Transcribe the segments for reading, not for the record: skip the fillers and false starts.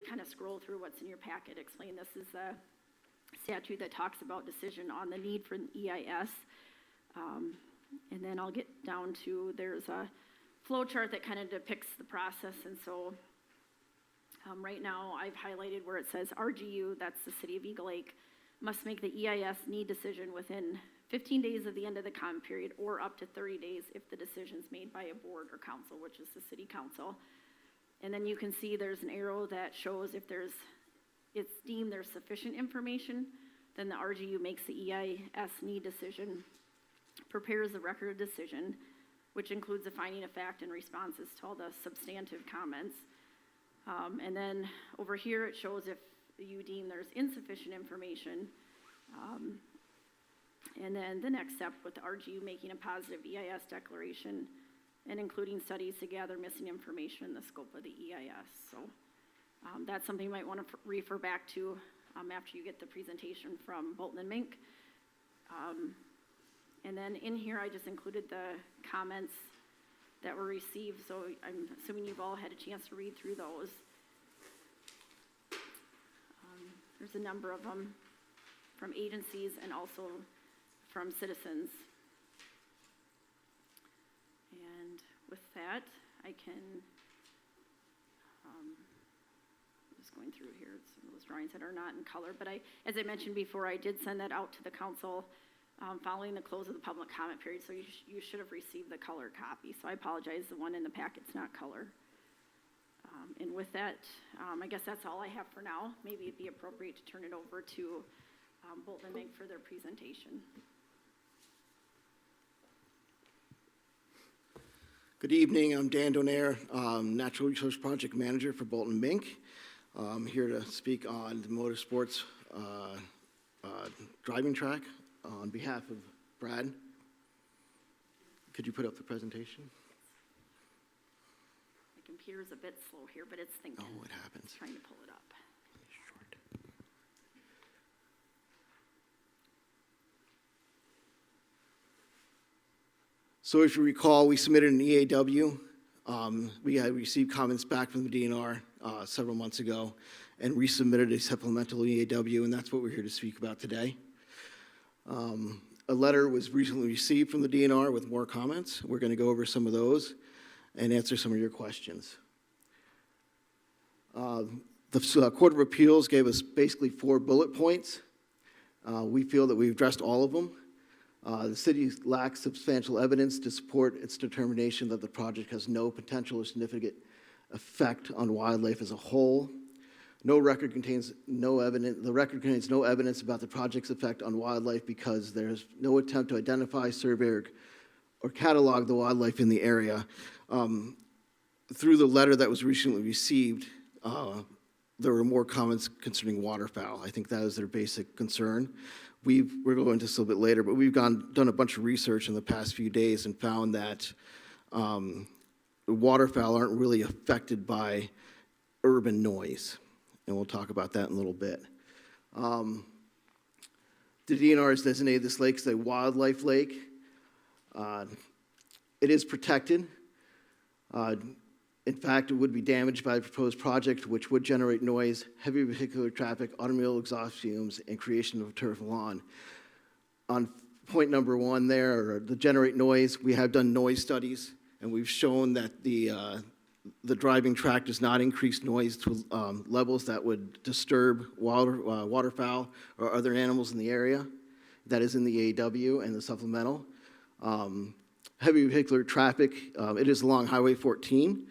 kind of scroll through what's in your packet, explain this is the statute that talks about decision on the need for an EIS. And then I'll get down to, there's a flow chart that kind of depicts the process. And so right now I've highlighted where it says RGU, that's the City of Eagle Lake, must make the EIS need decision within 15 days of the end of the comment period or up to 30 days if the decision is made by a board or council, which is the city council. And then you can see there's an arrow that shows if it's deemed there's sufficient information, then the RGU makes the EIS need decision, prepares the record of decision, which includes the finding of fact and responses to all the substantive comments. And then over here it shows if you deem there's insufficient information. And then the next step with the RGU making a positive EIS declaration and including studies to gather missing information in the scope of the EIS. So that's something you might want to refer back to after you get the presentation from Bolton and Mink. And then in here, I just included the comments that were received, so I'm assuming you've all had a chance to read through those. There's a number of them from agencies and also from citizens. And with that, I can, just going through here, some of those drawings that are not in color, but as I mentioned before, I did send that out to the council following the close of the public comment period, so you should have received the color copy. So I apologize, the one in the packet's not color. And with that, I guess that's all I have for now. Maybe it'd be appropriate to turn it over to Bolton and Mink for their presentation. Good evening, I'm Dan Donaire, Natural Resource Project Manager for Bolton and Mink. I'm here to speak on the motorsports driving track on behalf of Brad. Could you put up the presentation? My computer's a bit slow here, but it's thinking. Oh, it happens. It's trying to pull it up. So if you recall, we submitted an EAW. We had received comments back from the DNR several months ago and resubmitted a supplemental EAW, and that's what we're here to speak about today. A letter was recently received from the DNR with more comments. We're going to go over some of those and answer some of your questions. The Court of Appeals gave us basically 4 bullet points. We feel that we've addressed all of them. The city lacks substantial evidence to support its determination that the project has no potential or significant effect on wildlife as a whole. The record contains no evidence about the project's effect on wildlife because there's no attempt to identify, survey, or catalog the wildlife in the area. Through the letter that was recently received, there were more comments concerning waterfowl. I think that is their basic concern. We're going to go into this a little bit later, but we've done a bunch of research in the past few days and found that waterfowl aren't really affected by urban noise. And we'll talk about that in a little bit. The DNR has designated this lake as a wildlife lake. It is protected. In fact, it would be damaged by the proposed project, which would generate noise, heavy vehicular traffic, automobile exhaust fumes, and creation of a turf lawn. On point number 1 there, or the generate noise, we have done noise studies, and we've shown that the driving track does not increase noise to levels that would disturb waterfowl or other animals in the area. That is in the AW and the supplemental. Heavy vehicular traffic, it is along Highway 14.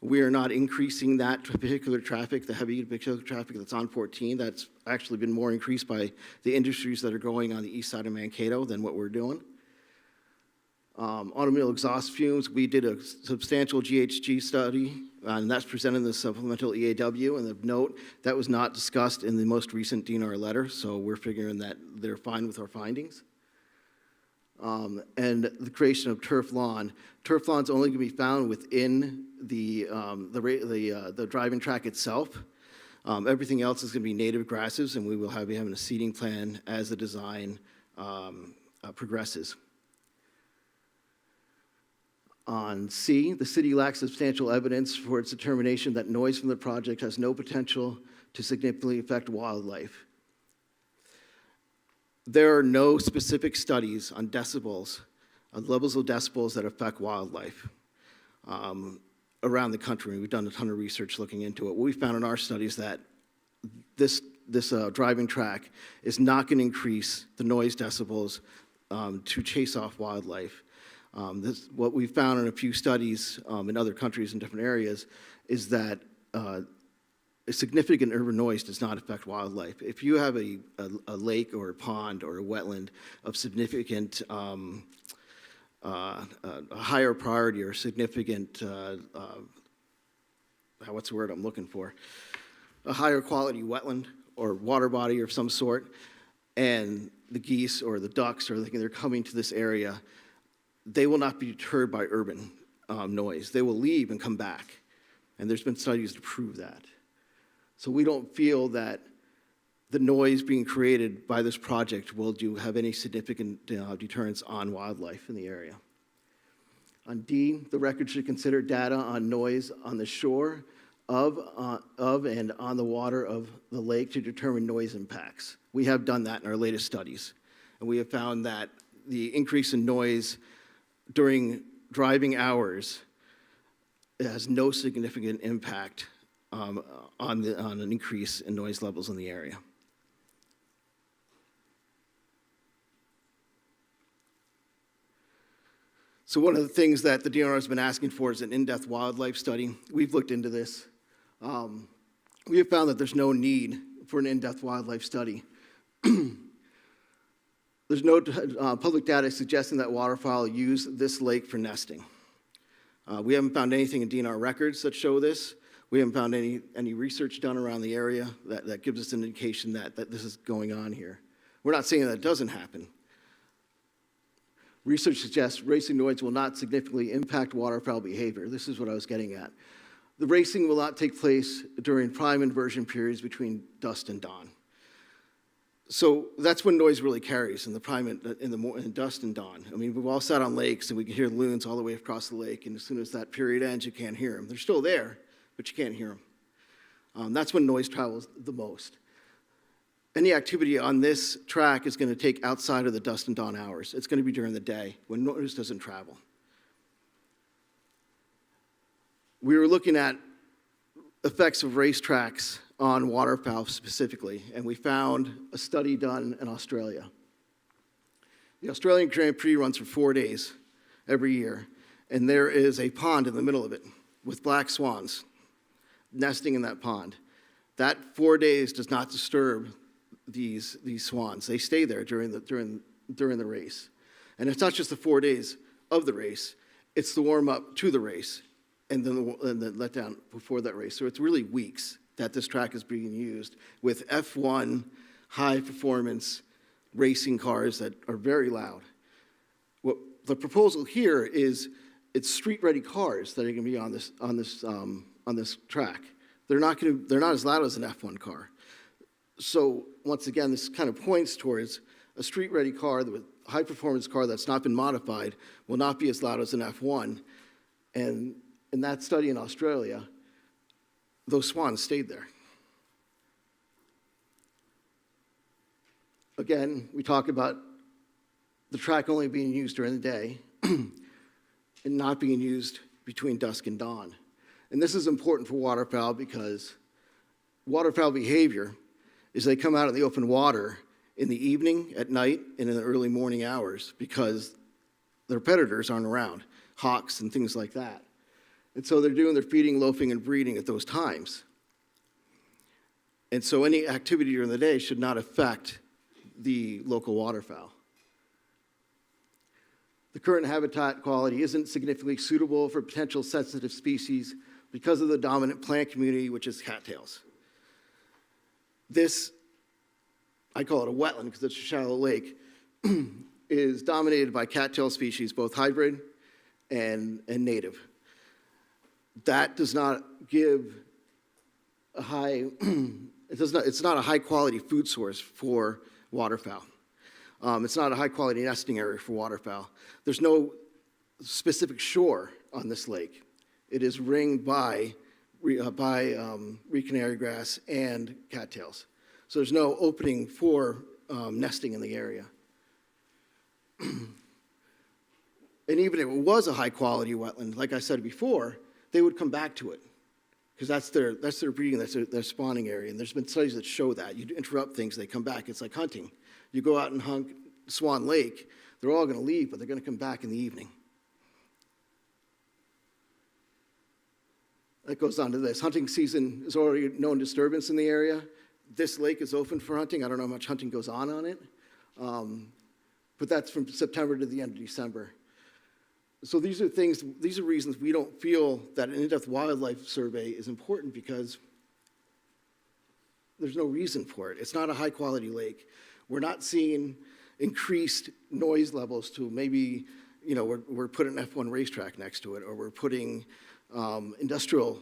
We are not increasing that vehicular traffic, the heavy vehicular traffic that's on 14. That's actually been more increased by the industries that are going on the east side of Mankato than what we're doing. Automobile exhaust fumes, we did a substantial GHG study, and that's presented in the supplemental EAW. And of note, that was not discussed in the most recent DNR letter, so we're figuring that they're fine with our findings. And the creation of turf lawn. Turf lawn's only going to be found within the driving track itself. Everything else is going to be native grasses, and we will be having a seeding plan as the design progresses. On C, the city lacks substantial evidence for its determination that noise from the project has no potential to significantly affect wildlife. There are no specific studies on decibels, on levels of decibels that affect wildlife around the country. We've done a ton of research looking into it. What we found in our studies that this driving track is not going to increase the noise decibels to chase off wildlife. What we found in a few studies in other countries in different areas is that a significant urban noise does not affect wildlife. If you have a lake or a pond or a wetland of significant, a higher priority or significant, what's the word I'm looking for? A higher quality wetland or water body of some sort, and the geese or the ducks are thinking they're coming to this area, they will not be deterred by urban noise. They will leave and come back. And there's been studies to prove that. So we don't feel that the noise being created by this project will have any significant deterrence on wildlife in the area. On D, the record should consider data on noise on the shore of and on the water of the lake to determine noise impacts. We have done that in our latest studies. And we have found that the increase in noise during driving hours has no significant impact on an increase in noise levels in the area. So one of the things that the DNR has been asking for is an in-depth wildlife study. We've looked into this. We have found that there's no need for an in-depth wildlife study. There's no public data suggesting that waterfowl use this lake for nesting. We haven't found anything in DNR records that show this. We haven't found any research done around the area that gives us an indication that this is going on here. We're not saying that it doesn't happen. Research suggests racing noise will not significantly impact waterfowl behavior. This is what I was getting at. The racing will not take place during prime inversion periods between dusk and dawn. So that's when noise really carries, in the prime in dusk and dawn. I mean, we've all sat on lakes and we can hear loons all the way across the lake, and as soon as that period ends, you can't hear them. They're still there, but you can't hear them. That's when noise travels the most. Any activity on this track is going to take outside of the dusk and dawn hours. It's going to be during the day when noise doesn't travel. We were looking at effects of racetracks on waterfowl specifically, and we found a study done in Australia. The Australian Grand Prix runs for 4 days every year, and there is a pond in the middle of it with black swans nesting in that pond. That 4 days does not disturb these swans. They stay there during the race. And it's not just the 4 days of the race, it's the warm-up to the race and then the letdown before that race. So it's really weeks that this track is being used with F1 high-performance racing cars that are very loud. What the proposal here is it's street-ready cars that are going to be on this track. They're not as loud as an F1 car. So once again, this kind of points towards a street-ready car, a high-performance car that's not been modified will not be as loud as an F1. And in that study in Australia, those swans stayed there. Again, we talk about the track only being used during the day and not being used between dusk and dawn. And this is important for waterfowl because waterfowl behavior is they come out in the open water in the evening, at night, and in the early morning hours because their predators aren't around, hawks and things like that. And so they're doing their feeding, loafing, and breeding at those times. And so any activity during the day should not affect the local waterfowl. The current habitat quality isn't significantly suitable for potential sensitive species because of the dominant plant community, which is cattails. This, I call it a wetland because it's a shallow lake, is dominated by cattail species, both hybrid and native. That does not give a high, it's not a high quality food source for waterfowl. It's not a high quality nesting area for waterfowl. There's no specific shore on this lake. It is ringed by canary grass and cattails. So there's no opening for nesting in the area. And even if it was a high-quality wetland, like I said before, they would come back to it because that's their breeding, that's their spawning area. And there's been studies that show that. You interrupt things, they come back. It's like hunting. You go out and hunt Swan Lake, they're all going to leave, but they're going to come back in the evening. That goes on to this. Hunting season is already known disturbance in the area. This lake is open for hunting. I don't know how much hunting goes on it. But that's from September to the end of December. So these are reasons we don't feel that an in-depth wildlife survey is important because there's no reason for it. It's not a high-quality lake. We're not seeing increased noise levels to maybe, we're putting an F1 racetrack next to it, or we're putting an industrial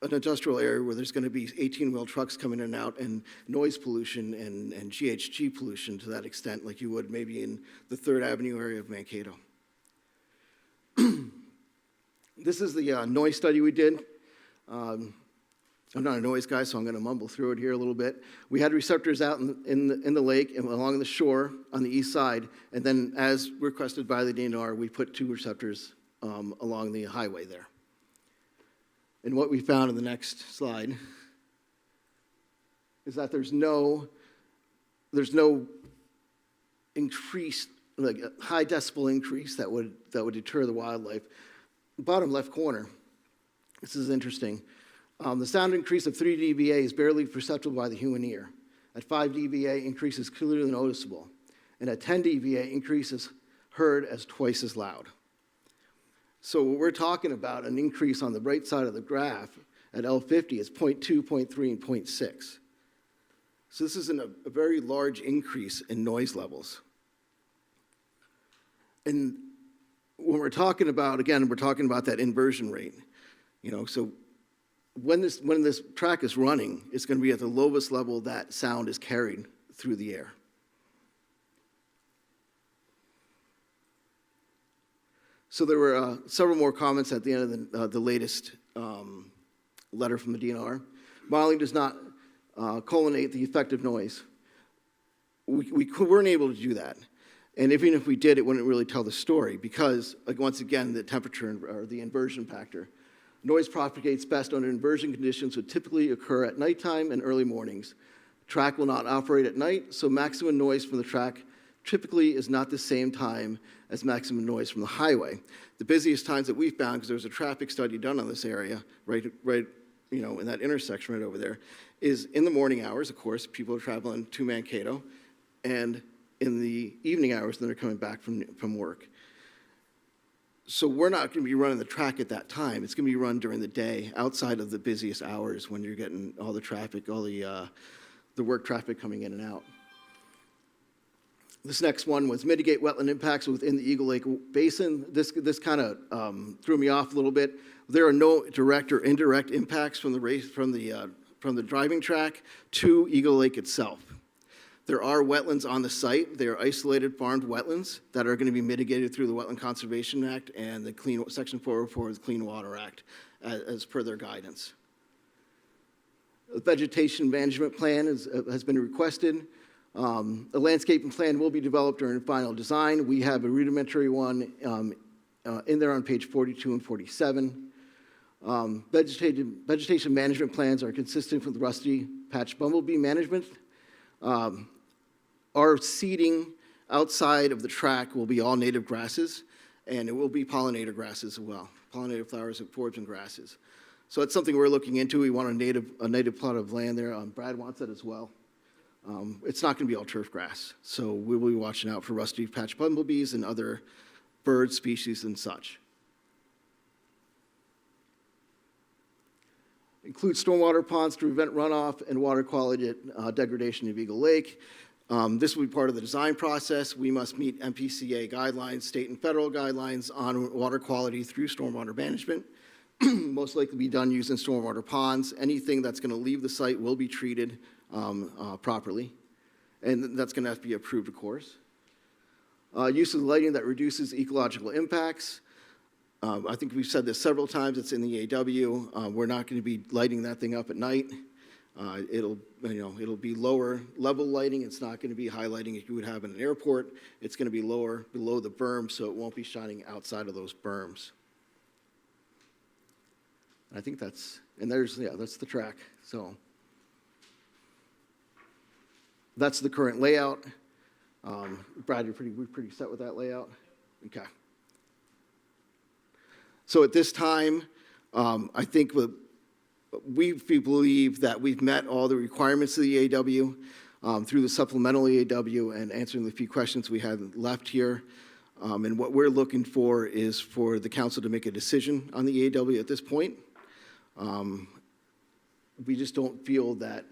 area where there's going to be 18-wheel trucks coming in and out and noise pollution and GHG pollution to that extent like you would maybe in the 3rd Avenue area of Mankato. This is the noise study we did. I'm not a noise guy, so I'm going to mumble through it here a little bit. We had receptors out in the lake and along the shore on the east side, and then as requested by the DNR, we put 2 receptors along the highway there. And what we found in the next slide is that there's no increased, like a high decibel increase that would deter the wildlife. Bottom left corner, this is interesting. The sound increase of 3 dBA is barely perceptible by the human ear. At 5 dBA, increase is clearly noticeable. And at 10 dBA, increase is heard as twice as loud. So what we're talking about, an increase on the right side of the graph at L50 is 0.2, 0.3, and 0.6. So this is a very large increase in noise levels. And when we're talking about, again, we're talking about that inversion rate. So when this track is running, it's going to be at the lowest level that sound is carried through the air. So there were several more comments at the end of the latest letter from the DNR. Modeling does not culminate the effect of noise. We weren't able to do that. And even if we did, it wouldn't really tell the story because, like, once again, the temperature or the inversion factor. Noise propagates best under inversion conditions would typically occur at nighttime and early mornings. Track will not operate at night, so maximum noise from the track typically is not the same time as maximum noise from the highway. The busiest times that we found, because there was a traffic study done on this area, right, in that intersection right over there, is in the morning hours, of course, people are traveling to Mankato, and in the evening hours when they're coming back from work. So we're not going to be running the track at that time. It's going to be run during the day, outside of the busiest hours when you're getting all the traffic, all the work traffic coming in and out. This next one was mitigate wetland impacts within the Eagle Lake Basin. This kind of threw me off a little bit. There are no direct or indirect impacts from the driving track to Eagle Lake itself. There are wetlands on the site. They are isolated farmed wetlands that are going to be mitigated through the Wetland Conservation Act and the Section 404 of the Clean Water Act as per their guidance. A vegetation management plan has been requested. A landscaping plan will be developed during final design. We have a rudimentary one in there on page 42 and 47. Vegetation management plans are consistent with rusty patch bumblebee management. Our seeding outside of the track will be all native grasses, and it will be pollinator grasses as well, pollinator flowers and forbs and grasses. So it's something we're looking into. We want a native plot of land there. Brad wants that as well. It's not going to be all turf grass, so we will be watching out for rusty patch bumblebees and other bird species and such. Include stormwater ponds to prevent runoff and water quality degradation of Eagle Lake. This will be part of the design process. We must meet MPCA guidelines, state and federal guidelines on water quality through stormwater management. Most likely be done using stormwater ponds. Anything that's going to leave the site will be treated properly, and that's going to have to be approved, of course. Use of lighting that reduces ecological impacts. I think we've said this several times, it's in the AW. We're not going to be lighting that thing up at night. It'll be lower level lighting. It's not going to be high lighting as you would have in an airport. It's going to be lower below the berm, so it won't be shining outside of those berms. I think that's the track. So that's the current layout. Brad, we're pretty set with that layout? Okay. So at this time, I think we believe that we've met all the requirements of the AW through the supplemental AW and answering the few questions we had left here. And what we're looking for is for the council to make a decision on the AW at this point. We just don't feel that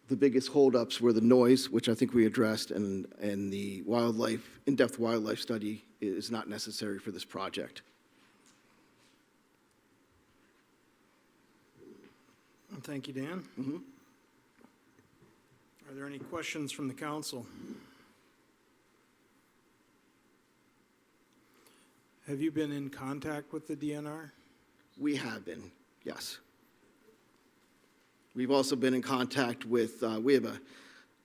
the biggest holdups were the noise, which I think we addressed, and the in-depth wildlife study is not necessary for this project. Thank you, Dan. Mm-hmm. Are there any questions from the council? Have you been in contact with the DNR? We have been, yes. We've also been in contact with, we have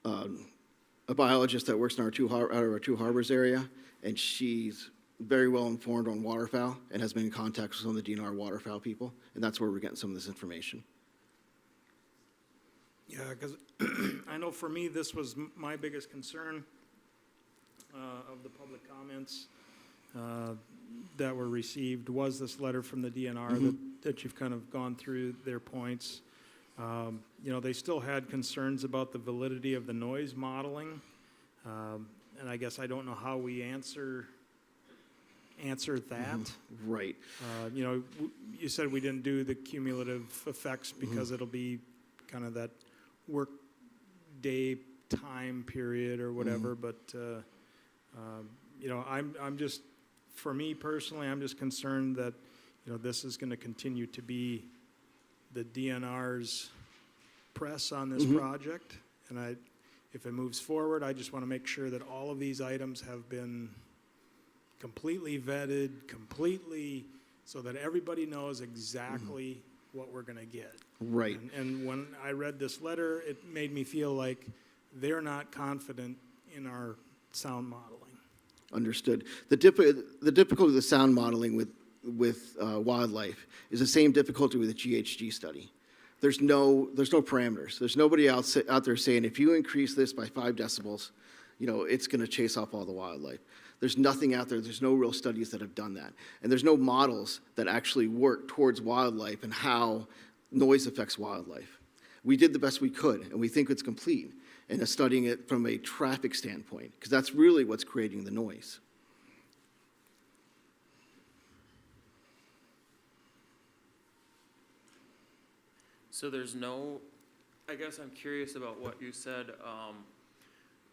a biologist that works in out of our Two Harbors area, and she's very well informed on waterfowl and has been in contact with some of the DNR waterfowl people, and that's where we're getting some of this information. Yeah, because I know for me, this was my biggest concern of the public comments that were received was this letter from the DNR that you've kind of gone through their points. They still had concerns about the validity of the noise modeling, and I guess I don't know how we answer that. Right. You said we didn't do the cumulative effects because it'll be kind of that work day time period or whatever, but I'm just, for me personally, I'm just concerned that this is going to continue to be the DNR's press on this project, and if it moves forward, I just want to make sure that all of these items have been completely vetted, so that everybody knows exactly what we're going to get. Right. And when I read this letter, it made me feel like they're not confident in our sound modeling. Understood. The difficulty of the sound modeling with wildlife is the same difficulty with the GHG study. There's no parameters. There's nobody out there saying if you increase this by 5 decibels, it's going to chase off all the wildlife. There's nothing out there. There's no real studies that have done that. And there's no models that actually work towards wildlife and how noise affects wildlife. We did the best we could, and we think it's complete, and studying it from a traffic standpoint, because that's really what's creating the noise. So there's no, I guess I'm curious about what you said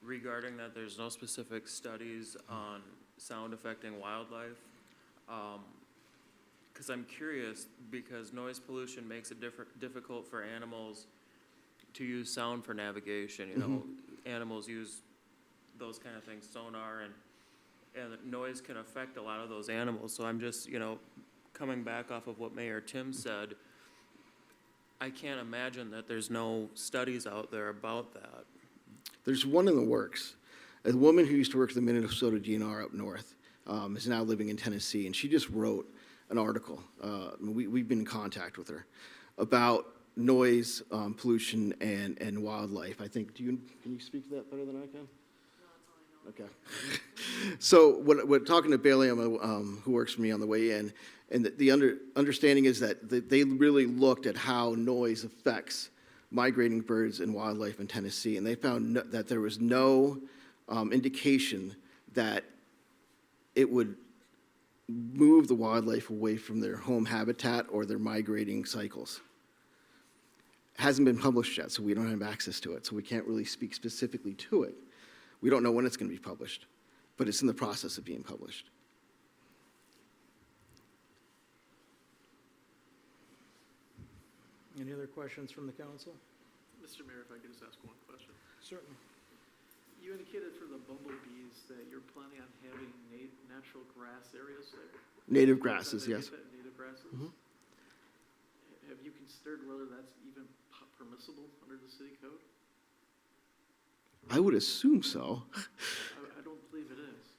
regarding that there's no specific studies on sound affecting wildlife. Because I'm curious, because noise pollution makes it difficult for animals to use sound for navigation. Animals use those kind of things, sonar, and noise can affect a lot of those animals. So I'm just, coming back off of what Mayor Tim said, I can't imagine that there's no studies out there about that. There's one in the works. A woman who used to work at the Minnesota DNR up north is now living in Tennessee, and she just wrote an article. We've been in contact with her about noise, pollution, and wildlife. I think, can you speak to that better than I can? No, that's all I know. Okay. So we're talking to Bailey, who works for me on the way in, and the understanding is that they really looked at how noise affects migrating birds and wildlife in Tennessee, and they found that there was no indication that it would move the wildlife away from their home habitat or their migrating cycles. It hasn't been published yet, so we don't have access to it, so we can't really speak specifically to it. We don't know when it's going to be published, but it's in the process of being published. Any other questions from the council? Mr. Mayor, if I could just ask one question. Certainly. You indicated for the bumblebees that you're planning on having natural grass areas there? Native grasses, Did I yes. get that? Native grasses? Mhm. Have you considered whether that's even permissible under the city code? I would assume so, I don't believe it is.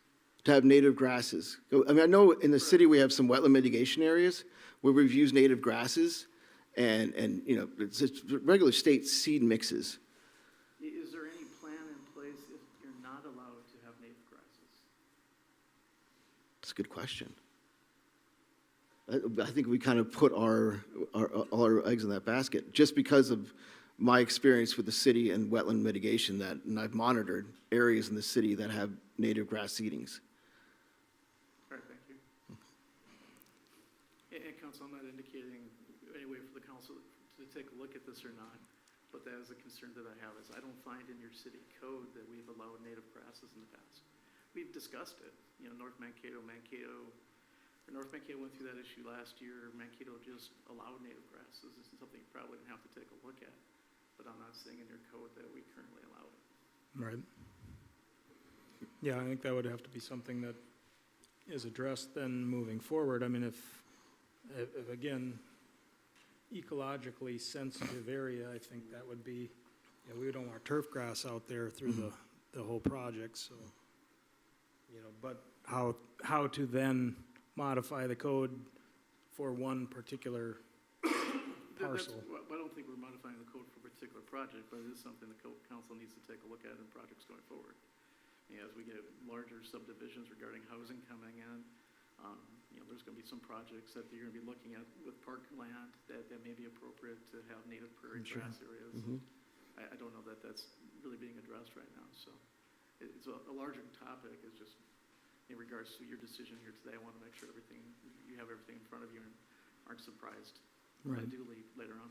to have native grasses. I mean, I know in the city we have some wetland mitigation areas where we've used native grasses and you know, it's regular state seed mixes. Is there any plan in place if you're not allowed to have native grasses? That's a good question. I think we kind of put all our eggs in that basket, just because of my experience with the city and wetland mitigation and I've monitored areas in the city that have native grass seedings. All right, thank you. And council, I'm not indicating any way for the council to take a look at this or not, but that is a concern that I have, is I don't find in your city code that we've allowed native grasses in the past. We've discussed it, you know, North Mankato went through that issue last year. Mankato just allowed native grasses. This is something you probably have to take a look at, but I'm not seeing in your code that we currently allow it. Right. Yeah, I think that would have to be something that is addressed then moving forward. I mean, if again, ecologically sensitive area, I think that would be, you know, we don't want turf grass out there through the whole project, so, you know, but how to then modify the code for one particular parcel. I don't think we're modifying the code for a particular project, but it is something the council needs to take a look at in projects going forward. As we get larger subdivisions regarding housing coming in, you know, there's going to be some projects that you're going to be looking at with park land that may be appropriate to have native prairie Sure. grass areas. I don't know that that's really being addressed right now, so it's a larger topic. It's just in regards to your decision here today, I want to make sure you have everything in front of you and aren't surprised when I Right. do leave later on.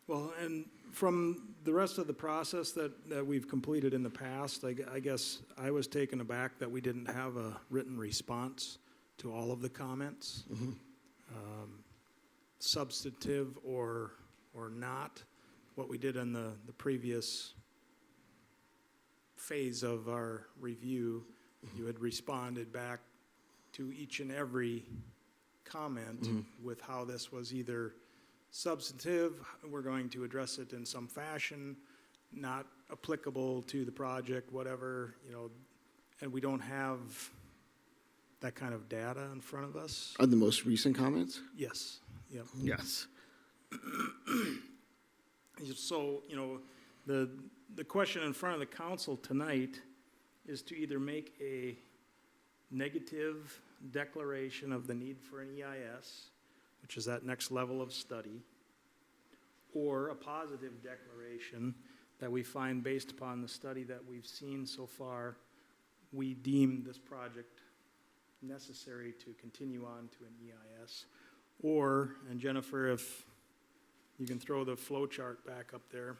Well, and from the rest of the process that we've completed in the past, I guess I was taken aback that we didn't have a written response to all of the comments. Substantive or not, what we did in the previous phase of our review, you had responded back to each and every comment with how this was either substantive, we're going to address it in some fashion, not applicable to the project, whatever, you know, and we don't have that kind of data in front of us. Are the most recent comments? Yes, yep. Yes. So, you know, the question in front of the council tonight is to either make a negative declaration of the need for an EIS, which is that next level of study, or a positive declaration that we find based upon the study that we've seen so far, we deem this project necessary to continue on to an EIS. Or, and Jennifer, if you can throw the flow chart back up there,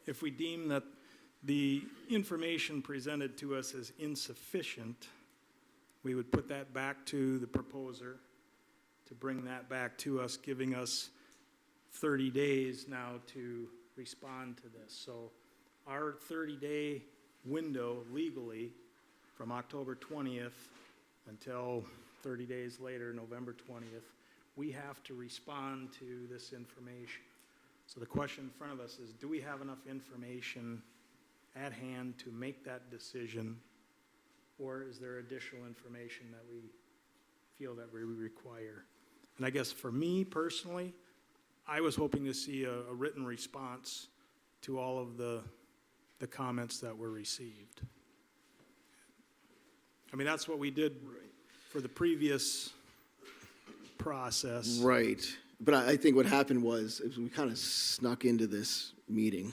if we deem that the information presented to us is insufficient, we would put that back to the proposer to bring that back to us, giving us 30 days now to respond to this. So our 30-day window legally from October 20th until 30 days later, November 20th, we have to respond to this information. So the question in front of us is, do we have enough information at hand to make that decision, or is there additional information that we feel that we require? And I guess for me personally, I was hoping to see a written response to all of the comments that were received. I mean, that's what we did for the previous process. Right. But I think what happened was we kind of snuck into this meeting.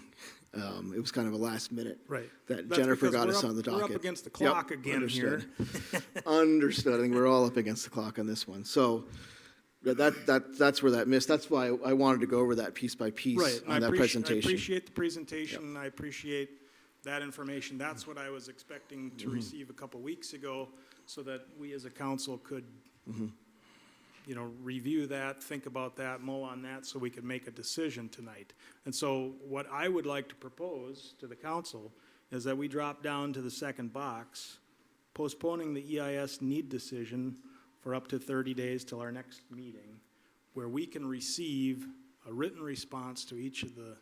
It was kind of a last minute Right. that That's Jennifer because got we're us up- on the docket. We're up against the clock Yep, again understood. here. Understood. I think we're all up against the clock on this one. So that's where that missed. That's why I wanted to go over that piece by piece Right. and on that I presentation. appreciate the presentation. I appreciate that information. That's what I was expecting to receive a couple weeks ago, so that we as a council could review that, think about that, mull on that, so we can make a decision tonight. And so what I would like to propose to the council is that we drop down to the second box, postponing the EIS need decision for up to 30 days till our next meeting, where we can receive a written response to each of the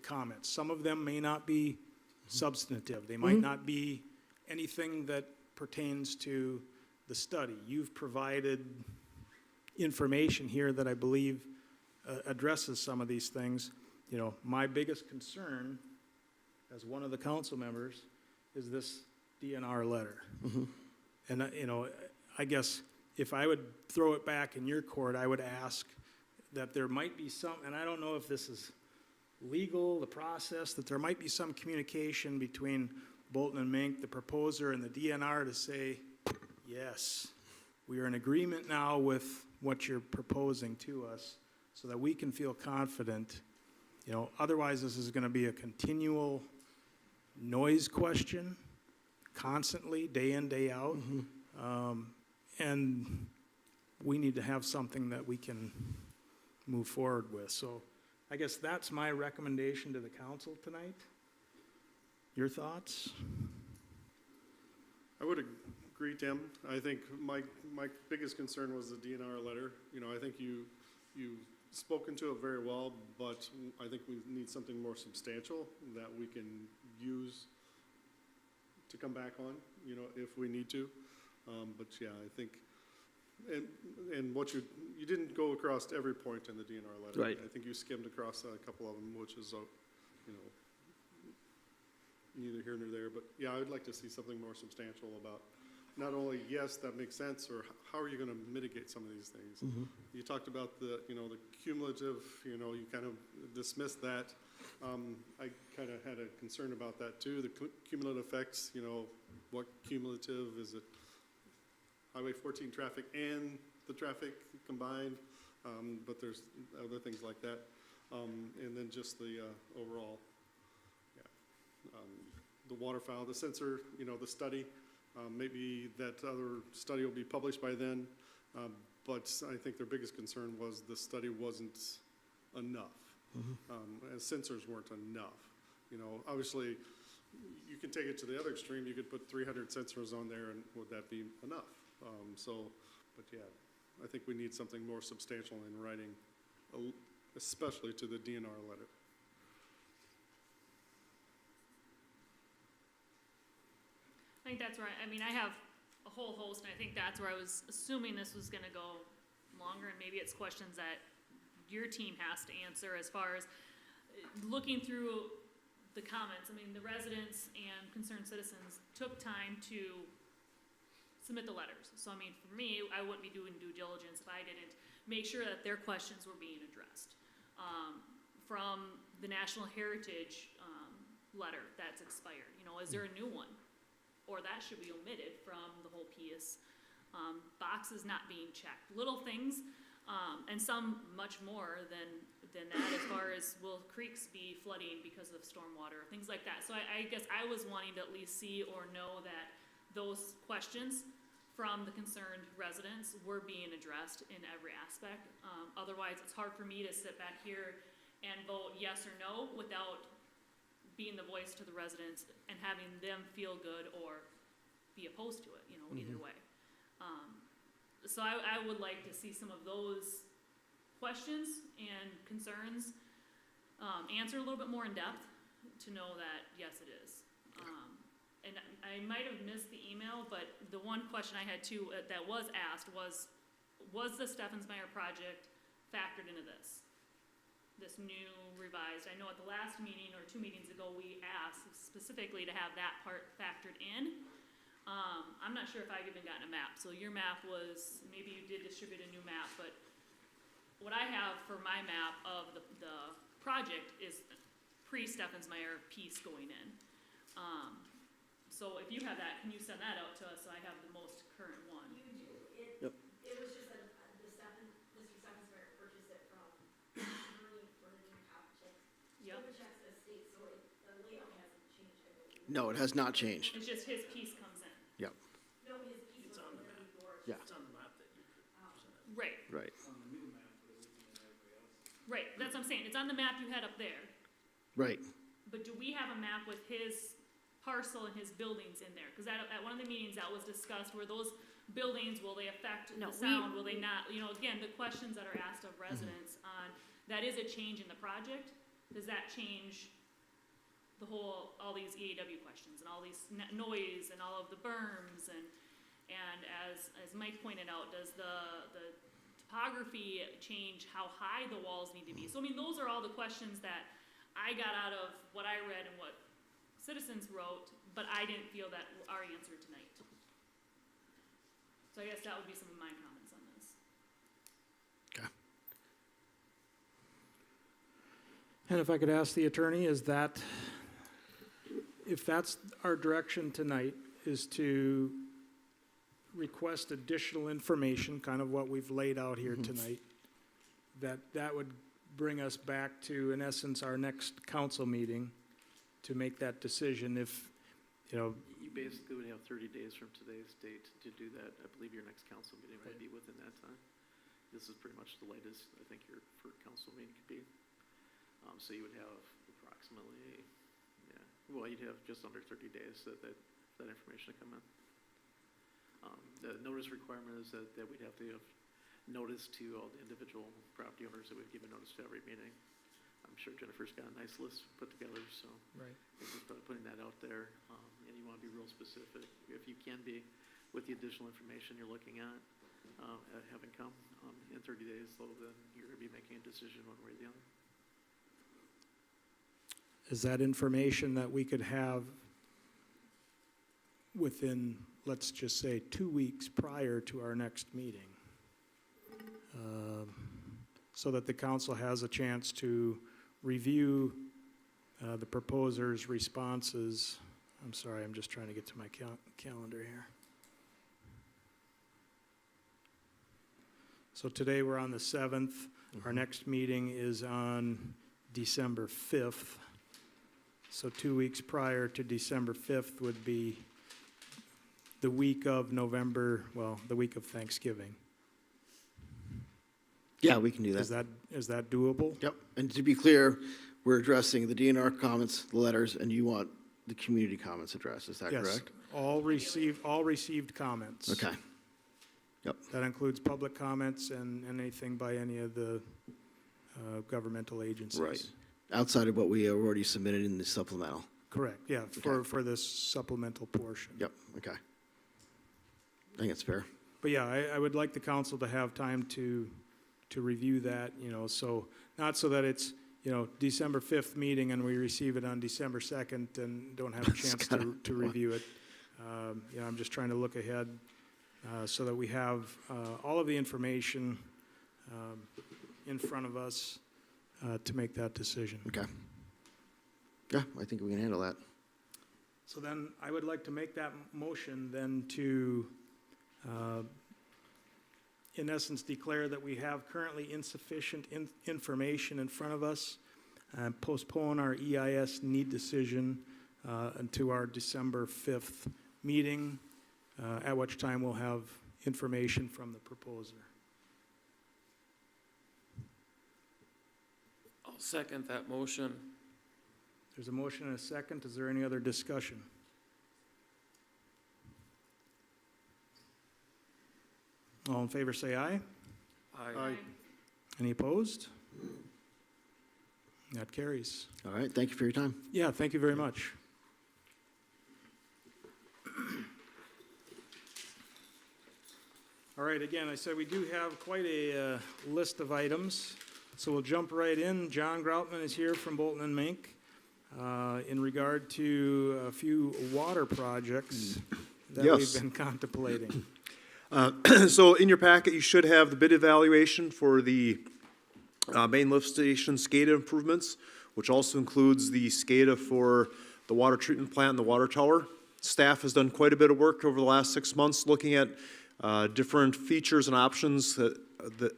comments. Some of them may not be substantive. They might not be anything that pertains to the study. You've provided information here that I believe addresses some of these things. My biggest concern as one of the council members is this DNR letter. And, I guess if I would throw it back in your court, I would ask that there might be some, and I don't know if this is legal, the process, that there might be some communication between Bolton and Mink, the proposer, and the DNR to say, yes, we are in agreement now with what you're proposing to us so that we can feel confident. Otherwise this is going to be a continual noise question, constantly, day in, day out. And we need to have something that we can move forward with. So I guess that's my recommendation to the council tonight. Your thoughts? I would agree, Tim. I think my biggest concern was the DNR letter. I think you've spoken to it very well, but I think we need something more substantial that we can use to come back on, if we need to. But yeah, I think, and what you didn't go across every point in the DNR letter. Right. I think you skimmed across a couple of them, which is, neither here nor there. But yeah, I would like to see something more substantial about not only, yes, that makes sense, or how are you going to mitigate some of these things? You talked about the cumulative, you kind of dismissed that. I kind of had a concern about that too, the cumulative effects, what cumulative, is it Highway 14 traffic and the traffic combined? But there's other things like that. And then just the overall, the waterfowl, the sensor, the study. Maybe that other study will be published by then, but I think their biggest concern was the study wasn't enough. As sensors weren't enough. Obviously, you can take it to the other extreme. You could put 300 sensors on there, and would that be enough? But yeah, I think we need something more substantial in writing, especially to the DNR letter. I think that's right. I mean, I have a whole host, and I think that's where I was assuming this was going to go longer, and maybe it's questions that your team has to answer as far as looking through the comments. I mean, the residents and concerned citizens took time to submit the letters. So, I mean, for me, I wouldn't be doing due diligence if I didn't make sure that their questions were being addressed. From the National Heritage letter that's expired, is there a new one? Or that should be omitted from the whole piece. Boxes not being checked, little things, and some much more than that as far as will creeks be flooding because of stormwater, things like that. So I guess I was wanting to at least see or know that those questions from the concerned residents were being addressed in every aspect. Otherwise, it's hard for me to sit back here and vote yes or no without being the voice to the residents and having them feel good or be opposed to it, either way. So I would like to see some of those questions and concerns answered a little bit more in depth to know that, yes, it is. And I might have missed the email, but the one question I had too that was asked was the Steffensmeyer project factored into this new revised? I know at the last meeting or 2 meetings ago, we asked specifically to have that part factored in. I'm not sure if I've even gotten a map. So your map was, maybe you did distribute a new map, but what I have for my map of the project is pre-Steffensmeyer piece going in. So if you have that, can you send that out to us so I have the most current one? You do. Yep. It was just Mr. Steffensmeyer purchased it from Marine for the new Copperchecks. Yep. Copperchecks estate, so the layout hasn't changed, I believe. No, it has not changed. It's just his piece comes in. Yep. No, his piece was on there before. Yeah. Right, Right. right, that's what I'm saying, it's on the map you had up there, Right. but do we have a map with his parcel and his buildings in there? Cause at one of the meetings that was discussed, were those buildings, will they affect No, the sound, will they not? You know, again, the questions that are asked of residents on, that is a change in the project, does that change the whole, all these EAW questions and all these noise and all of the berms and as Mike pointed out, does the topography change how high the walls need to be? So I mean, those are all the questions that I got out of what I read and what citizens wrote, but I didn't feel that are answered tonight. So I guess that would be some of my comments on this. Okay. And if I could ask the attorney, is that, if that's our direction tonight, is to request additional information, kind of what we've laid out here tonight, that would bring us back to, in essence, our next council meeting to make that decision if, you know, You basically would have 30 days from today's date to do that. I believe your next council meeting would be within that time. This is pretty much the latest I think your council meeting could be. So you would have approximately, well, you'd have just under 30 days that information to come in. The notice requirement is that we'd have to have notice to all the individual property owners that we've given notice to every meeting. I'm sure Jennifer's got a nice list put together, so right. we're just putting that out there. And you want to be real specific, if you can be, with the additional information you're looking at having come in 30 days, though, then you're going to be making a decision one way or the other. Is that information that we could have within, let's just say, 2 weeks prior to our next meeting? So that the council has a chance to review the proposer's responses. I'm sorry, I'm just trying to get to my calendar here. So today we're on the 7th. Our next meeting is on December 5th. So 2 weeks prior to December 5th would be the week of November, well, the week of Thanksgiving. Yeah, we can do Is that. that doable? Yep. And to be clear, we're addressing the DNR comments, the letters, and you want the community comments addressed. Is that Yes. correct? All received comments. Okay. Yep. That includes public comments and anything by any of the governmental agencies. Right. Outside of what we have already submitted in the supplemental. Correct, yeah, for this supplemental portion. Yep. Okay. I think it's fair. But yeah, I would like the council to have time to review that, you know, so, not so that it's, you know, December 5th meeting and we receive it on December 2nd and don't have a chance to review it. You know, I'm just trying to look ahead so that we have all of the information in front of us to make that decision. Okay. Yeah, I think we can handle that. So then I would like to make that motion then to, in essence, declare that we have currently insufficient information in front of us and postpone our EIS need decision until our December 5th meeting, at which time we'll have information from the proposer. I'll second that motion. There's a motion and a second. Is there any other discussion? All in favor say aye. Aye. Any opposed? That carries. All right. Thank you for your time. Yeah, thank you very much. All right, again, I said we do have quite a list of items, so we'll jump right in. John Groutman is here from Bolton and Mink in regard to a few water projects that Yes. we've been contemplating. So in your packet, you should have the bid evaluation for the main lift station SCADA improvements, which also includes the SCADA for the water treatment plant and the water tower. Staff has done quite a bit of work over the last 6 months looking at different features and options that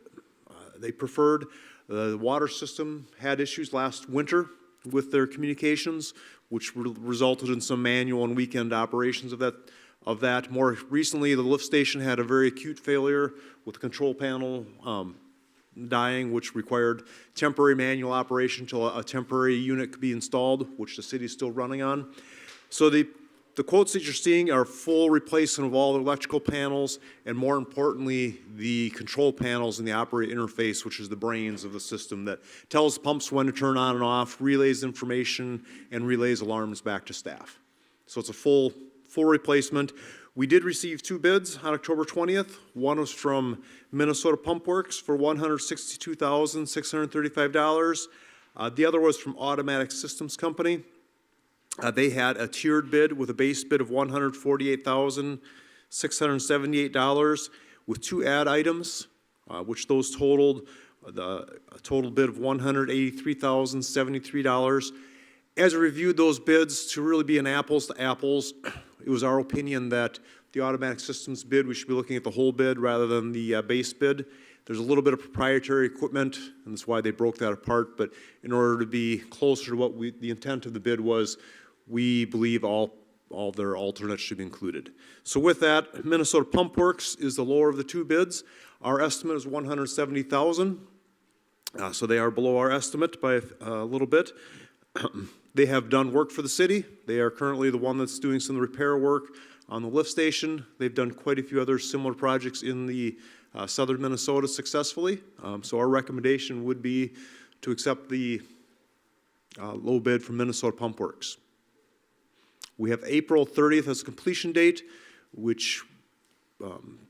they preferred. The water system had issues last winter with their communications, which resulted in some manual and weekend operations of that of that. More recently, the lift station had a very acute failure with the control panel dying, which required temporary manual operation till a temporary unit could be installed, which the city is still running on. So the quotes that you're seeing are full replacement of all the electrical panels, and more importantly, the control panels and the operator interface, which is the brains of the system that tells pumps when to turn on and off, relays information, and relays alarms back to staff. So it's a full replacement. We did receive 2 bids on October 20th. One was from Minnesota Pump Works for $162,635. The other was from Automatic Systems Company. They had a tiered bid with a base bid of $148,678 with 2 add items, which those totaled a total bid of $183,073. As we reviewed those bids to really be an apples to apples, it was our opinion that the Automatic Systems bid, we should be looking at the whole bid rather than the base bid. There's a little bit of proprietary equipment, and that's why they broke that apart, but in order to be closer to what the intent of the bid was, we believe all their alternates should be included. So with that, Minnesota Pump Works is the lower of the 2 bids. Our estimate is $170,000, so they are below our estimate by a little bit. They have done work for the city. They are currently the one that's doing some of the repair work on the lift station. They've done quite a few other similar projects in the southern Minnesota successfully. So our recommendation would be to accept the low bid from Minnesota Pump Works. We have April 30th as completion date, which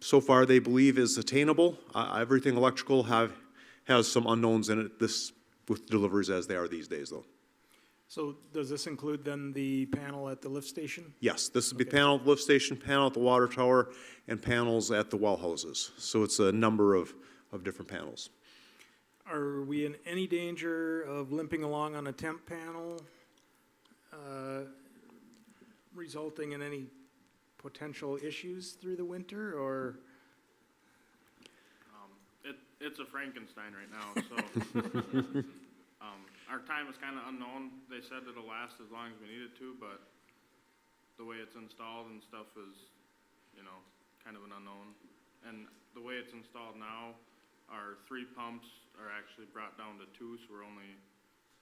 so far they believe is attainable. Everything electrical has some unknowns in it with deliveries as they are these days, though. So does this include then the panel at the lift station? Yes, this would be Okay. panel at the lift station, panel at the water tower, and panels at the well houses. So it's a number of different panels. Are we in any danger of limping along on a temp panel, resulting in any potential issues through the winter, or? It's a Frankenstein right now, so, our time is kinda unknown. They said it'll last as long as we need it to, but the way it's installed and stuff is, kind of an unknown. And the way it's installed now, our 3 pumps are actually brought down to 2, so we're only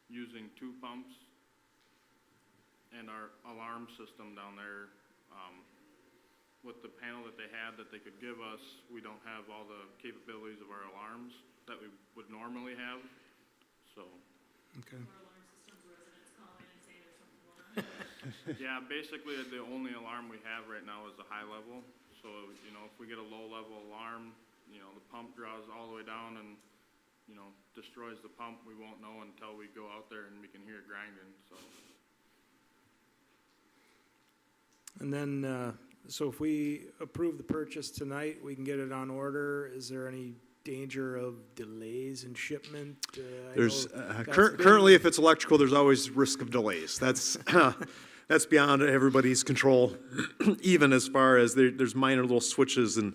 using 2 pumps. And our alarm system down there, with the panel that they had that they could give us, we don't have all the capabilities of our alarms that we would normally have, so. Okay. More alarm systems, residents calling and saying there's something going on. Yeah, basically, the only alarm we have right now is the high level, so, if we get a low level alarm, the pump draws all the way down and, destroys the pump, we won't know until we go out there and we can hear it grinding, so. And then, so if we approve the purchase tonight, we can get it on order. Is there any danger of delays in shipment? I There's know that's currently, been- if it's electrical, there's always risk of delays. That's that's beyond everybody's control. Even as far as there's minor little switches and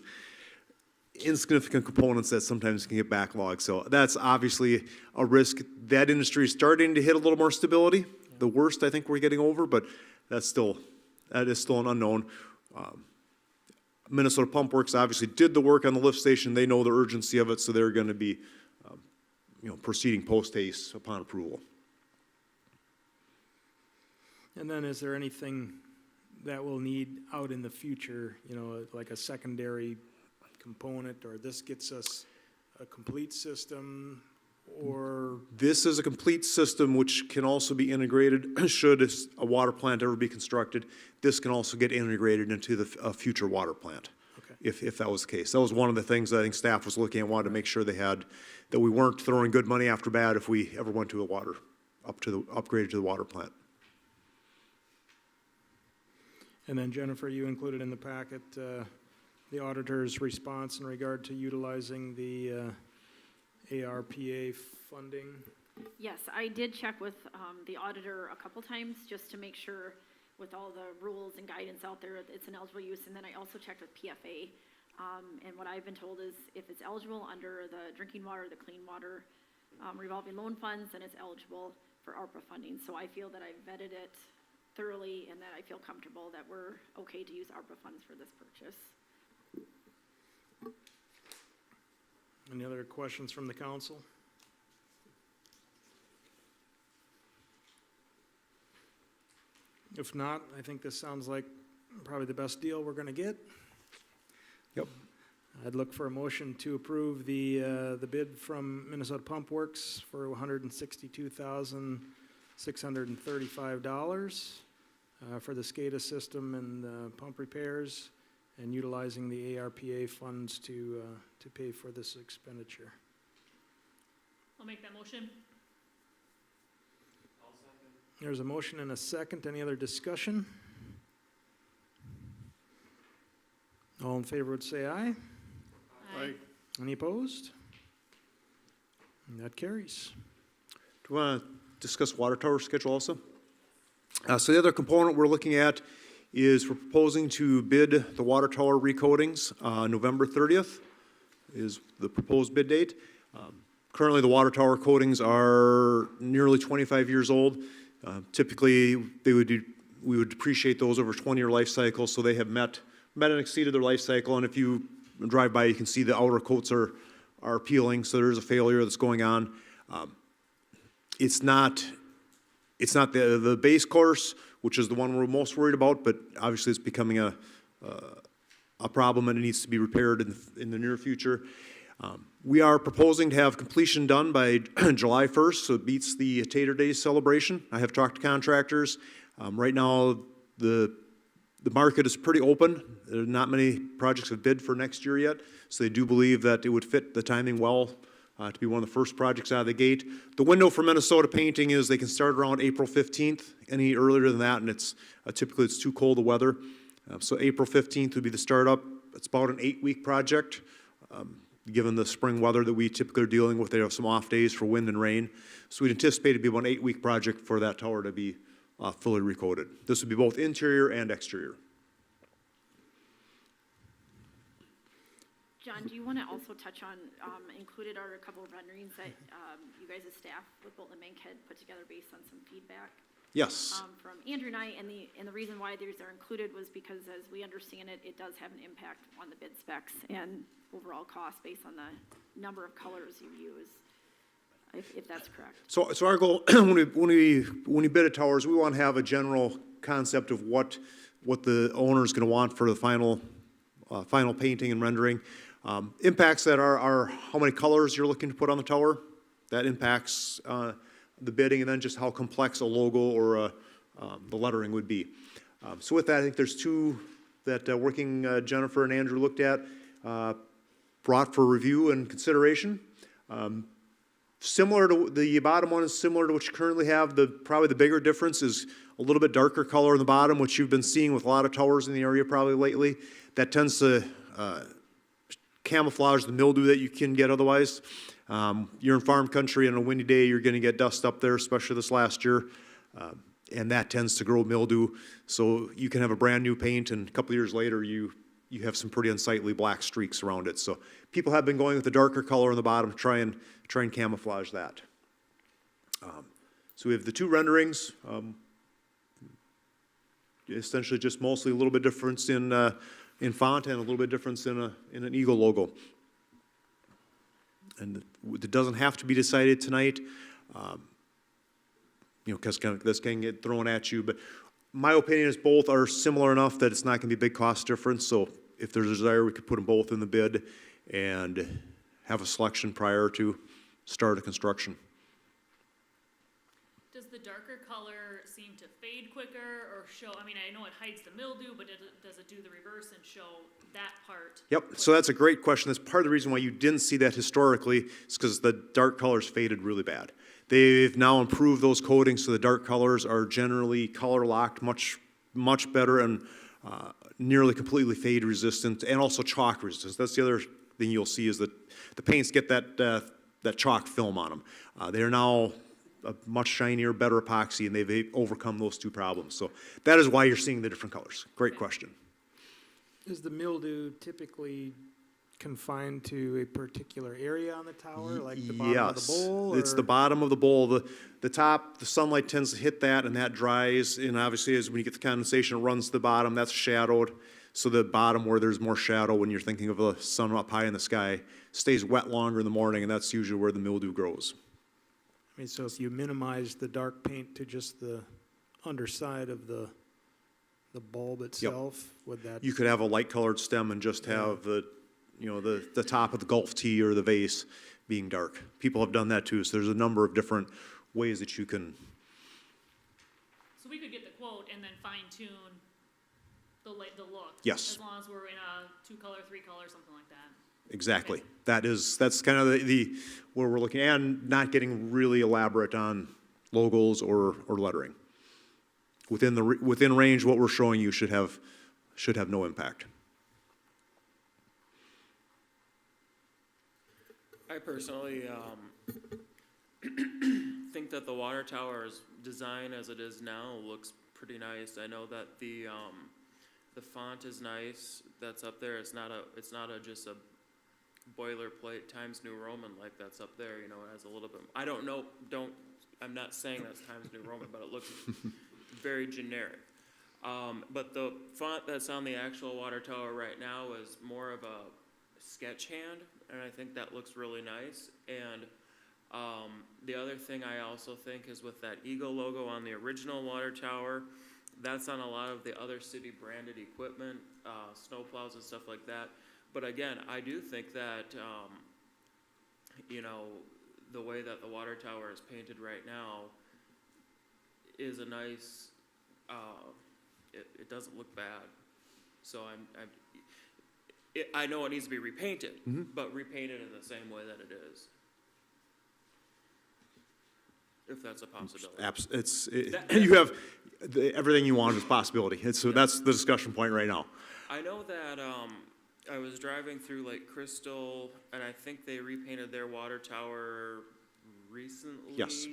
insignificant components that sometimes can get backlogged. So that's obviously a risk. That industry is starting to hit a little more stability. The worst I think we're getting over, but that is still an unknown. Minnesota Pump Works obviously did the work on the lift station. They know the urgency of it, so they're going to be, proceeding post haste upon approval. And then is there anything that we'll need out in the future, like a secondary component, or this gets us a complete system, or? This is a complete system which can also be integrated, should a water plant ever be constructed. This can also get integrated into the future water plant, Okay. if that was the case. That was one of the things I think staff was looking at, wanted to make sure they had, that we weren't throwing good money after bad if we ever went to upgraded to the water plant. And then Jennifer, you included in the packet the auditor's response in regard to utilizing the ARPA funding. Yes, I did check with the auditor a couple times just to make sure with all the rules and guidance out there, it's an eligible use. And then I also checked with PFA. And what I've been told is if it's eligible under the drinking water, the clean water revolving loan funds, then it's eligible for ARPA funding. So I feel that I've vetted it thoroughly and that I feel comfortable that we're okay to use ARPA funds for this purchase. Any other questions from the council? If not, I think this sounds like probably the best deal we're gonna get. Yep. I'd look for a motion to approve the bid from Minnesota Pump Works for $162,635 for the SCADA system and pump repairs, and utilizing the ARPA funds to pay for this expenditure. I'll make that motion. There's a motion and a second. Any other discussion? All in favor would say aye. Aye. Any opposed? And that carries. Do you want to discuss water tower schedule also? So the other component we're looking at is we're proposing to bid the water tower recoatings. November 30th is the proposed bid date. Currently, the water tower coatings are nearly 25 years old. Typically, we would depreciate those over a 20-year life cycle, so they have met and exceeded their life cycle. And if you drive by, you can see the outer coats are peeling, so there's a failure that's going on. It's not the base course, which is the one we're most worried about, but obviously it's becoming a problem and it needs to be repaired in the near future. We are proposing to have completion done by July 1st, so it beats the Tater Days celebration. I have talked to contractors. Right now, the market is pretty open. There are not many projects have bid for next year yet, so they do believe that it would fit the timing well to be one of the first projects out of the gate. The window for Minnesota painting is they can start around April 15th. Any earlier than that, and it's typically it's too cold to weather. So April 15th would be the startup. It's about an 8-week project. Given the spring weather that we typically are dealing with, they have some off days for wind and rain. So we'd anticipate it'd be about an 8-week project for that tower to be fully recoated. This would be both interior and exterior. John, do you want to also touch on, included are a couple of renderings that you guys as staff with Bolton Bank had put together based on some feedback Yes. from Andrew and I, and the reason why these are included was because as we understand it, it does have an impact on the bid specs and overall cost based on the number of colors you use, if that's correct. So our goal when we bid at towers, we want to have a general concept of what the owner is going to want for the final painting and rendering. Impacts that are how many colors you're looking to put on the tower. That impacts the bidding, and then just how complex a logo or the lettering would be. So with that, I think there's two that working Jennifer and Andrew looked at, brought for review and consideration. Similar to the bottom one is similar to what you currently have. Probably the bigger difference is a little bit darker color in the bottom, which you've been seeing with a lot of towers in the area probably lately. That tends to camouflage the mildew that you can get otherwise. You're in farm country, and on a windy day, you're going to get dust up there, especially this last year, and that tends to grow mildew. So you can have a brand new paint, and a couple of years later, you have some pretty unsightly black streaks around it. So people have been going with the darker color on the bottom to try and camouflage that. So we have the two renderings. Essentially, just mostly a little bit difference in font and a little bit difference in an Eagle logo. And it doesn't have to be decided tonight, because this can get thrown at you. But my opinion is both are similar enough that it's not going to be a big cost difference. So if there's a desire, we could put them both in the bid and have a selection prior to start of construction. Does the darker color seem to fade quicker or show, I mean, I know it hides the mildew, but does it do the reverse and show that part? Yep, so that's a great question. That's part of the reason why you didn't see that historically, is because the dark colors faded really bad. They've now improved those coatings so the dark colors are generally color locked much better and nearly completely fade resistant and also chalk resistant. That's the other thing you'll see is that the paints get that chalk film on them. They are now a much shinier, better epoxy, and they've overcome those two problems. So that is why you're seeing the different colors. Great question. Is the mildew typically confined to a particular area on the tower, like the bottom of the bowl? It's the or- bottom of the bowl. The top, the sunlight tends to hit that and that dries. And obviously, as when you get the condensation, it runs to the bottom, that's shadowed. So the bottom where there's more shadow when you're thinking of the sun up high in the sky stays wet longer in the morning, and that's usually where the mildew grows. I mean, so if you minimize the dark paint to just the underside of the bulb itself, would that? You could have a light colored stem and just have the, you know, the top of the Gulf tea or the vase being dark. People have done that too, so there's a number of different ways that you can, So we could get the quote and then fine tune the look. Yes. As long as we're in a 2-color, 3-color, something like that. exactly. That's kind of the, where we're looking, and not getting really elaborate on logos or lettering. Within range, what we're showing you should have no impact. I personally, think that the water tower's design as it is now looks pretty nice. I know that the font is nice, that's up there. It's not just a boilerplate Times New Roman like that's up there, you know, it has a little bit, I don't know, I'm not saying that's Times New Roman, but it looks very generic. But the font that's on the actual water tower right now is more of a sketch hand, and I think that looks really nice. And the other thing I also think is with that Eagle logo on the original water tower, that's on a lot of the other city branded equipment, snowplows and stuff like that. But again, I do think that, you know, the way that the water tower is painted right now is a nice, it doesn't look bad. So I know it needs to be repainted, but repainted in the same way that it is. If that's a possibility. You have, everything you want is a possibility. That's the discussion point right now. I know that, I was driving through Lake Crystal, and I think they repainted their water tower recently. Yes.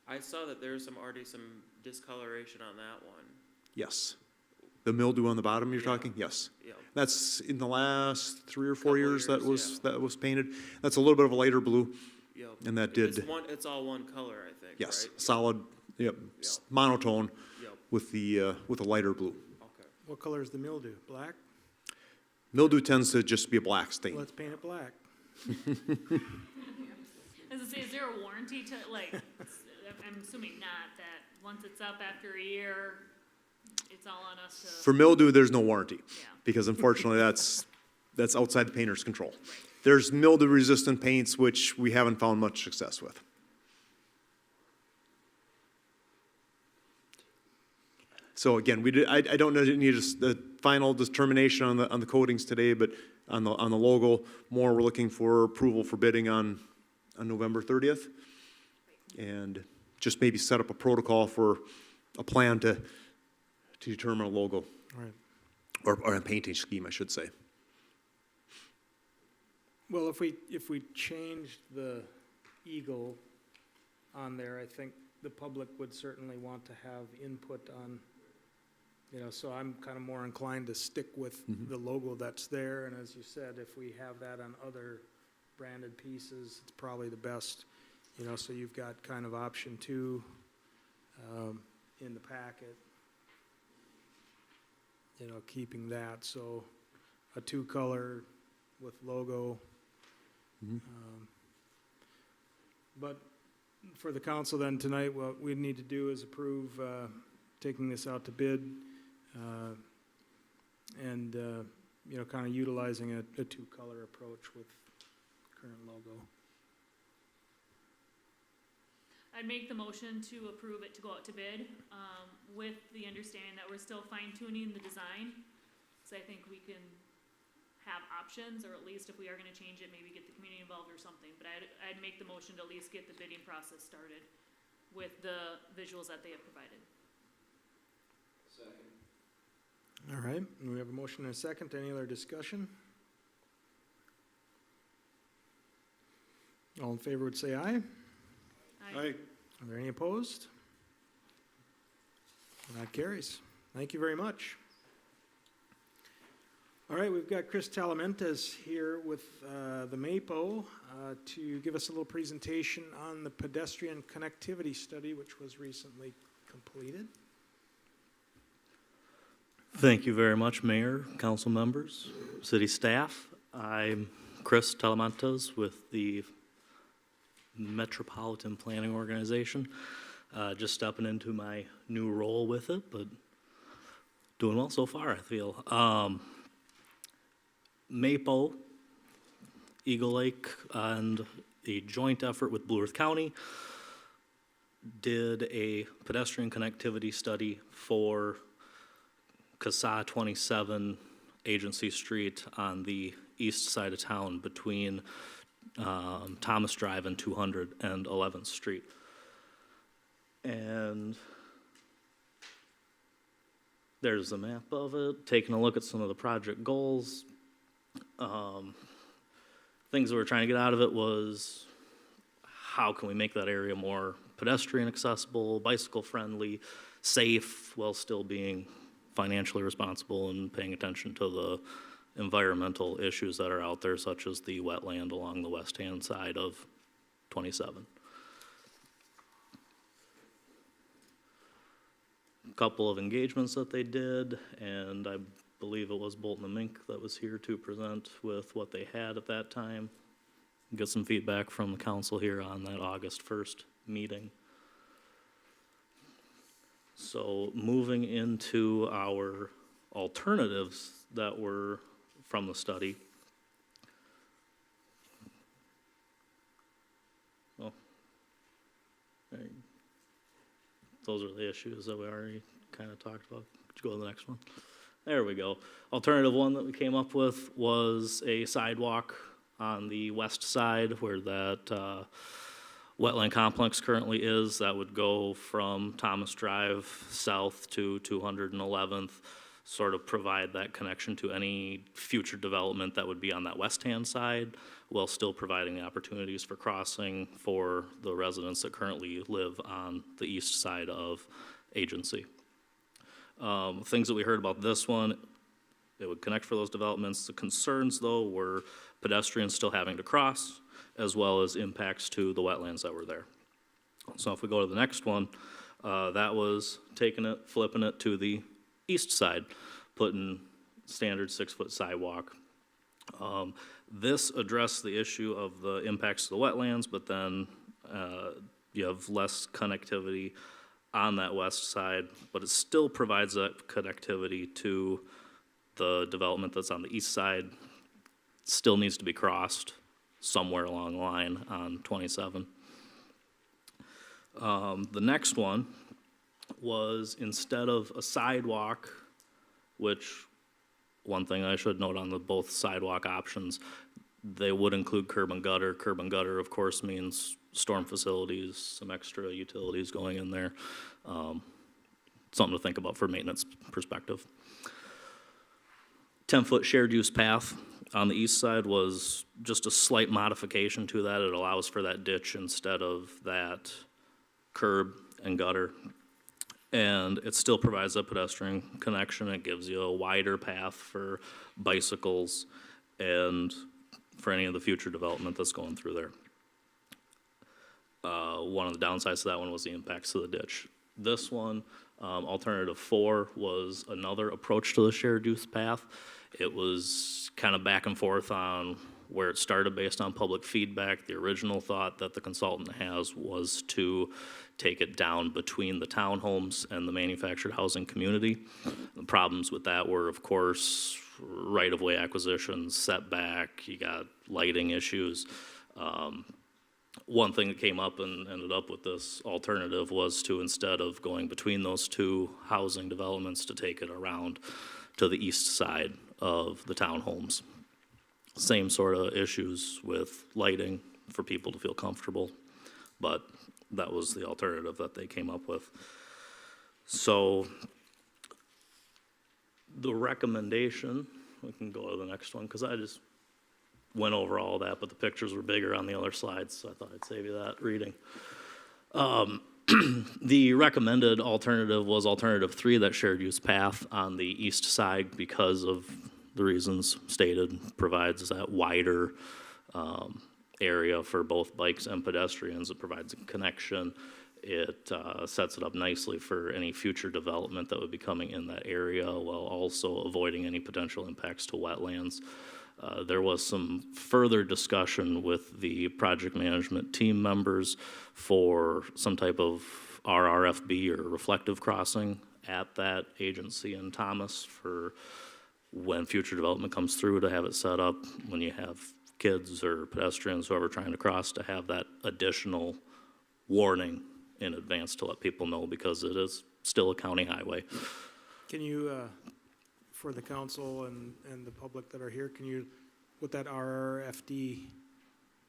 I saw that there's already some discoloration on that one. Yes. The mildew on the bottom you're Yeah. talking? Yes. Yeah. That's in the last 3 or 4 Couple years that years, that was painted. That's a little bit of a lighter blue, Yep. and that did, It's all one color, I think, yes, right? solid, Yep. monotone Yep, with a lighter blue. okay. What color is the mildew? Black? Mildew tends to just be a black stain. Let's paint it black. As I say, is there a warranty to, like, I'm assuming not, that once it's up after a year, it's all on us to, For mildew, there's no warranty, yeah. because unfortunately, that's outside the painter's control. There's mildew-resistant paints, which we haven't found much success with. So again, I don't need a final determination on the coatings today, but on the logo, we're looking for approval for bidding on November 30th. And just maybe set up a protocol for a plan to determine a logo, Right. or a painting scheme, I should say. Well, if we changed the eagle on there, I think the public would certainly want to have input on, you know, so I'm kind of more inclined to stick with the logo that's there, and as you said, if we have that on other branded pieces, it's probably the best, you know, so you've got kind of option 2 in the packet, you know, keeping that, so a 2-color with logo. But for the council then tonight, what we need to do is approve taking this out to bid and, you know, kind of utilizing a 2-color approach with current logo. I'd make the motion to approve it to go out to bid, with the understanding that we're still fine tuning the design. So I think we can have options, or at least if we are gonna change it, maybe get the community involved or something. But I'd make the motion to at least get the bidding process started with the visuals that they have provided. All right, and we have a motion and a second. Any other discussion? All in favor would say aye. Aye. Are there any opposed? That carries. Thank you very much. All right, we've got Chris Talamantes here with the MAPO to give us a little presentation on the pedestrian connectivity study, which was recently completed. Thank you very much, Mayor, council members, city staff. I'm Chris Talamantes with the Metropolitan Planning Organization. Just stepping into my new role with it, but doing well so far, I feel. MAPO, Eagle Lake, and a joint effort with Blue Earth County did a pedestrian connectivity study for CASA 27 Agency Street on the east side of town between Thomas Drive and 211th Street. And there's a map of it, taking a look at some of the project goals. Things that we're trying to get out of it was how can we make that area more pedestrian accessible, bicycle friendly, safe, while still being financially responsible and paying attention to the environmental issues that are out there, such as the wetland along the west-hand side of 27. A couple of engagements that they did, and I believe it was Bolton and Mink that was here to present with what they had at that time. Get some feedback from the council here on that August 1st meeting. So moving into our alternatives that were from the study. Oh, right. Those are the issues that we already kind of talked about. Could you go to the next one? There we go. Alternative one that we came up with was a sidewalk on the west side where that wetland complex currently is. That would go from Thomas Drive south to 211th, sort of provide that connection to any future development that would be on that west-hand side, while still providing the opportunities for crossing for the residents that currently live on the east side of Agency. Things that we heard about this one, it would connect for those developments. The concerns, though, were pedestrians still having to cross, as well as impacts to the wetlands that were there. So if we go to the next one, that was taking it, flipping it to the east side, putting standard 6-foot sidewalk. This addressed the issue of the impacts to the wetlands, but then you have less connectivity on that west side, but it still provides that connectivity to the development that's on the east side. Still needs to be crossed somewhere along the line on 27. The next one was, instead of a sidewalk, which one thing I should note on the both sidewalk options, they would include curb and gutter. Curb and gutter, of course, means storm facilities, some extra utilities going in there. Something to think about for maintenance perspective. 10-foot shared use path on the east side was just a slight modification to that. It allows for that ditch instead of that curb and gutter. And it still provides a pedestrian connection. It gives you a wider path for bicycles and for any of the future development that's going through there. One of the downsides to that one was the impacts to the ditch. This one, alternative 4, was another approach to the shared use path. It was kind of back and forth on where it started based on public feedback. The original thought that the consultant has was to take it down between the townhomes and the manufactured housing community. The problems with that were, of course, right-of-way acquisitions, setback, you got lighting issues. One thing that came up and ended up with this alternative was to, instead of going between those two housing developments, to take it around to the east side of the townhomes. Same sort of issues with lighting for people to feel comfortable, but that was the alternative that they came up with. So the recommendation, we can go to the next one, because I just went over all that, but the pictures were bigger on the other slides, so I thought I'd save you that reading. The recommended alternative was alternative 3, that shared use path on the east side, because of the reasons stated, provides that wider area for both bikes and pedestrians. It provides a connection. It sets it up nicely for any future development that would be coming in that area, while also avoiding any potential impacts to wetlands. There was some further discussion with the project management team members for some type of RRFB or reflective crossing at that agency in Thomas for when future development comes through, to have it set up when you have kids or pedestrians, whoever trying to cross, to have that additional warning in advance to let people know, because it is still a county highway. Can you, for the council and the public that are here, can you, what that RRFD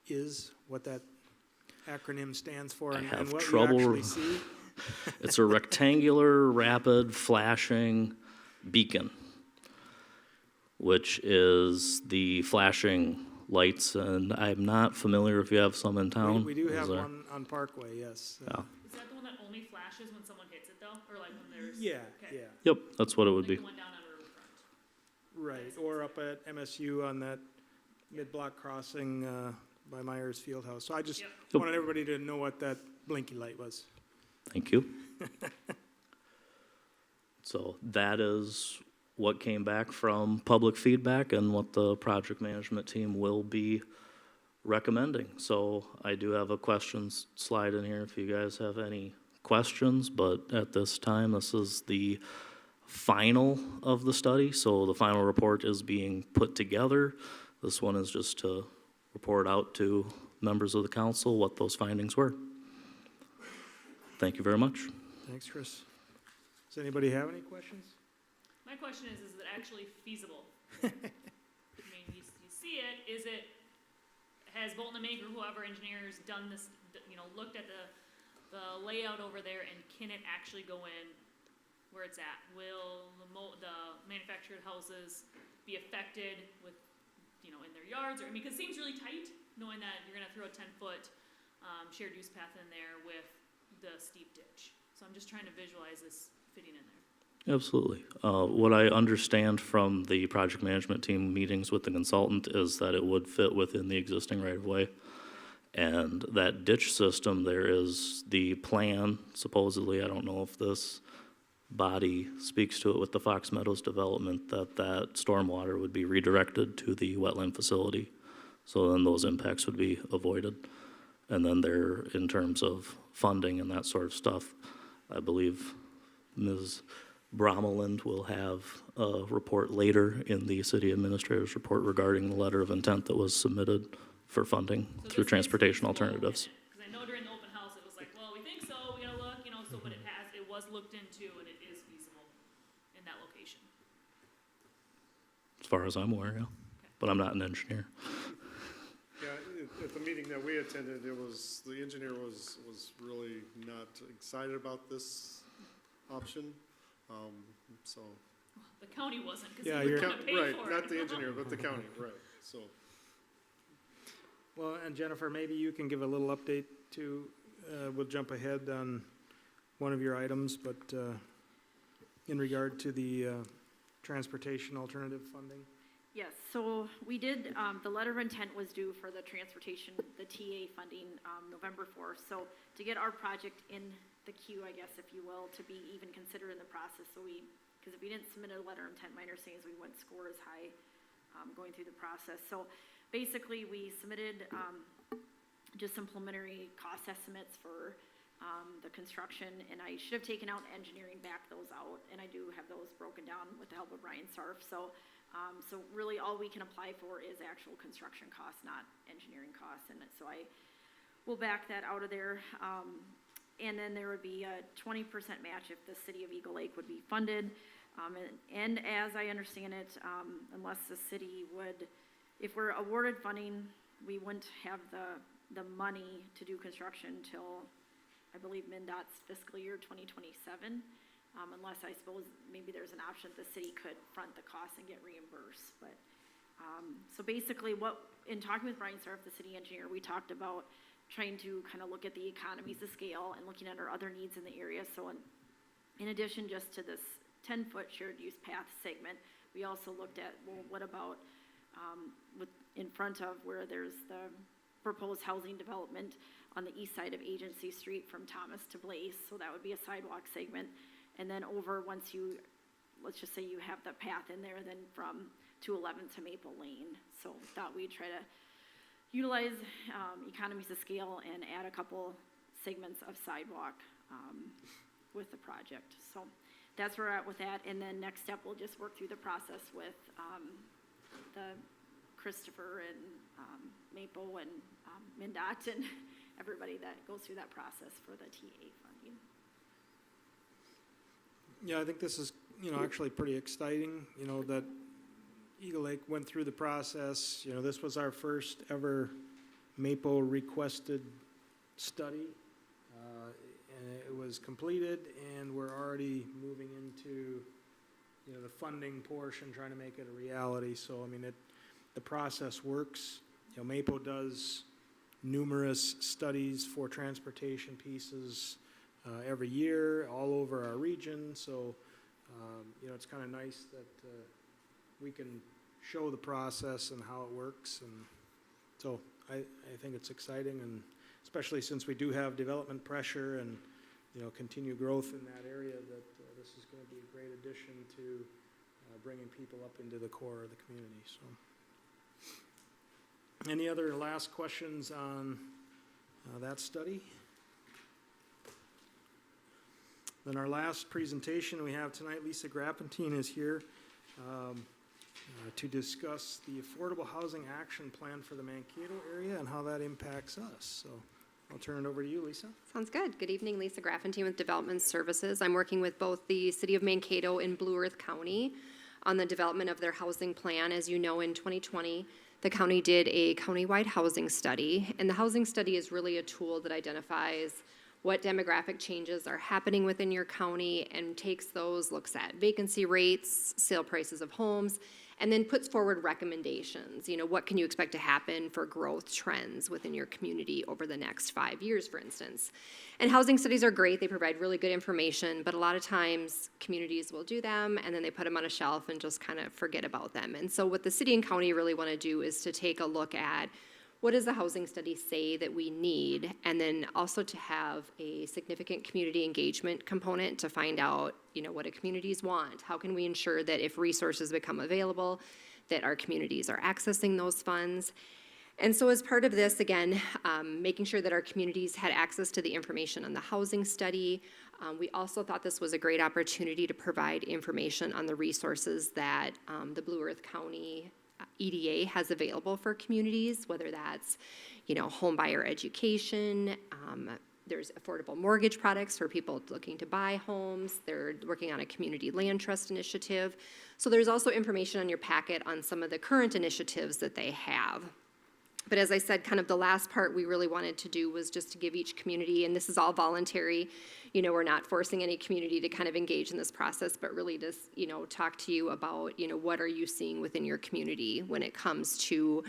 is, what that acronym stands for, I and have what you trouble- actually see? It's a rectangular, rapid, flashing beacon, which is the flashing lights, and I'm not familiar if you have some in town. We do Is have there? one on Parkway, yes. Yeah. Is that the one that only flashes when someone hits it though, or like when there's? Yeah, Okay. yeah, Yep, that's what it would Like be. the one down on Riverfront. right, or up at MSU on that mid-block crossing by Myers Fieldhouse. So I just Yep. Yep. wanted everybody to know what that blinky light was. Thank you. So that is what came back from public feedback and what the project management team will be recommending. So I do have a questions slide in here if you guys have any questions, but at this time, this is the final of the study. So the final report is being put together. This one is just to report out to members of the council what those findings were. Thank you very much. Thanks, Chris. Does anybody have any questions? My question is it actually feasible? I mean, you see it, has Bolton and Maker, whoever engineers done this, looked at the layout over there, and can it actually go in where it's at? Will the manufactured houses be affected with, in their yards, or, because it seems really tight, knowing that you're gonna throw a 10-foot shared use path in there with the steep ditch. So I'm just trying to visualize this fitting in there. Absolutely. What I understand from the project management team meetings with the consultant is that it would fit within the existing right-of-way. And that ditch system, there is the plan, supposedly, I don't know if this body speaks to it with the Fox Meadows development, that stormwater would be redirected to the wetland facility. So then those impacts would be avoided. And then there, in terms of funding and that sort of stuff, I believe Ms. Bromeland will have a report later in the city administrator's report regarding the letter of intent that was submitted for funding So through this is transportation feasible alternatives. Because I know during the open house, it was like, well, we think so, we gotta look, so, but it was looked into, and it is feasible in that location. As far as I'm aware, yeah. But I'm not an engineer. Yeah, at the meeting that we attended, the engineer was really not excited about this option, so. The county wasn't, because Yeah, they were you're- gonna pay for it. Right, not the engineer, but the county, right, so. Well, and Jennifer, maybe you can give a little update too. We'll jump ahead on one of your items, but in regard to the transportation alternative funding. Yes, so we did, the letter of intent was due for the transportation, the TA funding, November 4th. So to get our project in the queue, I guess, if you will, to be even considered in the process, because if we didn't submit a letter of intent, my understanding is we wouldn't score as high going through the process. So basically, we submitted just some preliminary cost estimates for the construction, and I should have taken out engineering, back those out, and I do have those broken down with the help of Brian Sarf. So really all we can apply for is actual construction costs, not engineering costs, and so I will back that out of there. And then there would be a 20% match if the city of Eagle Lake would be funded. And as I understand it, unless the city would, if we're awarded funding, we wouldn't have the money to do construction till, I believe, MnDOT's fiscal year 2027. Unless I suppose maybe there's an option that the city could front the cost and get reimbursed. But so basically, in talking with Brian Sarf, the city engineer, we talked about trying to kind of look at the economies of scale and looking at our other needs in the area. So in addition just to this 10-foot shared use path segment, We also looked at, well, what about in front of where there's the proposed housing development on the east side of Agency Street from Thomas to Blaze, so that would be a sidewalk segment. And then over, once you, let's just say you have the path in there, then from 211 to Maple Lane. So thought we'd try to utilize economies of scale and add a couple segments of sidewalk with the project. So that's where we're at with that. And then next step, we'll just work through the process with the Christopher and Maple and MnDOT and everybody that goes through that process for the TA funding. Yeah, I think this is, actually pretty exciting, that Eagle Lake went through the process. This was our first ever Maple requested study. And it was completed, and we're already moving into, the funding portion, trying to make it a reality. So, the process works. Maple does numerous studies for transportation pieces every year all over our region. So, it's kind of nice that we can show the process and how it works. And so I think it's exciting, and especially since we do have development pressure and, continued growth in that area, that this is going to be a great addition to bringing people up into the core of the community. So, any other last questions on that study? Then our last presentation we have tonight, Lisa Grappentine is here to discuss the Affordable Housing Action Plan for the Mankato area and how that impacts us. So I'll turn it over to you, Lisa. Sounds good. Good evening, Lisa Graffentine with Development Services. I'm working with both the City of Mankato and Blue Earth County on the development of their housing plan. As you know, in 2020, the county did a countywide housing study, and the housing study is really a tool that identifies what demographic changes are happening within your county and takes those, looks at vacancy rates, sale prices of homes, and then puts forward recommendations. What can you expect to happen for growth trends within your community over the next 5 years, for instance. And housing studies are great. They provide really good information, but a lot of times communities will do them and then they put them on a shelf and just kind of forget about them. And so what the city and county really want to do is to take a look at what does the housing study say that we need, and then also to have a significant community engagement component to find out, what do communities want? How can we ensure that if resources become available, that our communities are accessing those funds? And so as part of this, again, making sure that our communities had access to the information on the housing study. We also thought this was a great opportunity to provide information on the resources that the Blue Earth County EDA has available for communities, whether that's, home buyer education. There's affordable mortgage products for people looking to buy homes. They're working on a community land trust initiative. So there's also information on your packet on some of the current initiatives that they have. But as I said, kind of the last part we really wanted to do was just to give each community, and this is all voluntary, we're not forcing any community to kind of engage in this process, but really just, talk to you about, what are you seeing within your community when it comes to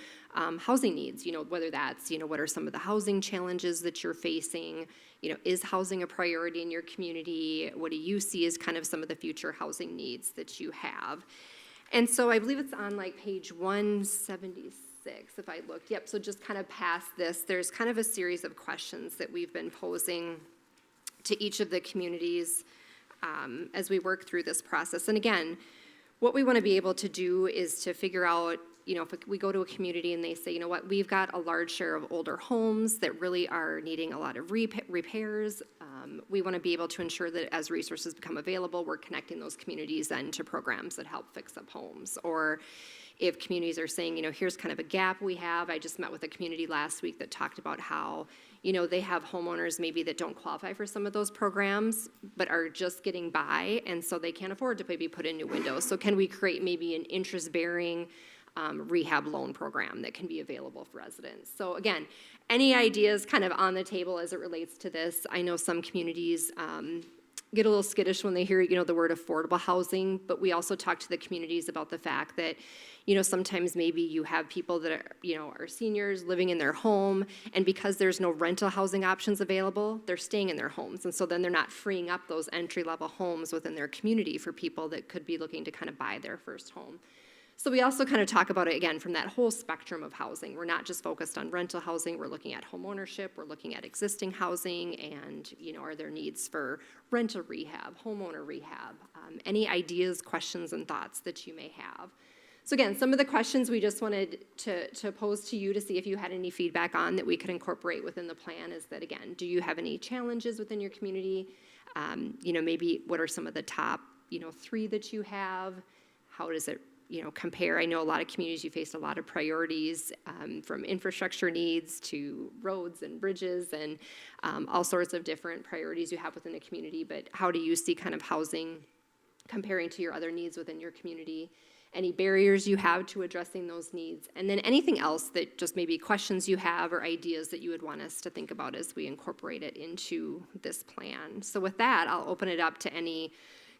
housing needs, whether that's, what are some of the housing challenges that you're facing, is housing a priority in your community? What do you see as kind of some of the future housing needs that you have? And so I believe it's on like page 176. If I looked, yep, so just kind of past this, there's kind of a series of questions that we've been posing to each of the communities as we work through this process. And again, what we want to be able to do is to figure out, if we go to a community and they say, we've got a large share of older homes that really are needing a lot of repairs. We want to be able to ensure that as resources become available, we're connecting those communities then to programs that help fix up homes. Or if communities are saying, here's kind of a gap we have. I just met with a community last week that talked about how, they have homeowners maybe that don't qualify for some of those programs, but are just getting by, and so they can't afford to maybe put in new windows. So can we create maybe an interest-bearing rehab loan program that can be available for residents? So again, any ideas kind of on the table as it relates to this? I know some communities get a little skittish when they hear, the word affordable housing, but we also talk to the communities about the fact that, sometimes maybe you have people that are seniors living in their home, and because there's no rental housing options available, they're staying in their homes. And so then they're not freeing up those entry-level homes within their community for people that could be looking to kind of buy their first home. So we also kind of talk about it, again, from that whole spectrum of housing. We're not just focused on rental housing, we're looking at home ownership, we're looking at existing housing, and, are there needs for rental rehab, homeowner rehab, any ideas, questions, and thoughts that you may have. So again, some of the questions we just wanted to pose to you to see if you had any feedback on that we could incorporate within the plan is that, again, do you have any challenges within your community? Maybe what are some of the top, 3 that you have? How does it compare? I know a lot of communities, you face a lot of priorities, from infrastructure needs to roads and bridges and all sorts of different priorities you have within the community, but how do you see kind of housing comparing to your other needs within your community? Any barriers you have to addressing those needs? And then anything else that just maybe questions you have or ideas that you would want us to think about as we incorporate it into this plan. So with that, I'll open it up to any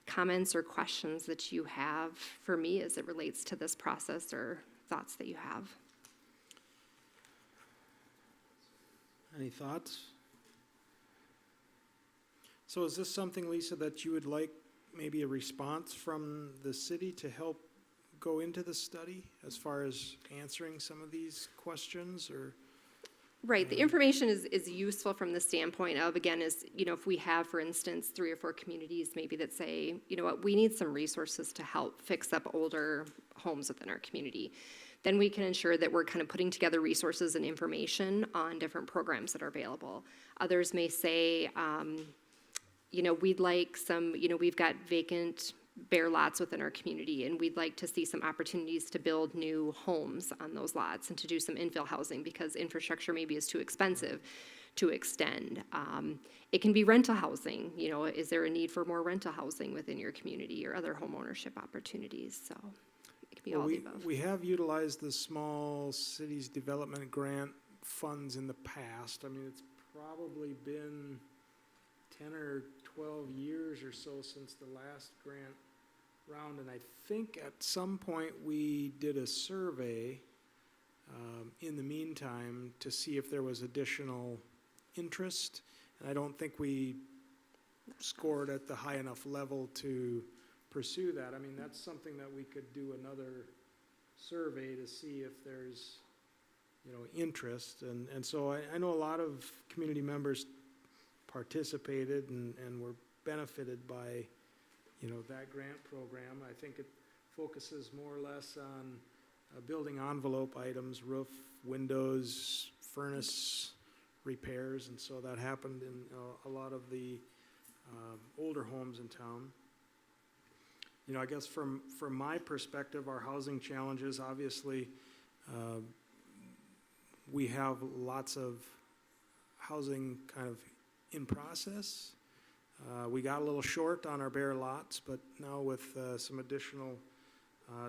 comments or questions that you have for me as it relates to this process or thoughts that you have. Any thoughts? So is this something, Lisa, that you would like maybe a response from the city to help go into the study as far as answering some of these questions, or? Right, the information is useful from the standpoint of, again, if we have, for instance, 3 or 4 communities maybe that say, we need some resources to help fix up older homes within our community, then we can ensure that we're kind of putting together resources and information on different programs that are available. Others may say, we'd like some, we've got vacant bare lots within our community, and we'd like to see some opportunities to build new homes on those lots and to do some infill housing because infrastructure maybe is too expensive to extend. It can be rental housing. Is there a need for more rental housing within your community or other home ownership opportunities? So it could be all the above. We have utilized the Small Cities Development Grant funds in the past. I mean, it's probably been 10 or 12 years or so since the last grant round, and I think at some point we did a survey in the meantime to see if there was additional interest, and I don't think we scored at the high enough level to pursue that. I mean, that's something that we could do another survey to see if there's, interest, and so I know a lot of community members participated and were benefited by, that grant program. I think it focuses more or less on building envelope items, roof, windows, furnace repairs, and so that happened in a lot of the older homes in town. I guess from my perspective, our housing challenges, obviously, we have lots of housing kind of in process. We got a little short on our bare lots, but now with some additional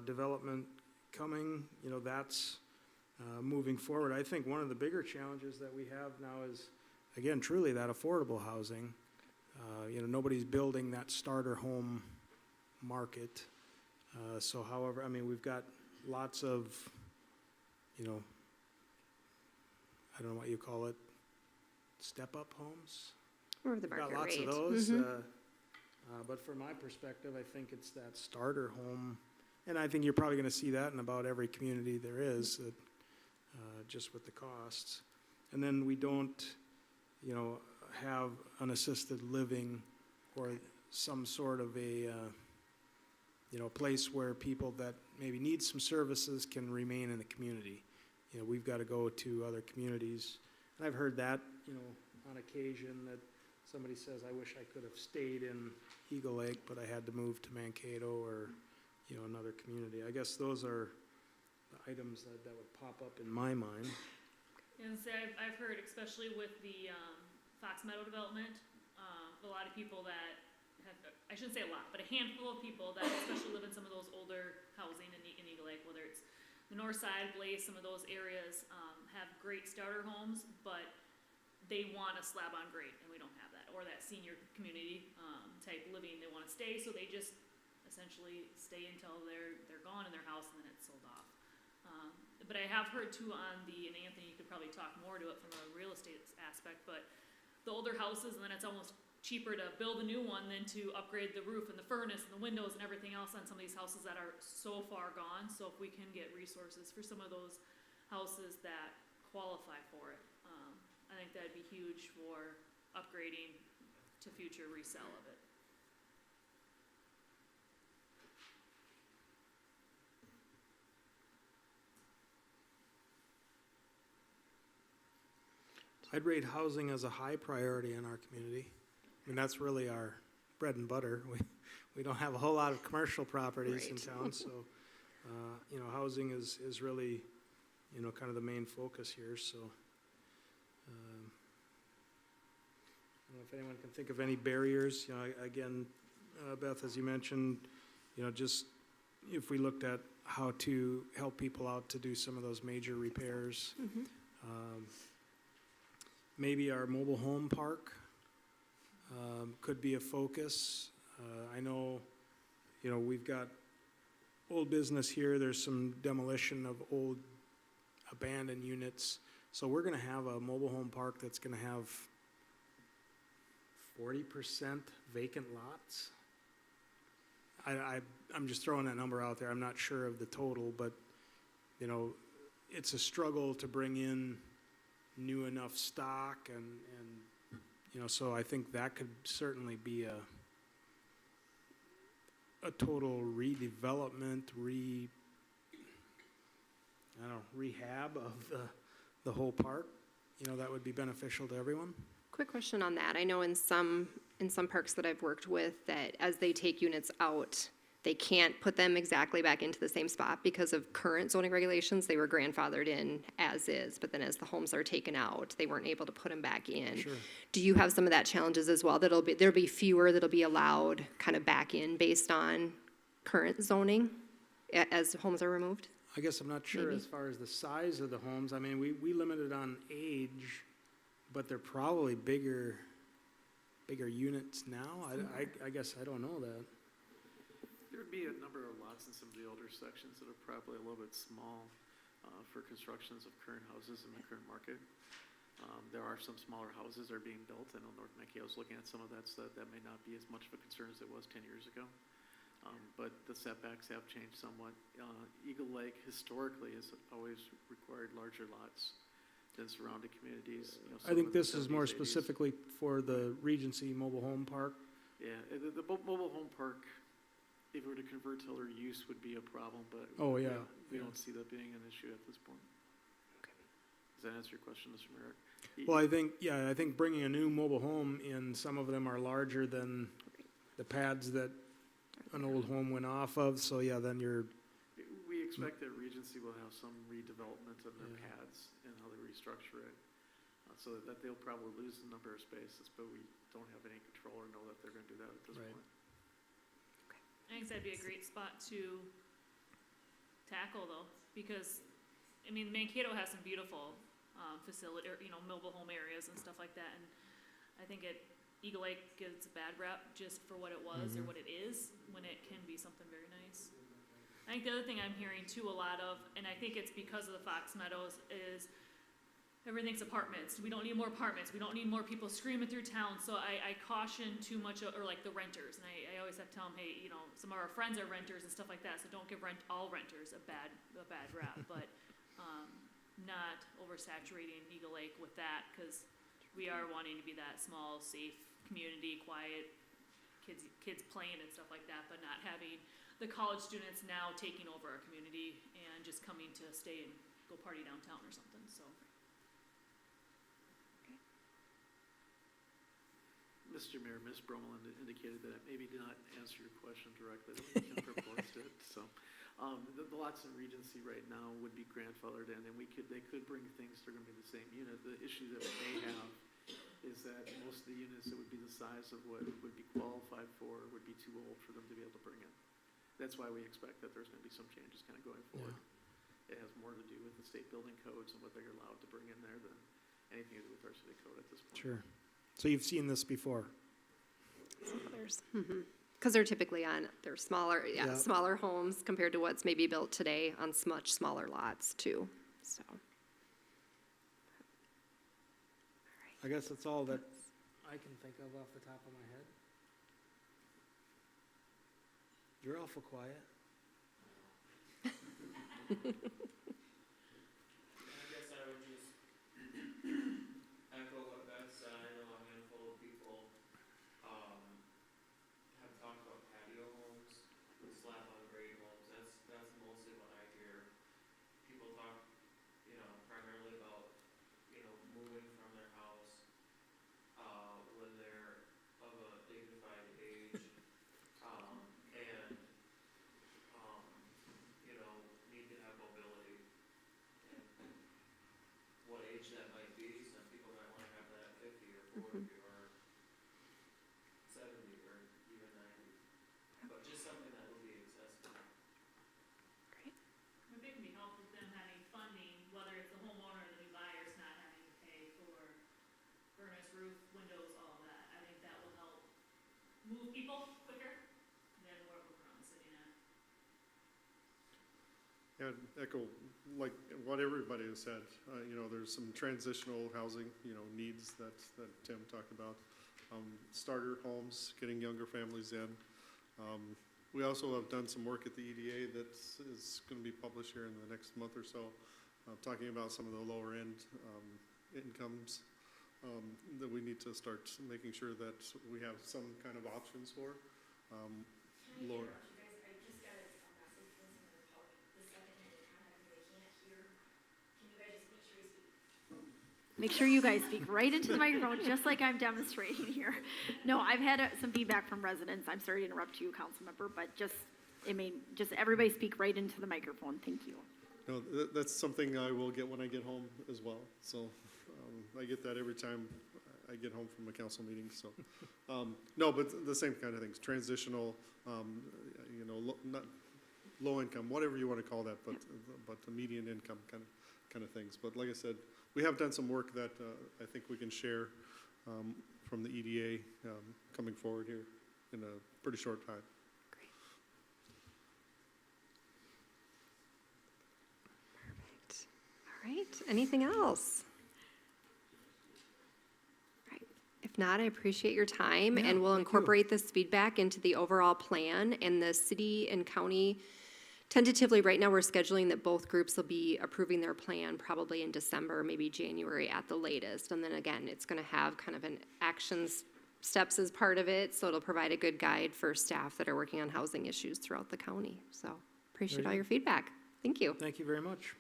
development coming, that's moving forward. I think one of the bigger challenges that we have now is, again, truly that affordable housing. Nobody's building that starter home market. So however, we've got lots of, I don't know what you call it, step-up homes. Or the We've got market lots rate. of those, Mhm. but from my perspective, I think it's that starter home, and I think you're probably going to see that in about every community there is, that, just with the costs. And then we don't, have an assisted living or some sort of a, place where people that maybe need some services can remain in the community. We've got to go to other communities, and I've heard that, on occasion, that somebody says, I wish I could have stayed in Eagle Lake, but I had to move to Mankato or, another community. I guess those are the items that would pop up in my mind. And so I've heard, especially with the Fox Meadow development, a lot of people that have, I shouldn't say a lot, but a handful of people that especially live in some of those older housing in Eagle Lake, whether it's the north side, Blaze, some of those areas have great starter homes, but they want a slab on grade, and we don't have that, or that senior community type living they wanna stay, so they just essentially stay until they're gone in their house and then it's sold off. But I have heard too on and Anthony, you could probably talk more to it from a real estate aspect, but the older houses, and then it's almost cheaper to build a new one than to upgrade the roof and the furnace and the windows and everything else on some of these houses that are so far gone. So if we can get resources for some of those houses that qualify for it, I think that'd be huge for upgrading to future resale of it. I'd rate housing as a high priority in our community. I mean, that's really our bread and butter. We don't have a whole lot of commercial properties in Right. town, so, you know, housing is really, you know, kind of the main focus here, so. I don't know if anyone can think of any barriers, you know, again, Beth, as you mentioned, you know, just if we looked at how to help people out to do some of those major repairs. Maybe our mobile home park could be a focus. I know, you know, we've got old business here, there's some demolition of old abandoned units. So we're gonna have a mobile home park that's gonna have 40% vacant lots. I'm just throwing that number out there, I'm not sure of the total, but, you know, it's a struggle to bring in new enough stock and you know, so I think that could certainly be a total redevelopment, rehab of the whole park. You know, that would be beneficial to everyone. Quick question on that. I know in some parks that I've worked with, that as they take units out, they can't put them exactly back into the same spot because of current zoning regulations. They were grandfathered in as is, but then as the homes are taken out, they weren't able to put them back in. Sure. Do you have some of that challenges as well? There'll be fewer that'll be allowed kind of back in based on current zoning as homes are removed? I guess I'm not sure Maybe. as far as the size of the homes. I mean, we limited on age, but they're probably bigger units now. I guess I don't know that. There would be a number of lots in some of the older sections that are probably a little bit small for constructions of current houses in the current market. There are some smaller houses that are being built. I know North Mankato is looking at some of that, so that may not be as much of a concern as it was 10 years ago. But the setbacks have changed somewhat. Eagle Lake historically has always required larger lots than surrounding communities. You know, I think some of the this is more 70s, 80s. specifically for the Regency Mobile Home Park. Yeah, the mobile home park, if we were to convert to other use, would be a problem, but. Oh, yeah, We yeah. don't see that being an issue at this point. Does that answer your question, Mr. Merrick? Well, I think bringing a new mobile home in, some of them are larger than the pads that an old home went off of, so yeah, then you're, We expect that Regency will have some redevelopment of their Yeah. pads and how they restructure it, so that they'll probably lose the number of spaces, but we don't have any control or know that they're gonna do that at this Right. point. I think that'd be a great spot to tackle though, because, I mean, Mankato has some beautiful, facility, or, you know, mobile home areas and stuff like that, and I think Eagle Lake gets a bad rap just for what it was or what it is, when it can be something very nice. I think the other thing I'm hearing too a lot of, and I think it's because of the Fox Meadows, is everything's apartments. We don't need more apartments. We don't need more people screaming through town. So I caution too much, or like the renters. And I always have to tell them, hey, you know, some of our friends are renters and stuff like that. So don't give all renters a bad rap. But not oversaturating Eagle Lake with that, because we are wanting to be that small, safe community, quiet, kids playing and stuff like that, but not having the college students now taking over our community and just coming to stay and go party downtown or something, so. Mr. Mayor, Ms. Bromeland indicated that I maybe did not answer your question directly, the way Kim proposed it, so. The lots in Regency right now would be grandfathered in, and they could bring things that are gonna be the same unit. The issue that they have is that most of the units that would be the size of what would be qualified for would be too old for them to be able to bring in. That's why we expect that there's gonna be some changes kind of going forward. It has more to do with the state building codes and what they're allowed to bring in there than anything to do with our city code at this point. sure. So you've seen this before? Some other There's, because they're typically they're smaller, Yeah. smaller homes compared to what's maybe built today on much smaller lots too, so. I guess that's all that, I can think of off the top of my head. you're awful quiet. I guess I would just echo what Beth said. I know a handful of people, have talked about patio homes, slap on grade homes. That's mostly what I hear. People talk, primarily about, moving from their house, when they're of a dignified age, and, need to have mobility. And what age that might be, some people might wanna have that at 50 or 40 or 70 or even 90. But just something that will be accessible. I think it'd be helpful with them having funding, whether it's the homeowner or the new buyers not having to pay for furnace, roof, windows, all of that. I think that will help move people quicker than what we're currently sitting at. Yeah, I'd echo like what everybody has said. There's some transitional housing, needs that Tim talked about. Starter homes, getting younger families in. We also have done some work at the EDA that is going to be published here in the next month or so, talking about some of the lower end incomes that we need to start making sure that we have some kind of options for. Lower. Make sure you guys speak right into the microphone, just like I'm demonstrating here. No, I've had some feedback from residents. I'm sorry to interrupt you, council member, but just everybody speak right into the microphone. Thank you. No, that's something I will get when I get home as well. So I get that every time I get home from a council meeting. So no, but the same kind of things, transitional, not low income, whatever you want to call that, but the median income kind of things. But like I said, we have done some work that I think we can share from the EDA coming forward here in a pretty short time. Great. Perfect. All right, anything else? All right. If not, I appreciate your time, and we'll incorporate this feedback into the overall plan, and the city and county. Tentatively, right now, we're scheduling that both groups will be approving their plan probably in December, maybe January at the latest. And then again, it's going to have kind of an actions steps as part of it, so it'll provide a good guide for staff that are working on housing issues throughout the county. So appreciate all your feedback. Thank you. Thank you very much.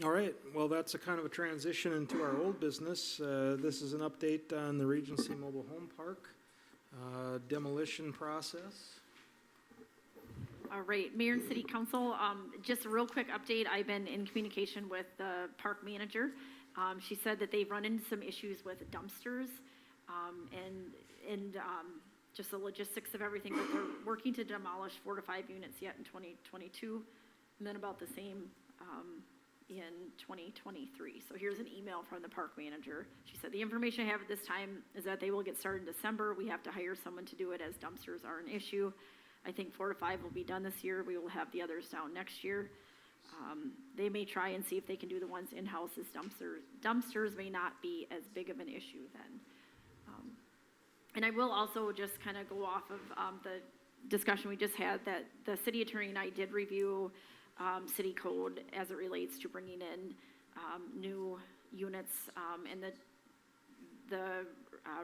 All right, well, that's a kind of a transition into our old business. This is an update on the Regency Mobile Home Park demolition process. All right, Mayor and City Council, just a real quick update. I've been in communication with the park manager. She said that they've run into some issues with dumpsters and just the logistics of everything, but they're working to demolish 4 to 5 units yet in 2022, and then about the same in 2023. So here's an email from the park manager. She said, the information I have at this time is that they will get started in December. We have to hire someone to do it as dumpsters are an issue. I think 4 to 5 will be done this year. We will have the others down next year. They may try and see if they can do the ones in-house as dumpsters. Dumpsters may not be as big of an issue then. And I will also just kind of go off of the discussion we just had that the city attorney and I did review city code as it relates to bringing in new units, and the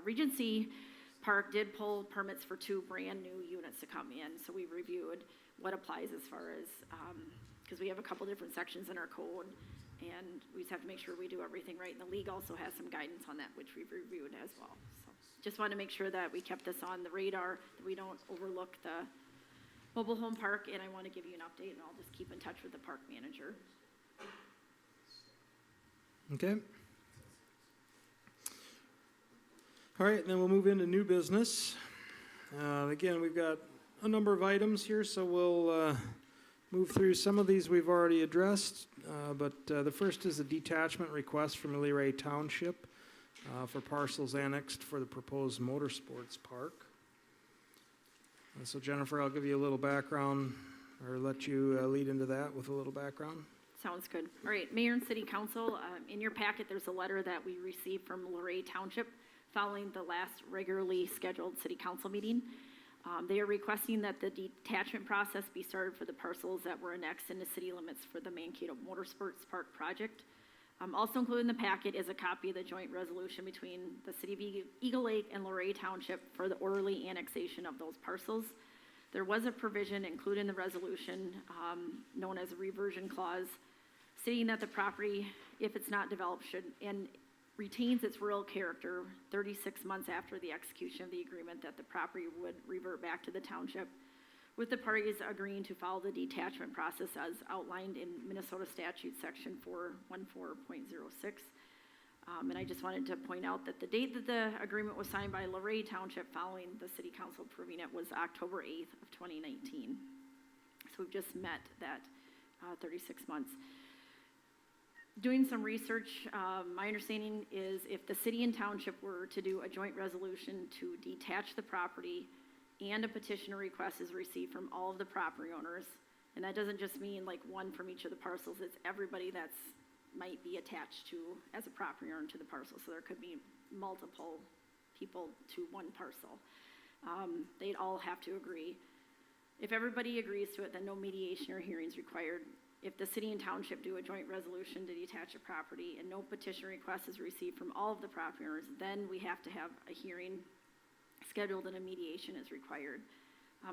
Regency Park did pull permits for 2 brand new units to come in, so we reviewed what applies as far as, because we have a couple different sections in our code, and we just have to make sure we do everything right, and the league also has some guidance on that, which we've reviewed as well. So just want to make sure that we kept this on the radar, that we don't overlook the mobile home park, and I want to give you an update, and I'll just keep in touch with the park manager. Okay. All right, then we'll move into new business. Again, we've got a number of items here, so we'll move through. Some of these we've already addressed, but the first is a detachment request from Leray Township. for parcels annexed for the proposed motorsports park. And so Jennifer, I'll give you a little background, or let you lead into that with a little background. Sounds good. All right, Mayor and City Council, in your packet, there's a letter that we received from Luray Township following the last regularly scheduled city council meeting. They are requesting that the detachment process be started for the parcels that were annexed into city limits for the Mankato Motorsports Park project. Also included in the packet is a copy of the joint resolution between the City of Eagle Lake and Luray Township for the orderly annexation of those parcels. There was a provision included in the resolution known as a reversion clause, stating that the property, if it's not developed, should and retains its rural character 36 months after the execution of the agreement, that the property would revert back to the township, with the parties agreeing to follow the detachment process as outlined in Minnesota Statute Section 414.06. And I just wanted to point out that the date that the agreement was signed by Luray Township following the city council approving it was October 8th of 2019. So we've just met that 36 months. Doing some research, my understanding is if the city and township were to do a joint resolution to detach the property and a petition or request is received from all of the property owners, and that doesn't just mean like one from each of the parcels, it's everybody that's might be attached to as a property owner to the parcel, so there could be multiple people to one parcel. They'd all have to agree. If everybody agrees to it, then no mediation or hearings required. If the city and township do a joint resolution to detach a property and no petition request is received from all of the property owners, then we have to have a hearing scheduled and a mediation is required.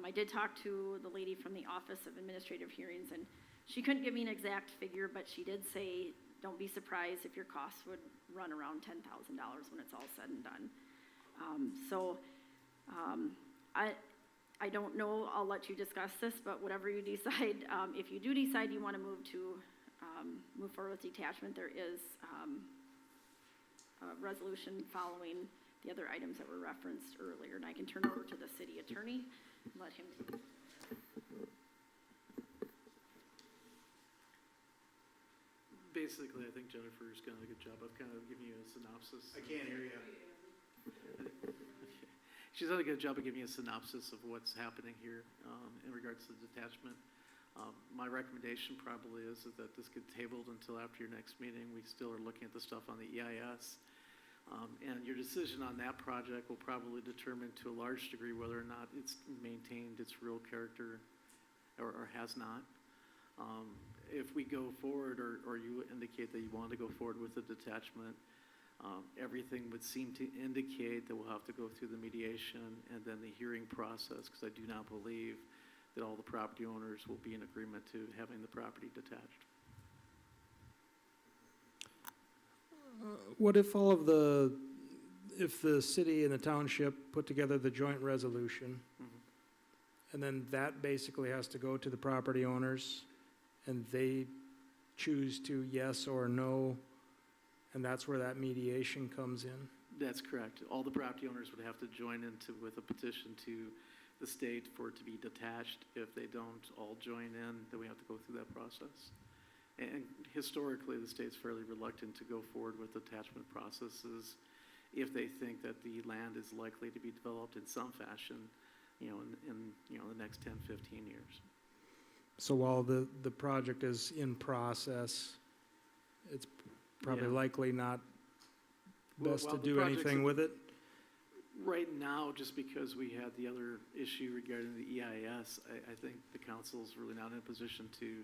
I did talk to the lady from the Office of Administrative Hearings, and she couldn't give me an exact figure, but she did say, don't be surprised if your costs would run around $10,000 when it's all said and done. I don't know, I'll let you discuss this, but whatever you decide, if you do decide you want to move forward with detachment, there is a resolution following the other items that were referenced earlier, and I can turn over to the city attorney and let him. Basically, I think Jennifer's done a good job of kind of giving you a synopsis. I can't hear you. She's done a good job of giving you a synopsis of what's happening here in regards to the detachment. My recommendation probably is that this get tabled until after your next meeting. We still are looking at the stuff on the EIS. And your decision on that project will probably determine to a large degree whether or not it's maintained its real character or has not. If we go forward or you indicate that you want to go forward with the detachment, everything would seem to indicate that we'll have to go through the mediation and then the hearing process, because I do not believe that all the property owners will be in agreement to having the property detached. What if if the city and the township put together the joint resolution, and then that basically has to go to the property owners, and they choose to yes or no, and that's where that mediation comes in? That's correct. All the property owners would have to join with a petition to the state for it to be detached. If they don't all join in, then we have to go through that process. And historically, the state's fairly reluctant to go forward with detachment processes if they think that the land is likely to be developed in some fashion, in the next 10, 15 years. So while the project is in process, it's probably likely not best Well, to the do project's anything with it? Right now, just because we had the other issue regarding the EIS, I think the council's really not in a position to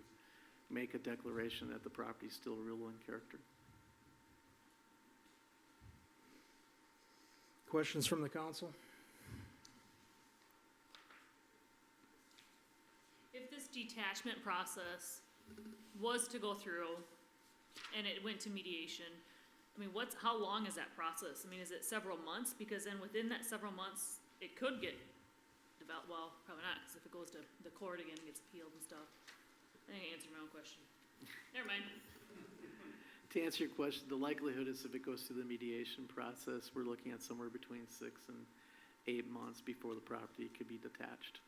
make a declaration that the property is still real in character. Questions from the council? If this detachment process was to go through and it went to mediation, I mean, how long is that process? I mean, is it several months? Because then within that several months, it could get developed, well, probably not, because if it goes to the court again, it gets appealed and stuff. I think I answered my own question. Never mind. To answer your question, the likelihood is if it goes through the mediation process, we're looking at somewhere between 6 and 8 months before the property could be detached.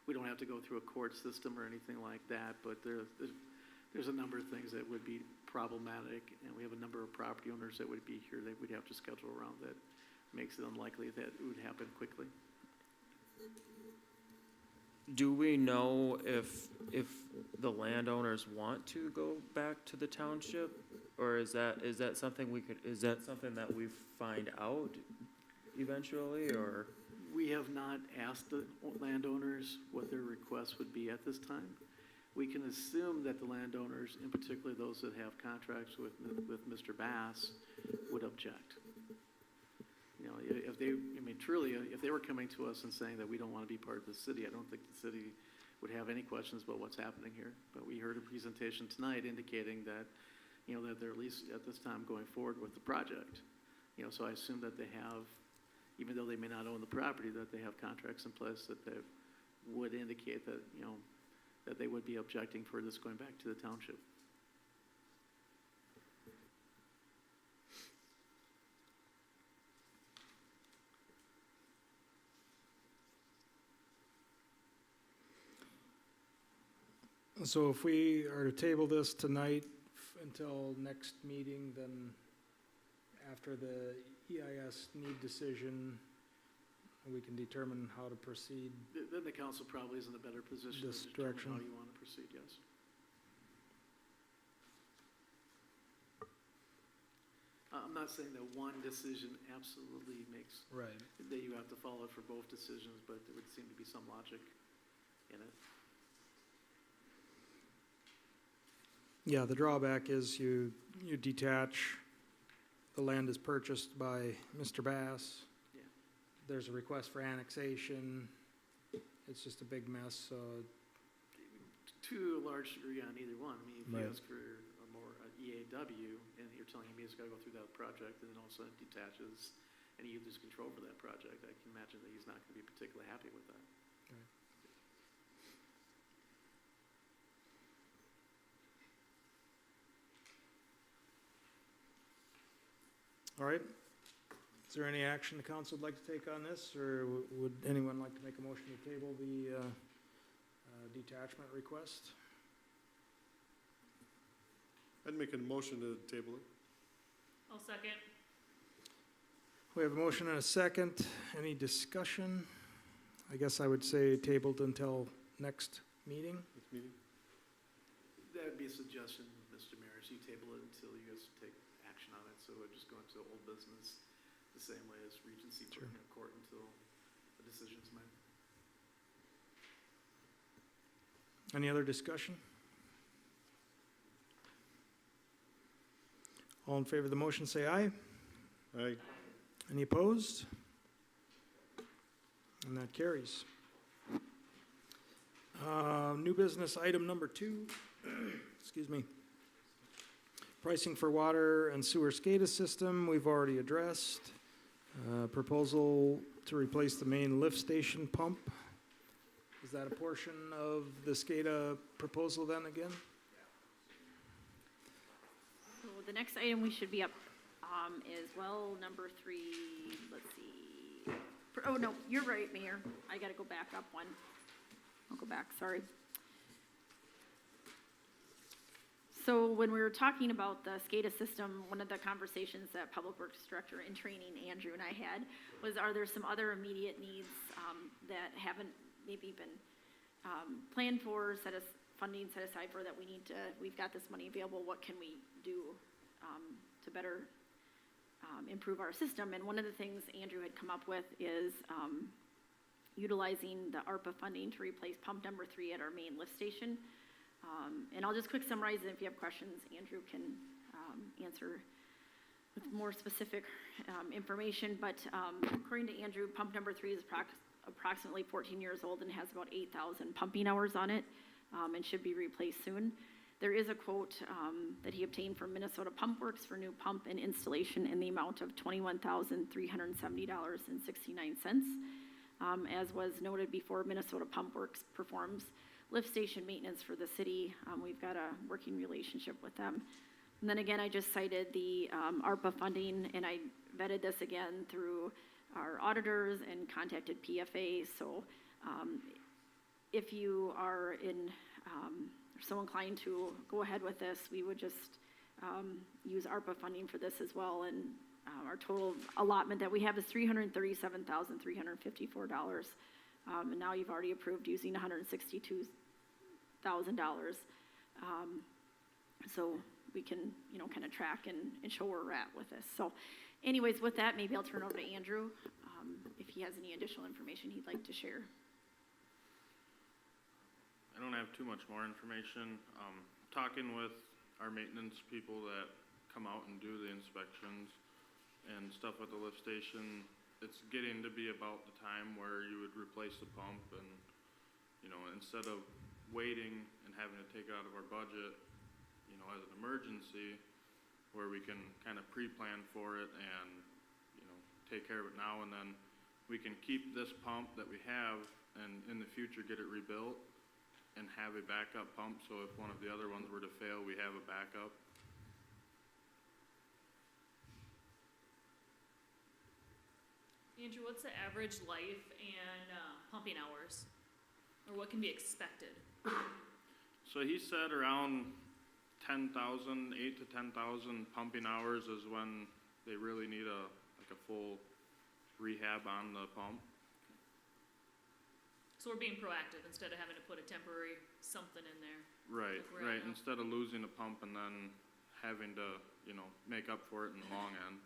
We don't have to go through a court system or anything like that, but there's there's a number of things that would be problematic, and we have a number of property owners that would be here that we'd have to schedule around that makes it unlikely that it would happen quickly. Do we know if the landowners want to go back to the township? Or is that something is that something that we find out eventually, or? We have not asked the landowners what their requests would be at this time. We can assume that the landowners, in particular those that have contracts with Mr. Bass, would object. You know, if they, I mean, truly, if they were coming to us and saying that we don't want to be part of the city, I don't think the city would have any questions about what's happening here. But we heard a presentation tonight indicating that, you know, that they're at least at this time going forward with the project. You know, so I assume that they have, even though they may not own the property, that they have contracts in place that they would indicate that, you know, that they would be objecting for this going back to the township. So if we are to table this tonight until next meeting, then after the EIS need decision, we can determine how to proceed. Then the council probably is in a better position This to determine direction. how you want to proceed, yes. I'm not saying that one decision absolutely makes, Right. that you have to follow it for both decisions, but there would seem to be some logic in it. Yeah, the drawback is you detach, the land is purchased by Mr. Bass. Yeah. There's a request for annexation. It's just a big mess, so, To a large degree on either one. I mean, if you Right. ask for a more EAW, and you're telling him he's got to go through that project, and then all of a sudden it detaches, and you lose control over that project, I can imagine that he's not going to be particularly happy with that. all right. Is there any action the council would like to take on this, or would anyone like to make a motion to table the detachment request? I'd make a motion to table it. I'll second. We have a motion and a second. Any discussion? I guess I would say tabled until next meeting. Next meeting. That would be a suggestion, Mr. Mayor, is you table it until you guys take action on it, so it would just go into old business the same way as Regency Sure. Court until the decision's made. Any other discussion? All in favor of the motion, say aye. Aye. Any opposed? And that carries. New business item number 2, excuse me. Pricing for water and sewer SCADA system, we've already addressed. Proposal to replace the main lift station pump. Is that a portion of the SCADA proposal then again? So the next item we should be up is, well, number 3, let's see. Oh, no, you're right, Mayor. I gotta go back up one. I'll go back, sorry. So when we were talking about the SCADA system, one of the conversations that Public Works Director in training, Andrew and I had, was are there some other immediate needs that haven't maybe been planned for, funding set aside for, that we need to, we've got this money available, what can we do to better improve our system? And one of the things Andrew had come up with is utilizing the ARPA funding to replace pump number 3 at our main lift station. And I'll just quick summarize it. If you have questions, Andrew can answer with more specific information. But according to Andrew, pump number 3 is approximately 14 years old and has about 8,000 pumping hours on it, and should be replaced soon. There is a quote that he obtained from Minnesota Pump Works for new pump and installation in the amount of $21,370.69. As was noted before, Minnesota Pump Works performs lift station maintenance for the city. We've got a working relationship with them. And then again, I just cited the ARPA funding, and I vetted this again through our auditors and contacted PFA. So if you are in so inclined to go ahead with this, we would just use ARPA funding for this as well. And our total allotment that we have is $337,354. And now you've already approved using $162,000. So we can, kind of track and show where we're at with this. So anyways, with that, maybe I'll turn over to Andrew, if he has any additional information he'd like to share. I don't have too much more information. Talking with our maintenance people that come out and do the inspections and stuff at the lift station, it's getting to be about the time where you would replace the pump and, instead of waiting and having to take it out of our budget, as an emergency, where we can kind of pre-plan for it and, take care of it now, and then we can keep this pump that we have and in the future get it rebuilt and have a backup pump, so if one of the other ones were to fail, we have a backup. Andrew, what's the average life and pumping hours? Or what can be expected? So he said around 8 to 10,000 pumping hours is when they really need a full rehab on the pump. So we're being proactive instead of having to put a temporary something in there. Right, Like we're at right, now. instead of losing a pump and then having to, make up for it in the long end.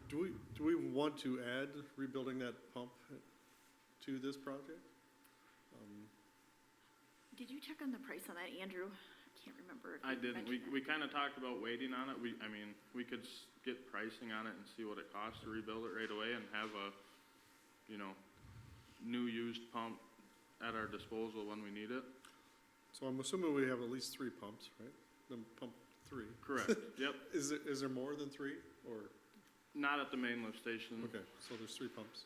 Do we want to add rebuilding that pump to this project? Did you check on the price on that, Andrew? I can't remember. If I you didn't, mentioned we it. kinda talked about waiting on it, we could get pricing on it and see what it costs to rebuild it right away and have a, new used pump at our disposal when we need it. So I'm assuming we have at least 3 pumps, right? Then pump 3. Correct, yep, Is there more than 3, or? not at the main lift station. Okay, so there's 3 pumps.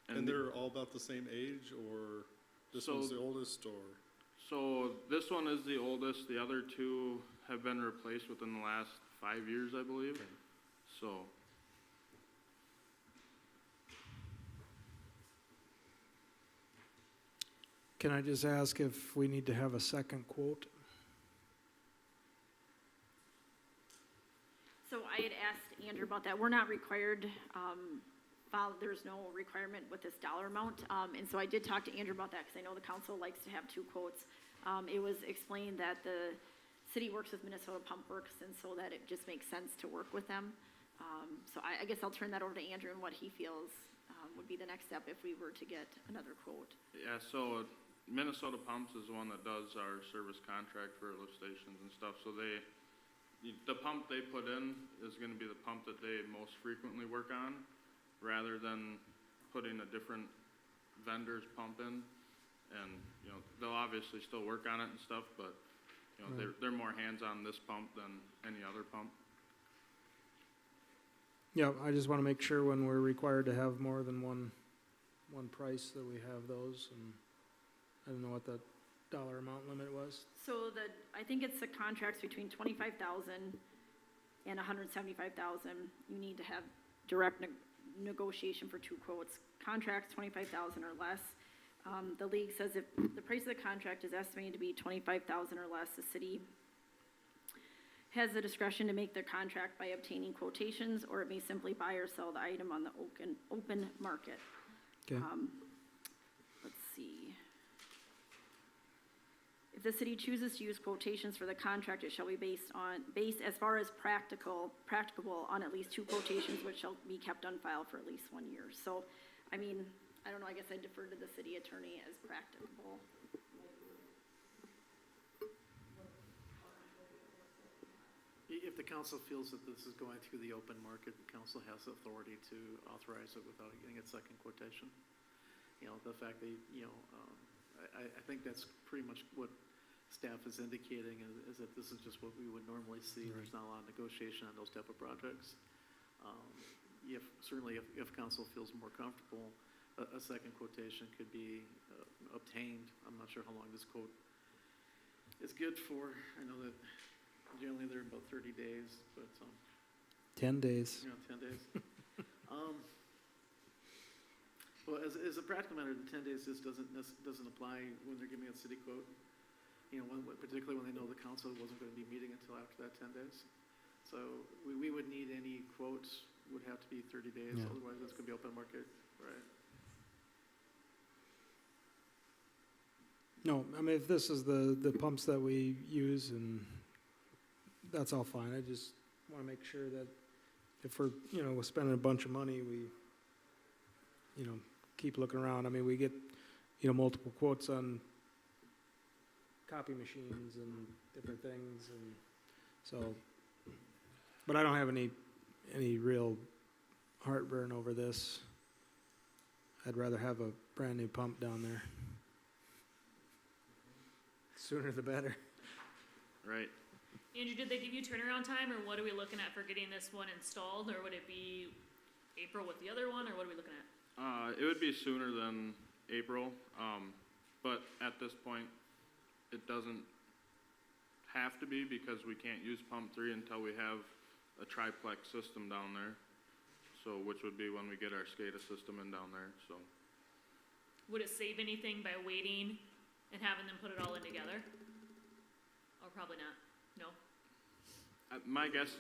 And And they're all about the same age, or this So- one's the oldest, or? So this one is the oldest, the other 2 have been replaced within the last 5 years, I believe, Okay. so. Can I just ask if we need to have a second quote? So I had asked Andrew about that. We're not required, there's no requirement with this dollar amount. And so I did talk to Andrew about that because I know the council likes to have 2 quotes. It was explained that the city works with Minnesota Pump Works, and so that it just makes sense to work with them. So I guess I'll turn that over to Andrew and what he feels would be the next step if we were to get another quote. Yeah, so Minnesota Pumps is the one that does our service contract for lift stations and stuff, so the pump they put in is gonna be the pump that they most frequently work on, rather than putting a different vendor's pump in. And, they'll obviously still work on it and stuff, but, they're more hands-on this pump than any other pump. Yeah, I just want to make sure when we're required to have more than one price that we have those, and I don't know what that dollar amount limit was. So I think it's the contracts between 25,000 and 175,000. You need to have direct negotiation for 2 quotes. Contracts 25,000 or less. The league says if the price of the contract is estimated to be 25,000 or less, the city has the discretion to make their contract by obtaining quotations, or it may simply buy or sell the item on the open market. Okay. Let's see. If the city chooses to use quotations for the contract, it shall be based as far as practicable on at least 2 quotations, which shall be kept on file for at least 1 year. So, I mean, I don't know, I guess I defer to the city attorney as practicable. If the council feels that this is going through the open market, the council has authority to authorize it without getting a second quotation. The fact that, I think that's pretty much what staff is indicating, is that this is just what we would normally see. There's not a lot of negotiation on those type of projects. Certainly if council feels more comfortable, a second quotation could be obtained. I'm not sure how long this quote is good for. I know that generally they're about 30 days, but 10 days. 10 days. Well, as a practical matter, the 10 days just doesn't apply when they're giving a city quote. You know, particularly when they know the council wasn't going to be meeting until after that 10 days. So we would need any quotes, would have to be 30 days, Yeah. otherwise it's going to be open market, right? No, I mean, if this is the pumps that we use, and that's all fine. I just want to make sure that if we're, we're spending a bunch of money, we, keep looking around. I mean, we get, multiple quotes on copy machines and different things, and so, but I don't have any real heartburn over this. I'd rather have a brand-new pump down there. Sooner the better. Right. Andrew, did they give you turnaround time, or what are we looking at for getting this one installed, or would it be April with the other one, or what are we looking at? It would be sooner than April, but at this point, it doesn't have to be because we can't use pump 3 until we have a triplex system down there. So, which would be when we get our SCADA system in down there, so. Would it save anything by waiting and having them put it all in together? Or probably not, no? My guess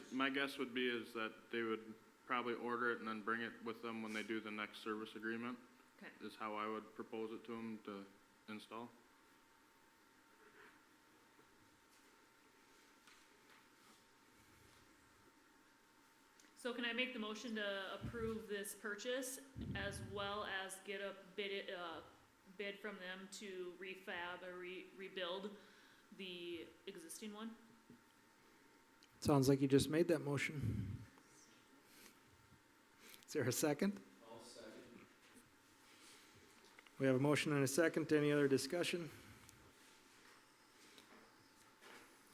would be is that they would probably order it and then bring it with them when they do the next service agreement. Okay. Is how I would propose it to them to install. So can I make the motion to approve this purchase as well as get a bid from them to refab or rebuild the existing one? Sounds like you just made that motion. Is there a second? I'll second. We have a motion and a second. Any other discussion?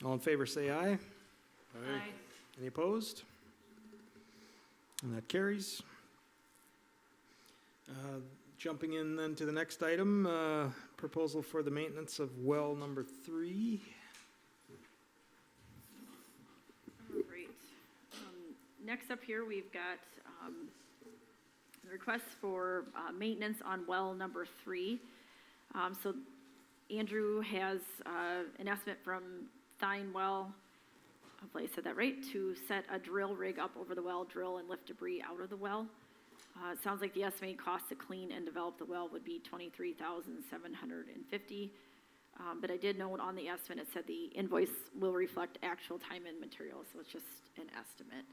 All in favor, say aye. Aye. Any opposed? And that carries. Jumping in then to the next item, proposal for the maintenance of well number 3. All right. Next up here, we've got the request for maintenance on well number 3. So Andrew has an estimate from Thine Well, hopefully I said that right, to set a drill rig up over the well, drill and lift debris out of the well. It sounds like the estimated cost to clean and develop the well would be $23,750. But I did note on the estimate, it said the invoice will reflect actual time and materials, so it's just an estimate.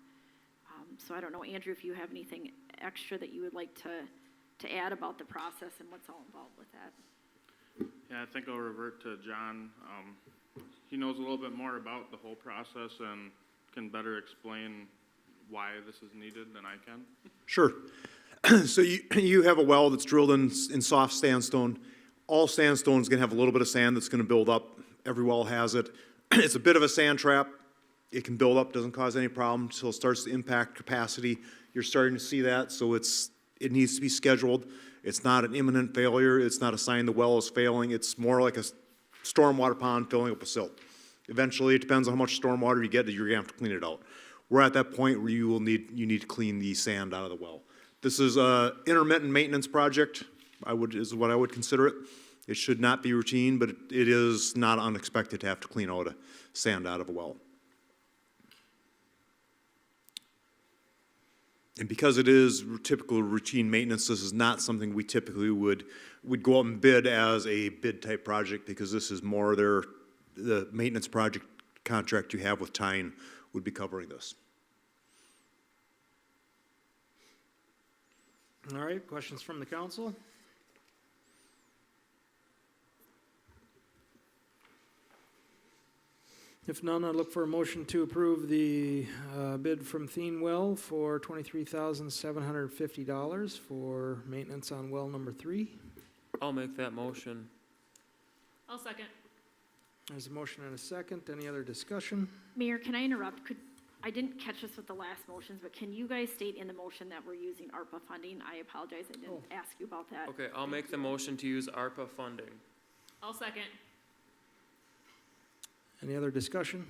So I don't know, Andrew, if you have anything extra that you would like to add about the process and what's all involved with that. Yeah, I think I'll revert to John. He knows a little bit more about the whole process and can better explain why this is needed than I can. Sure. So you have a well that's drilled in soft sandstone. All sandstone is going to have a little bit of sand that's going to build up. Every well has it. It's a bit of a sand trap. It can build up, doesn't cause any problem until it starts to impact capacity. You're starting to see that, so it needs to be scheduled. It's not an imminent failure. It's not a sign the well is failing. It's more like a stormwater pond filling up with silt. Eventually, it depends on how much stormwater you get, you're going to have to clean it out. We're at that point where you need to clean the sand out of the well. This is an intermittent maintenance project, is what I would consider it. It should not be routine, but it is not unexpected to have to clean out sand out of a well. And because it is typical routine maintenance, this is not something we typically would go out and bid as a bid type project, because this is more the maintenance project contract you have with Tyne would be covering this. All right, questions from the council? If none, I'd look for a motion to approve the bid from Thine Well for $23,750 for maintenance on well number 3. I'll make that motion. I'll second. There's a motion and a second. Any other discussion? Mayor, can I interrupt? I didn't catch this with the last motions, but can you guys state in the motion that we're using ARPA funding? I apologize, I didn't ask you about that. Okay, I'll make the motion to use ARPA funding. I'll second. Any other discussion?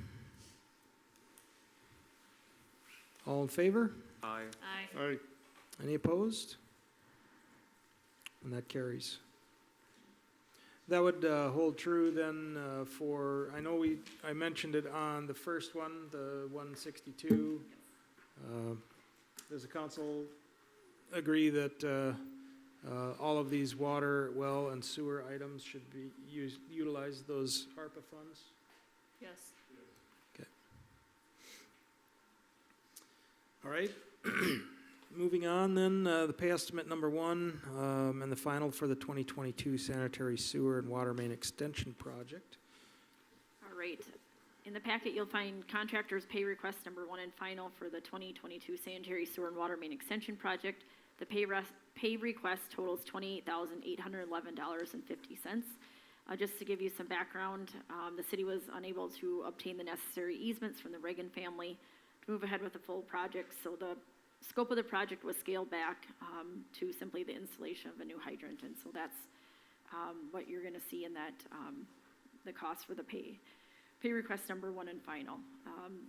All in favor? Aye. Aye. Aye. Any opposed? And that carries. That would hold true then for, I know I mentioned it on the first one, the 162. Does the council agree that all of these water, well, and sewer items should be utilize those ARPA funds? Yes. All right. Moving on then, the pay estimate number 1 and the final for the 2022 sanitary sewer and water main extension project. All right. In the packet, you'll find contractor's pay request number 1 and final for the 2022 sanitary sewer and water main extension project. The pay request totals $28,811.50. Just to give you some background, the city was unable to obtain the necessary easements from the Reagan family to move ahead with the full project, so the scope of the project was scaled back to simply the installation of a new hydrant, and so that's what you're going to see in that, the cost for the pay request number 1 and final.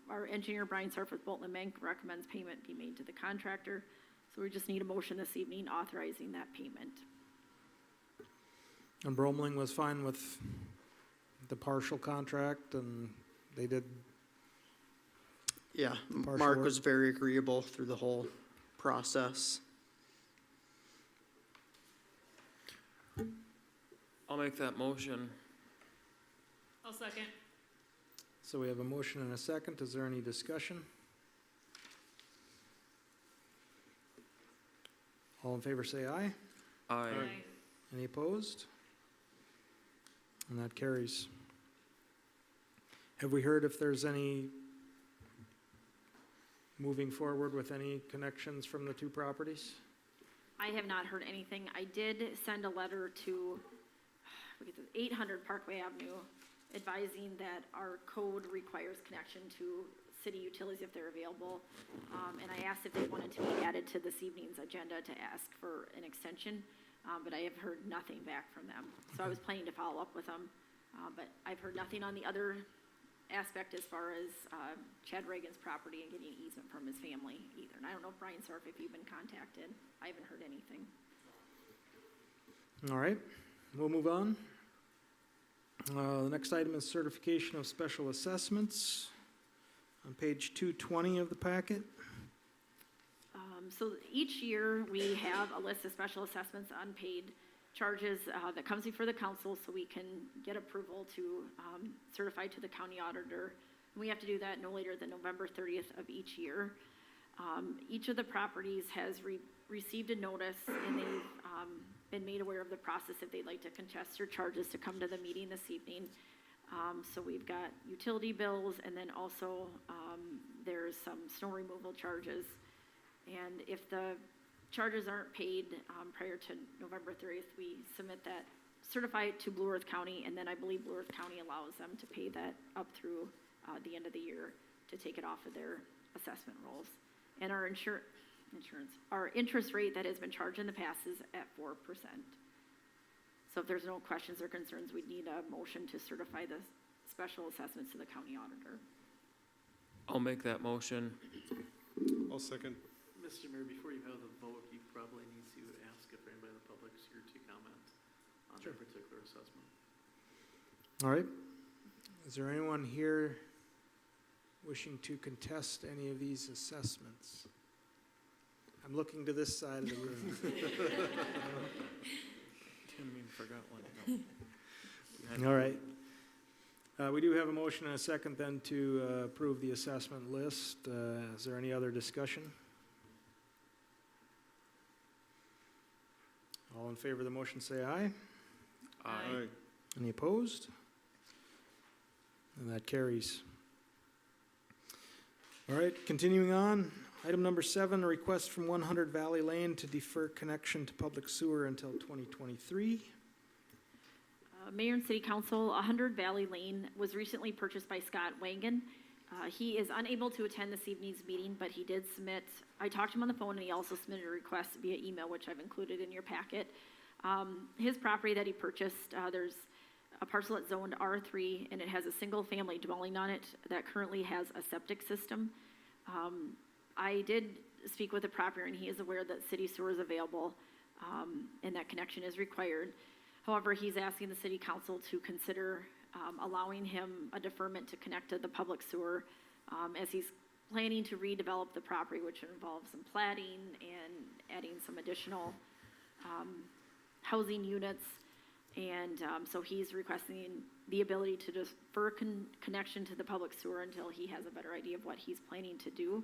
Our engineer, Brian Sarf with Bolton & Mank, recommends payment be made to the contractor, so we just need a motion this evening authorizing that payment. And Bromling was fine with the partial contract, and they did. Yeah, Partial Mark work. was very agreeable through the whole process. I'll make that motion. I'll second. So we have a motion and a second. Is there any discussion? All in favor say aye. Aye. Any opposed? And that carries. Have we heard if there's any moving forward with any connections from the 2 properties? I have not heard anything. I did send a letter to 800 Parkway Avenue advising that our code requires connection to city utilities if they're available. And I asked if they wanted to be added to this evening's agenda to ask for an extension, but I have heard nothing back from them. So I was planning to follow up with them, but I've heard nothing on the other aspect as far as Chad Reagan's property and getting an easement from his family either. And I don't know, Brian Sarf, if you've been contacted. I haven't heard anything. All right, we'll move on. The next item is certification of special assessments on page 220 of the packet. So each year, we have a list of special assessments, unpaid charges that comes before the council so we can get approval to certify to the county auditor. And we have to do that no later than November 30th of each year. Each of the properties has received a notice, and they've been made aware of the process if they'd like to contest their charges to come to the meeting this evening. So we've got utility bills, and then also there's some snow removal charges. And if the charges aren't paid prior to November 30th, we submit that, certify it to Blue Earth County, and then I believe Blue Earth County allows them to pay that up through the end of the year to take it off of their assessment rolls. And our our interest rate that has been charged in the past is at 4%. So if there's no questions or concerns, we'd need a motion to certify the special assessments to the county auditor. I'll make that motion. I'll second. Mr. Mayor, before you have the vote, you probably need to ask if anybody in the public's here to comment on Sure. that particular assessment. All right. Is there anyone here wishing to contest any of these assessments? I'm looking to this side of the room. Didn't mean forgot one. All right. We do have a motion and a second then to approve the assessment list. Is there any other discussion? All in favor of the motion say aye. Aye. Any opposed? And that carries. All right, continuing on. Item number 7, a request from 100 Valley Lane to defer connection to public sewer until 2023. Mayor and City Council, 100 Valley Lane was recently purchased by Scott Wangan. He is unable to attend this evening's meeting, but he did submit, I talked to him on the phone, and he also submitted a request via email, which I've included in your packet. His property that he purchased, there's a parcel that's zoned R3, and it has a single-family dwelling on it that currently has a septic system. I did speak with the property, and he is aware that city sewer is available. and that connection is required. However, he's asking the city council to consider allowing him a deferment to connect to the public sewer as he's planning to redevelop the property, which involves some plating and adding some additional housing units. And so he's requesting the ability to defer connection to the public sewer until he has a better idea of what he's planning to do.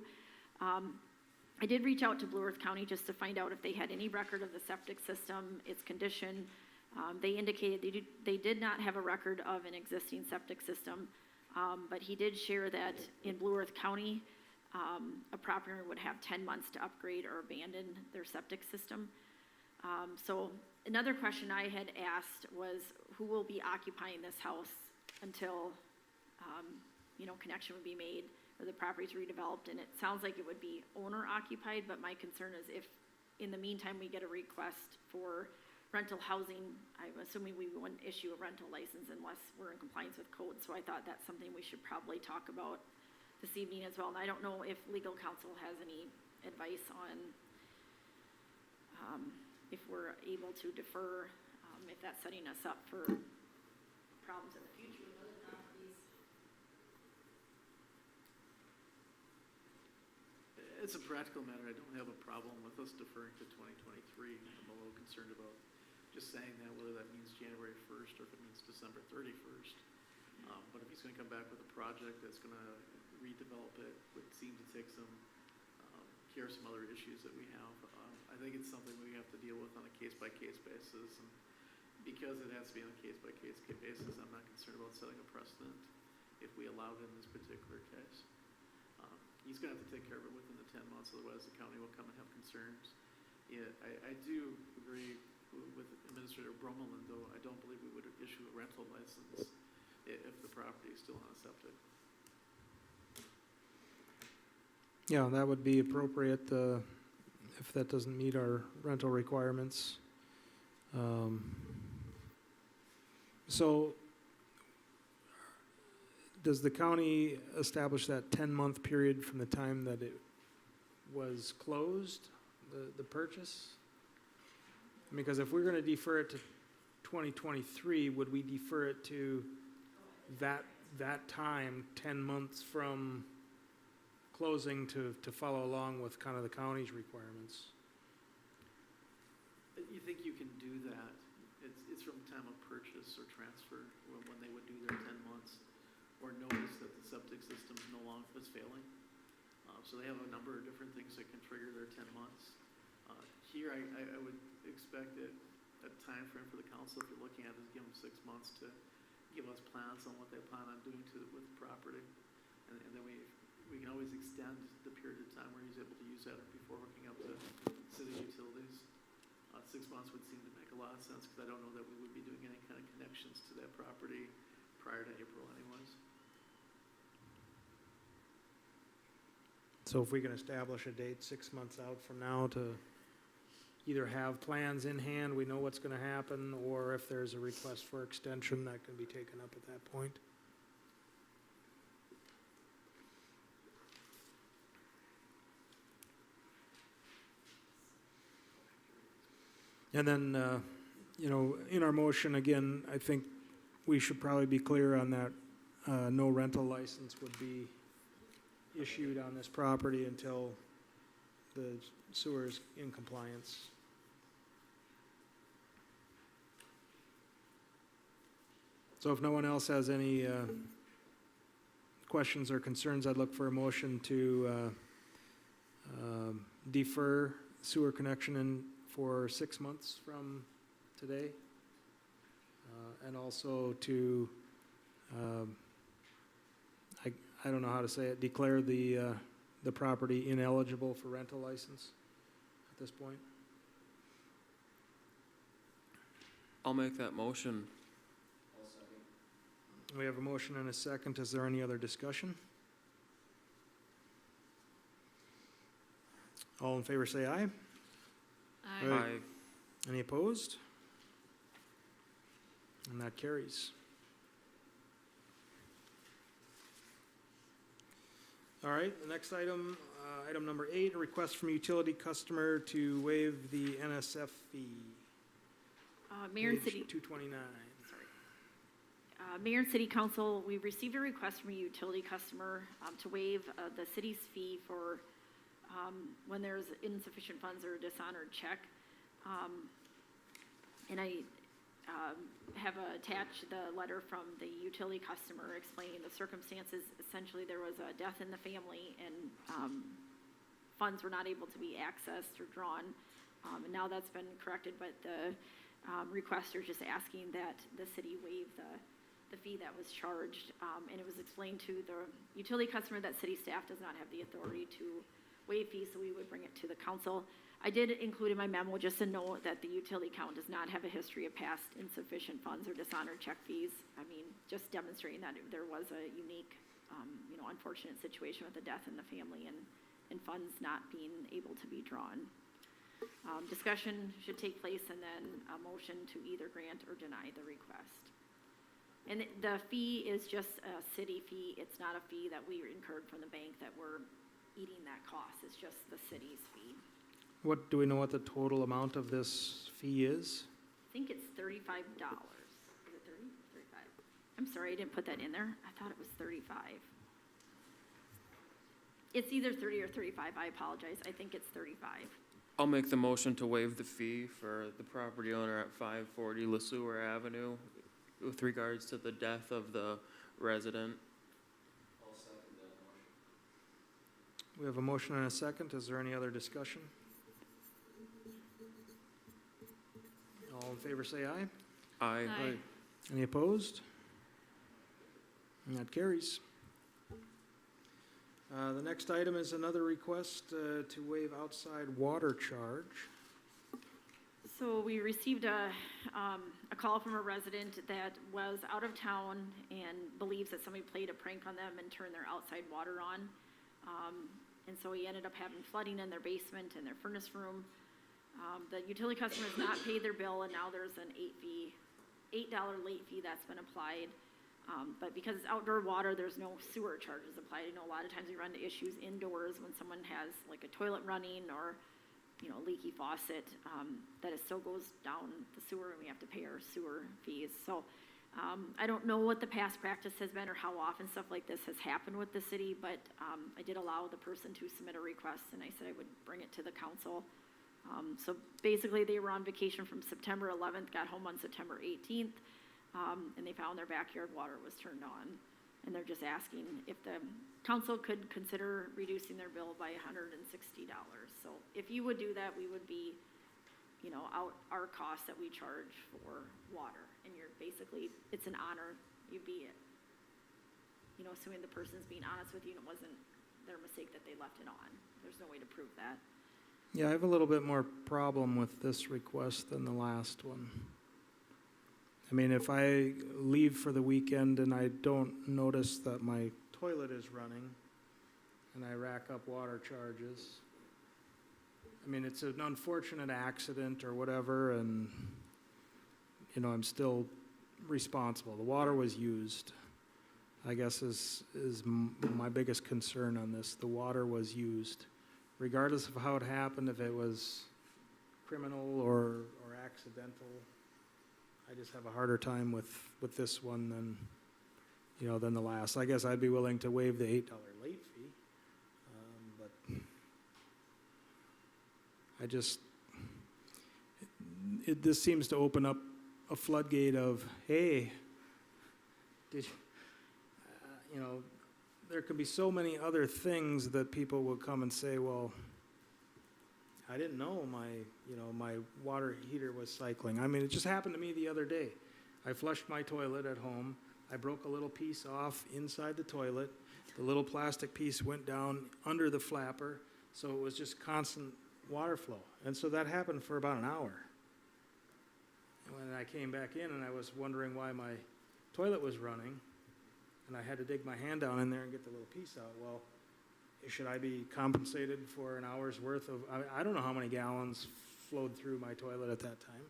I did reach out to Blue Earth County just to find out if they had any record of the septic system, its condition. They indicated they did not have a record of an existing septic system, but he did share that in Blue Earth County, a property owner would have 10 months to upgrade or abandon their septic system. So another question I had asked was, who will be occupying this house until, connection would be made or the property's redeveloped? And it sounds like it would be owner occupied, but my concern is if in the meantime we get a request for rental housing, I'm assuming we wouldn't issue a rental license unless we're in compliance with code. So I thought that's something we should probably talk about this evening as well. And I don't know if legal counsel has any advice on if we're able to defer, if that's setting us up for problems in the future. It's a practical matter. I don't have a problem with us deferring to 2023. I'm a little concerned about just saying that, whether that means January 1st or if it means December 31st. But if he's going to come back with a project that's going to redevelop it, would seem to take some care of some other issues that we have. I think it's something we have to deal with on a case-by-case basis. And because it has to be on a case-by-case basis, I'm not concerned about setting a precedent if we allow it in this particular case. He's going to have to take care of it within the 10 months, otherwise the county will come and have concerns. Yeah, I do agree with Administrator Bromelin, though I don't believe we would issue a rental license if the property is still on a septic. Yeah, that would be appropriate if that doesn't meet our rental requirements. So does the county establish that 10-month period from the time that it was closed, the purchase? Because if we're going to defer it to 2023, would we defer it to that time, 10 months from closing to follow along with kind of the county's requirements? You think you can do that? It's from the time of purchase or transfer when they would do their 10 months or notice that the septic system no longer is failing. So they have a number of different things that can trigger their 10 months. Here, I would expect that a time frame for the council, if you're looking at, is give them 6 months to give us plans on what they plan on doing with the property. And then we can always extend the period of time where he's able to use that before hooking up to city utilities. 6 months would seem to make a lot of sense, because I don't know that we would be doing any kind of connections to that property prior to April anyways. So if we can establish a date 6 months out from now to either have plans in hand, we know what's going to happen, or if there's a request for extension, that can be taken up at that point. And then, in our motion, again, I think we should probably be clear on that. No rental license would be issued on this property until the sewer is in compliance. So if no one else has any questions or concerns, I'd look for a motion to defer sewer connection for 6 months from today, and also to, I don't know how to say it, declare the property ineligible for rental license at this point. I'll make that motion. We have a motion and a second. Is there any other discussion? All in favor say aye. Aye. Aye. Any opposed? And that carries. All right, the next item, item number 8, a request from utility customer to waive the NSF fee. Mayor and Page City, 229. Mayor and City Council, we received a request from a utility customer to waive the city's fee for when there's insufficient funds or a dishonored check. And I have attached the letter from the utility customer explaining the circumstances. Essentially, there was a death in the family and funds were not able to be accessed or drawn. And now that's been corrected, but the requester is just asking that the city waive the fee that was charged. And it was explained to the utility customer that city staff does not have the authority to waive fees, so we would bring it to the council. I did include in my memo just a note that the utility account does not have a history of past insufficient funds or dishonored check fees. I mean, just demonstrating that there was a unique, unfortunate situation with the death in the family and funds not being able to be drawn. Discussion should take place and then a motion to either grant or deny the request. And the fee is just a city fee. It's not a fee that we incurred from the bank that we're eating that cost. It's just the city's fee. What, do we know what the total amount of this fee is? I think it's $35. Is it 30? 35. I'm sorry, I didn't put that in there. I thought it was 35. It's either 30 or 35. I apologize. I think it's 35. I'll make the motion to waive the fee for the property owner at 540 LeSueur Avenue with regards to the death of the resident. We have a motion and a second. Is there any other discussion? All in favor say aye. Aye. Aye. Any opposed? And that carries. The next item is another request to waive outside water charge. So we received a call from a resident that was out of town and believes that somebody played a prank on them and turned their outside water on. And so he ended up having flooding in their basement and their furnace room. The utility customer has not paid their bill, and now there's an $8 late fee that's been applied. But because it's outdoor water, there's no sewer charges applied. I know a lot of times we run into issues indoors when someone has like a toilet running or, leaky faucet, that it still goes down the sewer and we have to pay our sewer fees. So I don't know what the past practice has been or how often stuff like this has happened with the city, but I did allow the person to submit a request, and I said I would bring it to the council. So basically, they were on vacation from September 11th, got home on September 18th, and they found their backyard water was turned on. And they're just asking if the council could consider reducing their bill by $160. So if you would do that, we would be, out our cost that we charge for water. And you're basically, it's an honor. You'd be, assuming the person's being honest with you and it wasn't their mistake that they left it on. There's no way to prove that. Yeah, I have a little bit more problem with this request than the last one. I mean, if I leave for the weekend and I don't notice that my toilet is running and I rack up water charges, I mean, it's an unfortunate accident or whatever, and, I'm still responsible. The water was used, I guess, is my biggest concern on this. The water was used. Regardless of how it happened, if it was criminal or accidental, I just have a harder time with this one than the last. I guess I'd be willing to waive the $8 late fee, but this seems to open up a floodgate of, hey, there could be so many other things that people will come and say, well, I didn't know my water heater was cycling. I mean, it just happened to me the other day. I flushed my toilet at home. I broke a little piece off inside the toilet. The little plastic piece went down under the flapper, so it was just constant water flow. And so that happened for about an hour. And when I came back in and I was wondering why my toilet was running, and I had to dig my hand down in there and get the little piece out, well, should I be compensated for an hour's worth of, I don't know how many gallons flowed through my toilet at that time,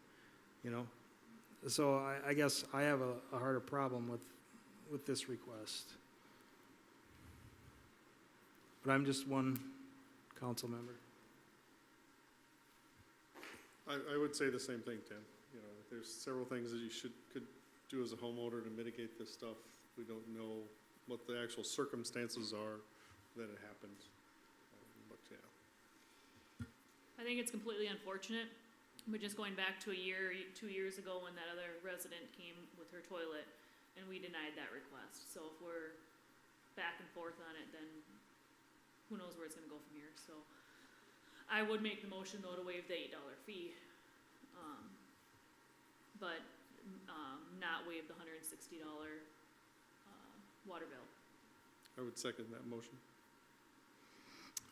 So I guess I have a harder problem with this request. but I'm just one council member. I would say the same thing, Tim. You know, there's several things that you could do as a homeowner to mitigate this stuff. We don't know what the actual circumstances are that it happens. But yeah. I think it's completely unfortunate, but just going back to 2 years ago when that other resident came with her toilet and we denied that request. So if we're back and forth on it, then who knows where it's gonna go from here, so. I would make the motion though to waive the $8 fee, but, not waive the $160, water bill. I would second that motion.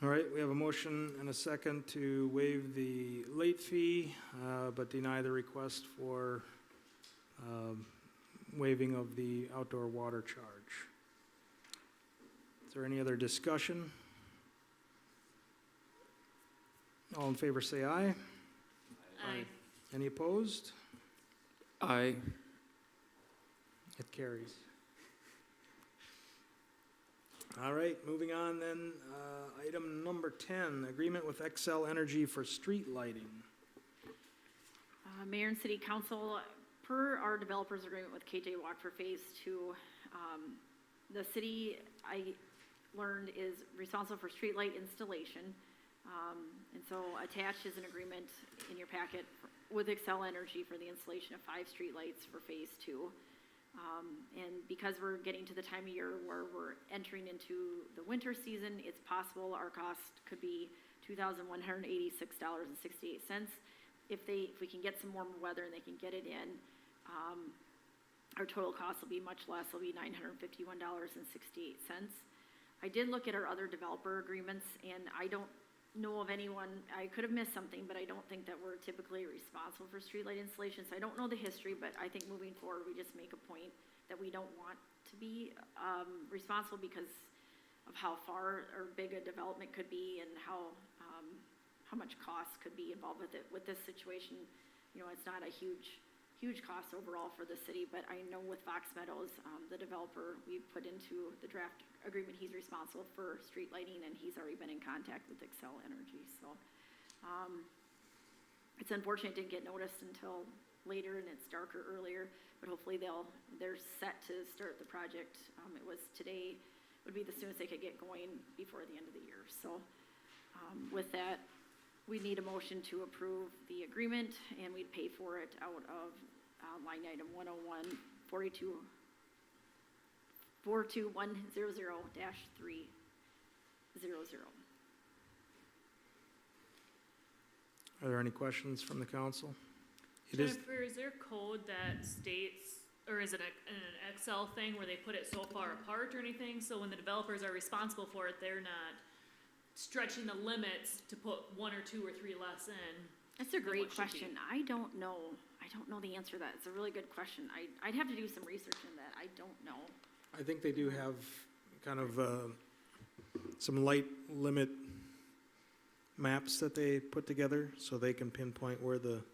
All right, we have a motion and a second to waive the late fee, but deny the request for waiving of the outdoor water charge. Is there any other discussion? All in favor say aye. Aye. Any opposed? Aye. It carries. All right, moving on then, item number 10, agreement with Xcel Energy for street lighting. Mayor and City Council, per our developers agreement with KJ Walk for Phase 2, the city, I learned, is responsible for streetlight installation. And so attached is an agreement in your packet with Xcel Energy for the installation of 5 streetlights for Phase 2. And because we're getting to the time of year where we're entering into the winter season, it's possible our cost could be $2,186.68. If we can get some warmer weather and they can get it in, our total cost will be much less. It'll be $951.68. I did look at our other developer agreements, and I don't know of anyone, I could have missed something, but I don't think that we're typically responsible for streetlight installations. I don't know the history, but I think moving forward, we just make a point that we don't want to be responsible because of how far or big a development could be and how much cost could be involved with it. With this situation, you know, it's not a huge cost overall for the city, but I know with Fox Meadows, the developer, we've put into the draft agreement, he's responsible for street lighting, and he's already been in contact with Xcel Energy, so. It's unfortunate it didn't get noticed until later and it's darker earlier, but hopefully they're set to start the project. It was today, would be the soonest they could get going before the end of the year, so. With that, we need a motion to approve the agreement, and we'd pay for it out of line item 101, 42100-300. Are there any questions from the council? It is, Jennifer, is there code that states, or is it an Excel thing where they put it so far apart or anything? So when the developers are responsible for it, they're not stretching the limits to put 1 or 2 or 3 less in? That's a than great what should be. question. I don't know the answer to that. It's a really good question. I'd have to do some research in that. I don't know. I think they do have kind of some light limit maps that they put together so they can pinpoint where the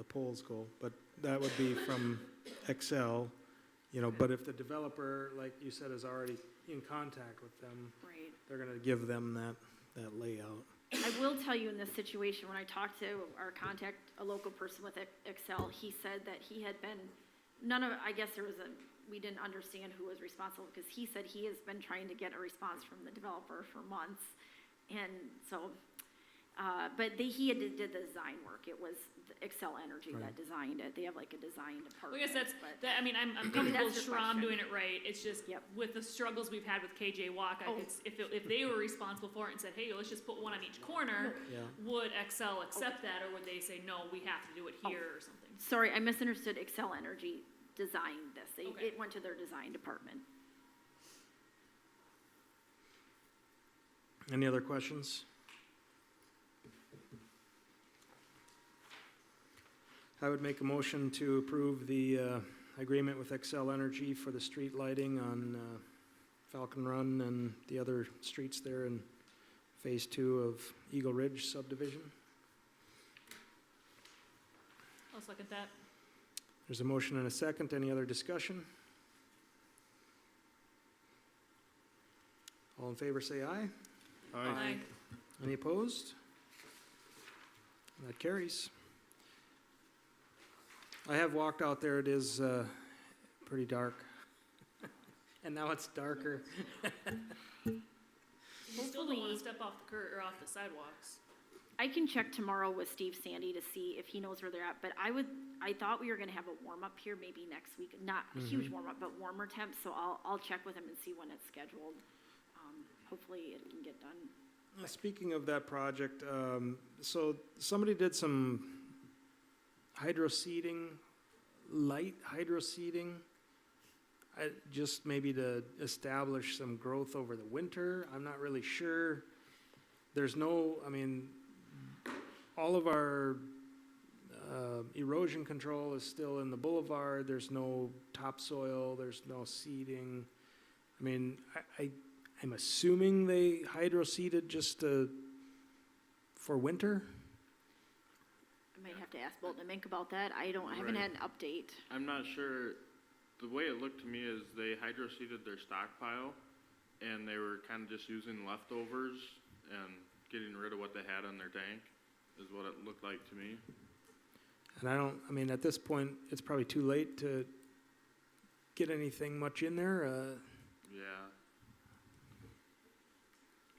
poles go. But that would be from Excel, you know, but if the developer, like you said, is already in contact with them, Right. they're gonna give them that layout. I will tell you in this situation, when I talked to our contact, a local person with Excel, he said that he had been, I guess we didn't understand who was responsible, because he said he has been trying to get a response from the developer for months. And so, but he did the design work. It was Xcel Energy that designed it. They have like a design Well, department. I guess but- I mean, I'm comfortable with That's the Schramm question. doing it right. It's just Yep. with the struggles we've had with KJ Walk, Oh. if they were responsible for it and said, hey, let's just put one on each corner, Yeah. would Excel accept that, or would they say, no, we have to do it here or something? Sorry, I misunderstood. Xcel Energy designed this. Okay. It went to their design department. Any other questions? I would make a motion to approve the agreement with Xcel Energy for the street lighting on Falcon Run and the other streets there in Phase 2 of Eagle Ridge subdivision. I'll second that. There's a motion and a second. Any other discussion? All in favor, say aye. Aye. Any opposed? That carries. I have walked out there, it is pretty dark. And now it's darker. You still don't wanna Hopefully- step off the or off the sidewalks. I can check tomorrow with Steve Sandy to see if he knows where they're at, but I thought we were gonna have a warm-up here maybe next week, not a huge warm-up, but warmer temps, so I'll check with him and see when it's scheduled. Hopefully it can get done. Speaking of that project, so somebody did some hydroseeding, light hydroseeding, just maybe to establish some growth over the winter. I'm not really sure. There's no, I mean, all of our erosion control is still in the boulevard. There's no topsoil, there's no seeding. I mean, I'm assuming they hydroseeded just for winter? I might have to ask Bolton and Mink about that. I haven't had an update. I'm not sure, the way it looked to me is they hydroseeded their stockpile, and they were kind of just using leftovers and getting rid of what they had in their tank, is what it looked like to me. And I mean, at this point, it's probably too late to get anything much in there. Yeah.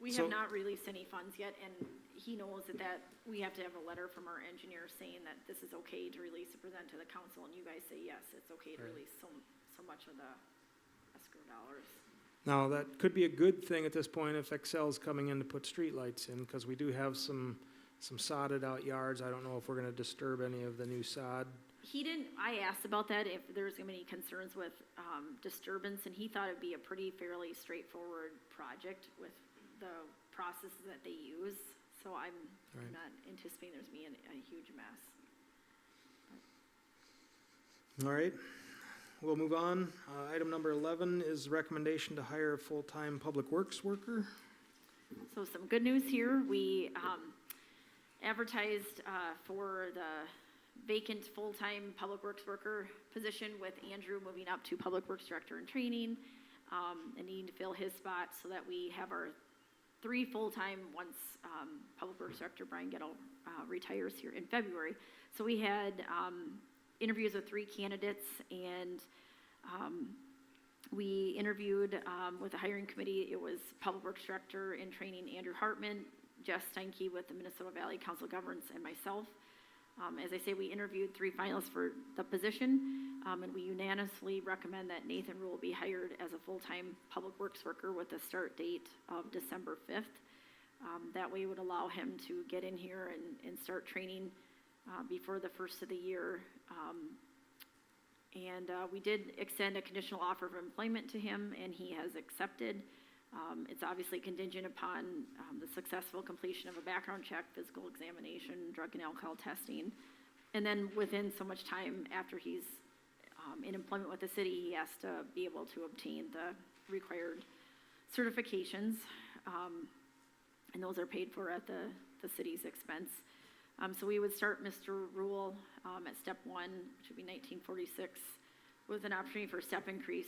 We So- have not released any funds yet, and he knows that we have to have a letter from our engineer saying that this is okay to release and present to the council, and you guys say, yes, it's okay to Right. release so much of the escrow dollars. Now, that could be a good thing at this point if Excel's coming in to put streetlights in, because we do have some sodded out yards. I don't know if we're gonna disturb any of the new sod. I asked about that, if there was gonna be any concerns with, disturbance, and he thought it'd be a pretty fairly straightforward project with the processes that they use, so I'm Right. not anticipating there's gonna be a huge mess. All right, we'll move on. Item number 11 is recommendation to hire a full-time public works worker. So some good news here, we advertised for the vacant full-time public works worker position with Andrew moving up to public works director in training, and needing to fill his spot so that we have our 3 full-time once public works director Brian Gettle retires here in February. So we had interviews with 3 candidates, and we interviewed with the hiring committee. It was Public Works Director in Training Andrew Hartman, Jess Steinke with the Minnesota Valley Council of Governments, and myself. As I say, we interviewed 3 finalists for the position, and we unanimously recommend that Nathan Rule be hired as a full-time Public Works worker with a start date of December 5th. That way it would allow him to get in here and start training before the first of the year. We did extend a conditional offer of employment to him, and he has accepted. It's obviously contingent upon the successful completion of a background check, physical examination, drug and alcohol testing. And then within so much time after he's in employment with the city, he has to be able to obtain the required certifications. And those are paid for at the city's expense. So we would start Mr. Rule at step 1, which would be 1946, with an opportunity for a step increase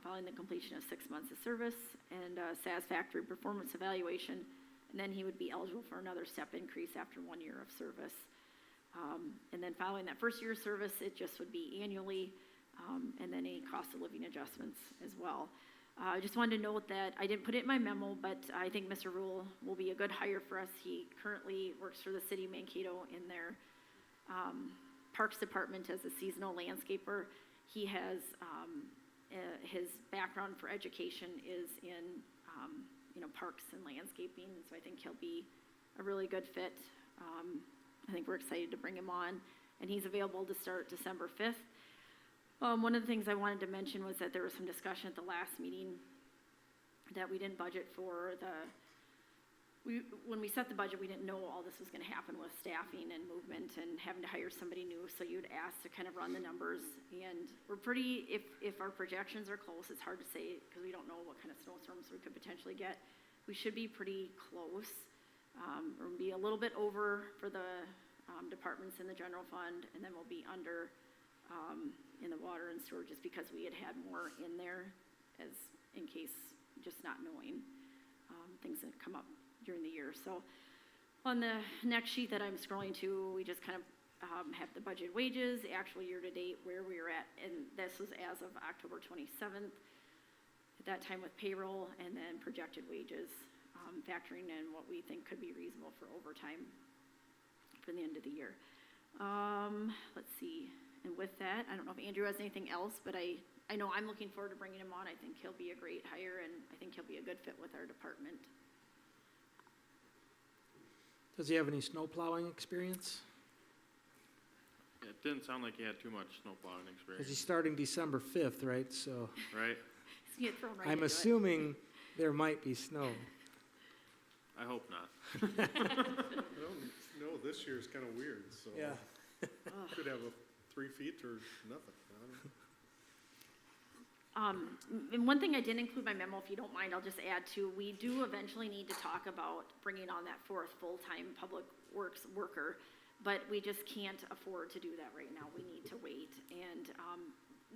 following the completion of 6 months of service and a satisfactory performance evaluation. And then he would be eligible for another step increase after 1 year of service. And then following that first year of service, it just would be annually, and then any cost of living adjustments as well. I just wanted to note that I didn't put it in my memo, but I think Mr. Rule will be a good hire for us. He currently works for the city of Mankato in their Parks Department as a seasonal landscaper. He has, his background for education is in, parks and landscaping, so I think he'll be a really good fit. I think we're excited to bring him on, and he's available to start December 5th. One of the things I wanted to mention was that there was some discussion at the last meeting that we didn't budget for when we set the budget, we didn't know all this was gonna happen with staffing and movement and having to hire somebody new, so you'd ask to kind of run the numbers. And we're pretty, if our projections are close, it's hard to say, because we don't know what kind of snowstorms we could potentially get. We should be pretty close, or be a little bit over for the departments in the general fund, and then we'll be under in the water and sewer, just because we had more in there as in case, just not knowing. things that come up during the year. So on the next sheet that I'm scrolling to, we just kind of have the budget wages, actual year-to-date, where we were at, and this was as of October 27th, at that time with payroll, and then projected wages, factoring in what we think could be reasonable for overtime for the end of the year. Let's see, and with that, I don't know if Andrew has anything else, but I know I'm looking forward to bringing him on. I think he'll be a great hire, and I think he'll be a good fit with our department. Does he have any snow plowing experience? It didn't sound like he had too much snow plowing Because he's experience, starting December 5th, right? So right? He's gonna get thrown right I'm into it. assuming there might be snow. I hope not. No, this year's kind of weird, so. Yeah. Could have a 3 feet or nothing. I don't know. And one thing I didn't include in my memo, if you don't mind, I'll just add to, we do eventually need to talk about bringing on that fourth full-time public works worker, but we just can't afford to do that right now. We need to wait. And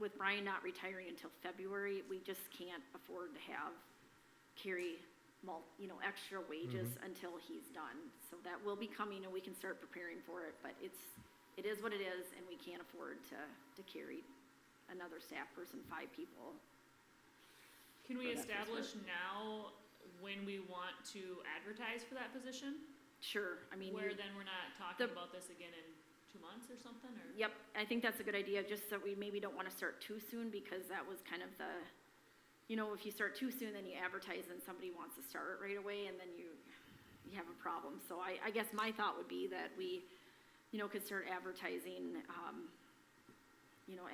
with Brian not retiring until February, we just can't afford to have carry extra wages until he's done. So that will be coming, and we can start preparing for it, but it is what it is, and we can't afford to carry another staff person, 5 people. Can we establish now when we want to advertise for that position? Sure, I mean. Where then we're not talking about this again in 2 months or something, or? Yep, I think that's a good idea, just so we maybe don't want to start too soon, because that was kind of the, if you start too soon, then you advertise and somebody wants to start right away, and then you have a problem. So I guess my thought would be that we, could start advertising,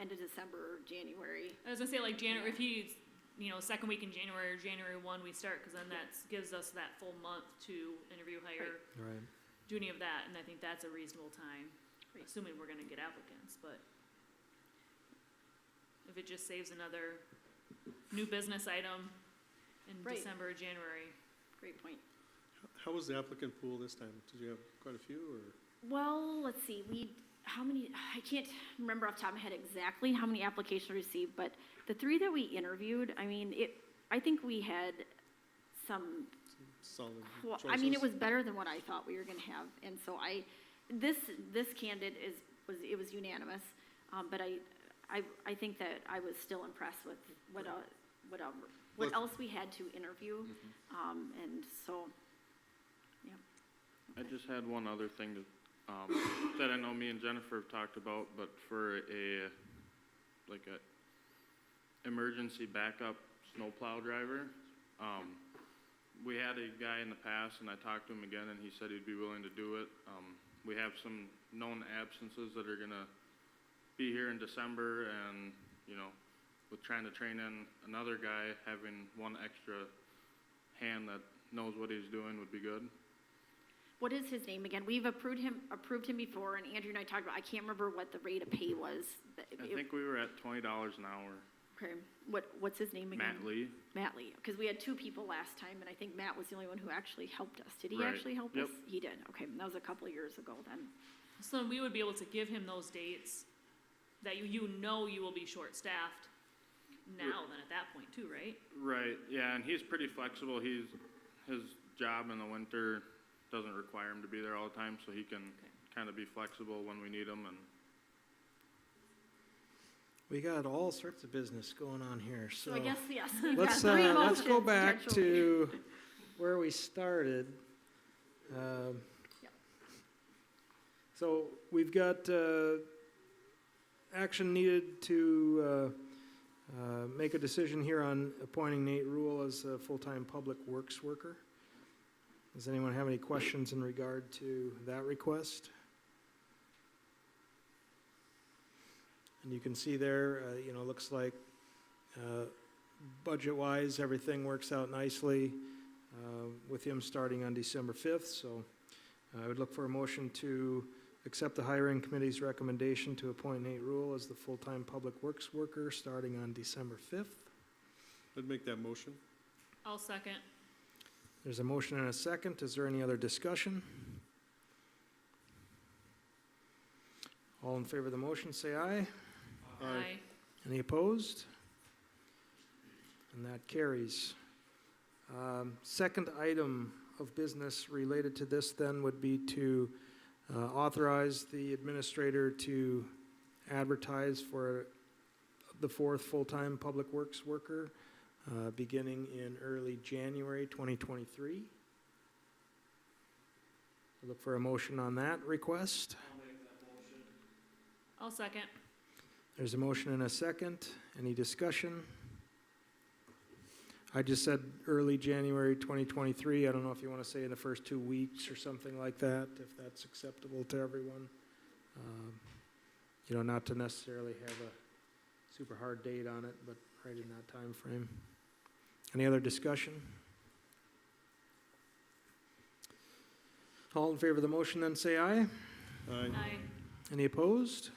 end of December, or January. I was gonna say, like, January, if he's, second week in January or January 1 we start, because then that gives us that full month to interview, hire, Right. do any of that, and I think that's a reasonable time, Right. assuming we're gonna get applicants, but if it just saves another new business item in Right. December or January. Great point. How was the applicant pool this time? Did you have quite a few, or? Well, let's see, I can't remember off the top of my head exactly how many applications received, but the 3 that we interviewed, I think we had some, Solid it was better than what I thought we were gonna have, and so this candidate was unanimous, but I think that I was still impressed with what else we had to interview, and so, yeah. I just had one other thing that I know me and Jennifer have talked about, but for a emergency backup snowplow driver, we had a guy in the past, and I talked to him again, and he said he'd be willing to do it. We have some known absences that are gonna be here in December, and, with trying to train in another guy, having one extra hand that knows what he's doing would be good. What is his name again? We've approved him before, and Andrew and I talked about, I can't remember what the rate of pay was. I think we were at $20 an hour. Okay, what's his name again? Matt Lee. Matt Lee, because we had 2 people last time, and I think Matt was the only one who actually helped us. Did he Right. actually help Yep. us? He did, okay, that was a couple of years ago then. So we would be able to give him those dates that you will be short-staffed now then at that point too, right? Right, yeah, and he's pretty flexible. His job in the winter doesn't require him to be there all the time, so he can kind of be flexible when we need him, and We got all sorts of business going on here, So I guess, yes, we've got let's 3 let's motions go back potentially. to where we started. So we've got action needed to make a decision here on appointing Nate Rule as a full-time public works worker. Does anyone have any questions in regard to that request? And you can see there, looks like budget-wise, everything works out nicely with him starting on December 5th. So I would look for a motion to accept the hiring committee's recommendation to appoint Nate Rule as the full-time public works worker starting on December 5th. I'd make that motion. I'll second. There's a motion and a second. Is there any other discussion? All in favor of the motion, say aye. Aye. Any opposed? And that carries. Second item of business related to this then would be to authorize the administrator to advertise for the fourth full-time public works worker beginning in early January 2023. Look for a motion on that request. I'll second. There's a motion and a second. Any discussion? I just said early January 2023. I don't know if you want to say in the first 2 weeks or something like that, if that's acceptable to everyone. You know, not to necessarily have a super hard date on it, but right in that time frame. Any other discussion? All in favor of the motion, then say aye. Aye. Aye. Any opposed?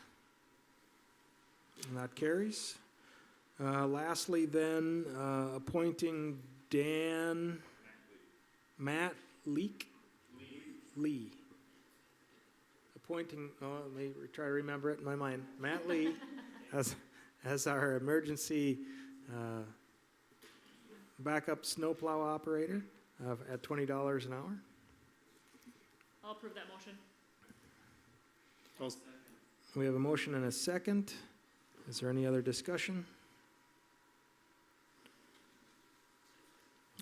And that carries. Lastly, then, appointing Matt Lee. Appointing, let me try to remember it in my mind. Matt Lee as our emergency backup snowplow operator at $20 an hour. I'll approve that motion. We have a motion and a second. Is there any other discussion?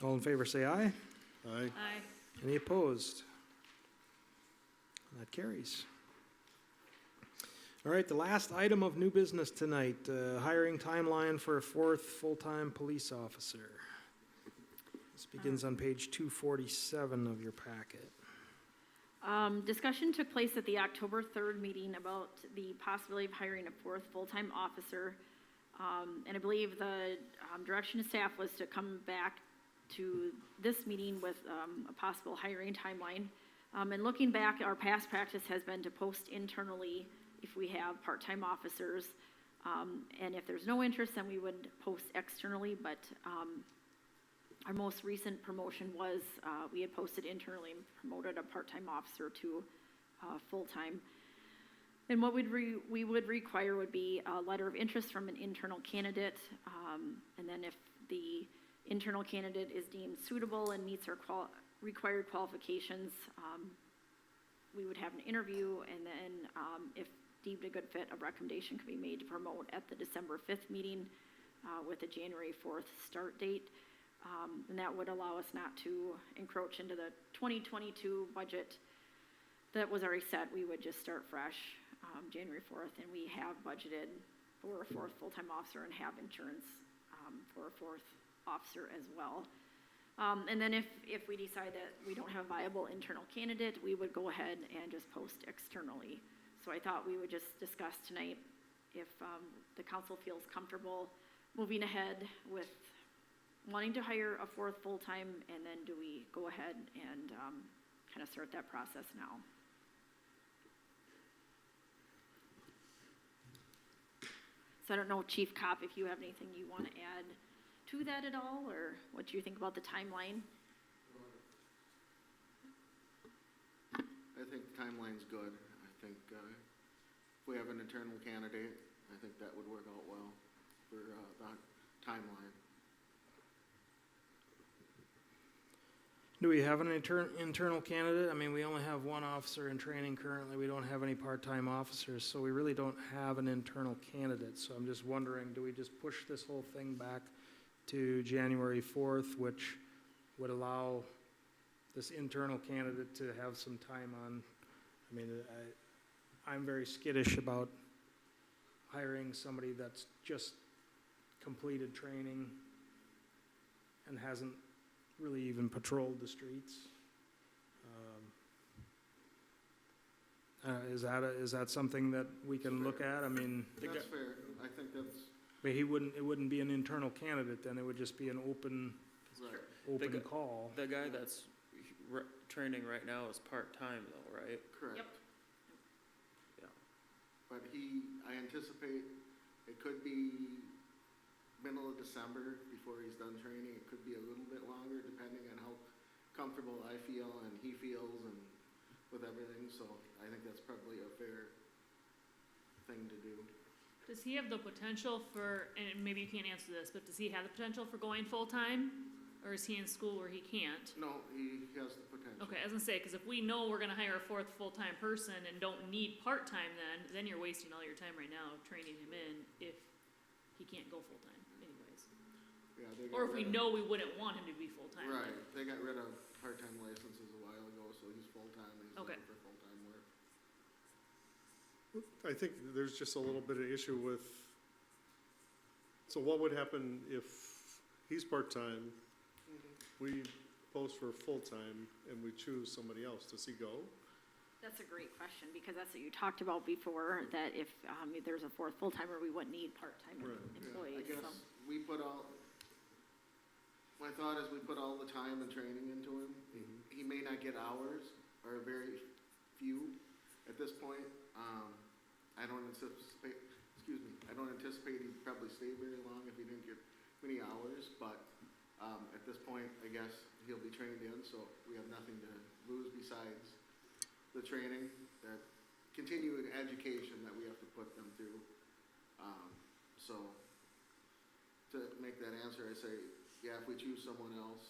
All in favor say aye. Aye. Aye. Any opposed? That carries. All right, the last item of new business tonight, hiring timeline for a fourth full-time police officer. This begins on page 247 of your packet. Discussion took place at the October 3rd meeting about the possibility of hiring a fourth full-time officer. And I believe the direction of staff was to come back to this meeting with a possible hiring timeline. And looking back, our past practice has been to post internally if we have part-time officers. And if there's no interest, then we would post externally, but our most recent promotion was we had posted internally and promoted a part-time officer to full-time. And what we would require would be a letter of interest from an internal candidate. And then if the internal candidate is deemed suitable and meets our required qualifications, we would have an interview, and then if deemed a good fit, a recommendation could be made to promote at the December 5th meeting with a January 4th start date. And that would allow us not to encroach into the 2022 budget that was already set. We would just start fresh January 4th, and we have budgeted for a fourth full-time officer and have insurance for a fourth officer as well. And then if we decide that we don't have a viable internal candidate, we would go ahead and just post externally. So I thought we would just discuss tonight if the council feels comfortable moving ahead with wanting to hire a fourth full-time, and then do we go ahead and kind of start that process now? So I don't know, Chief Kopp, if you have anything you want to add to that at all, or what do you think about the timeline? I think the timeline's good. I think if we have an internal candidate, I think that would work out well for the timeline. Do we have an internal candidate? I mean, we only have one officer in training currently. We don't have any part-time officers, so we really don't have an internal candidate. So I'm just wondering, do we just push this whole thing back to January 4th, which would allow this internal candidate to have some time on? I mean, I'm very skittish about hiring somebody that's just completed training and hasn't really even patrolled the streets. Is that something that we can look at? I mean, That's fair. I think that's but it wouldn't be an internal candidate then. It would just be an open right. call. The guy that's training right now is part-time though, right? Correct. Yep. Yeah. But I anticipate it could be middle of December before he's done training. It could be a little bit longer depending on how comfortable I feel and he feels and with everything. So I think that's probably a fair thing to do. Does he have the potential for, and maybe you can't answer this, but does he have the potential for going full-time? Or is he in school where he can't? No, he has the potential. Okay, I was gonna say, cause if we know we're gonna hire a fourth full-time person and don't need part-time then you're wasting all your time right now training him in if he can't go full-time anyways. Yeah, they got Or if we rid of- know we wouldn't want him to be full-time. then- Right, they got rid of part-time licenses a while ago, so he's full-time, and he's Okay. looking for full-time work. I think there's just a little bit of issue with, so what would happen if he's part-time, we post for full-time, and we choose somebody else, does he go? That's a great question, because that's what you talked about before, that if there's a fourth full-timer, we wouldn't need part-time Right. employees, I so. guess we put all, my thought is we put all the time and training into him. He may not get hours, or very few at this point. I don't anticipate, he'd probably stay very long if he didn't get many hours, but, at this point, I guess he'll be trained in, so we have nothing to lose besides the training, that continuing education that we have to put them through. So, to make that answer, I say, yeah, if we choose someone else,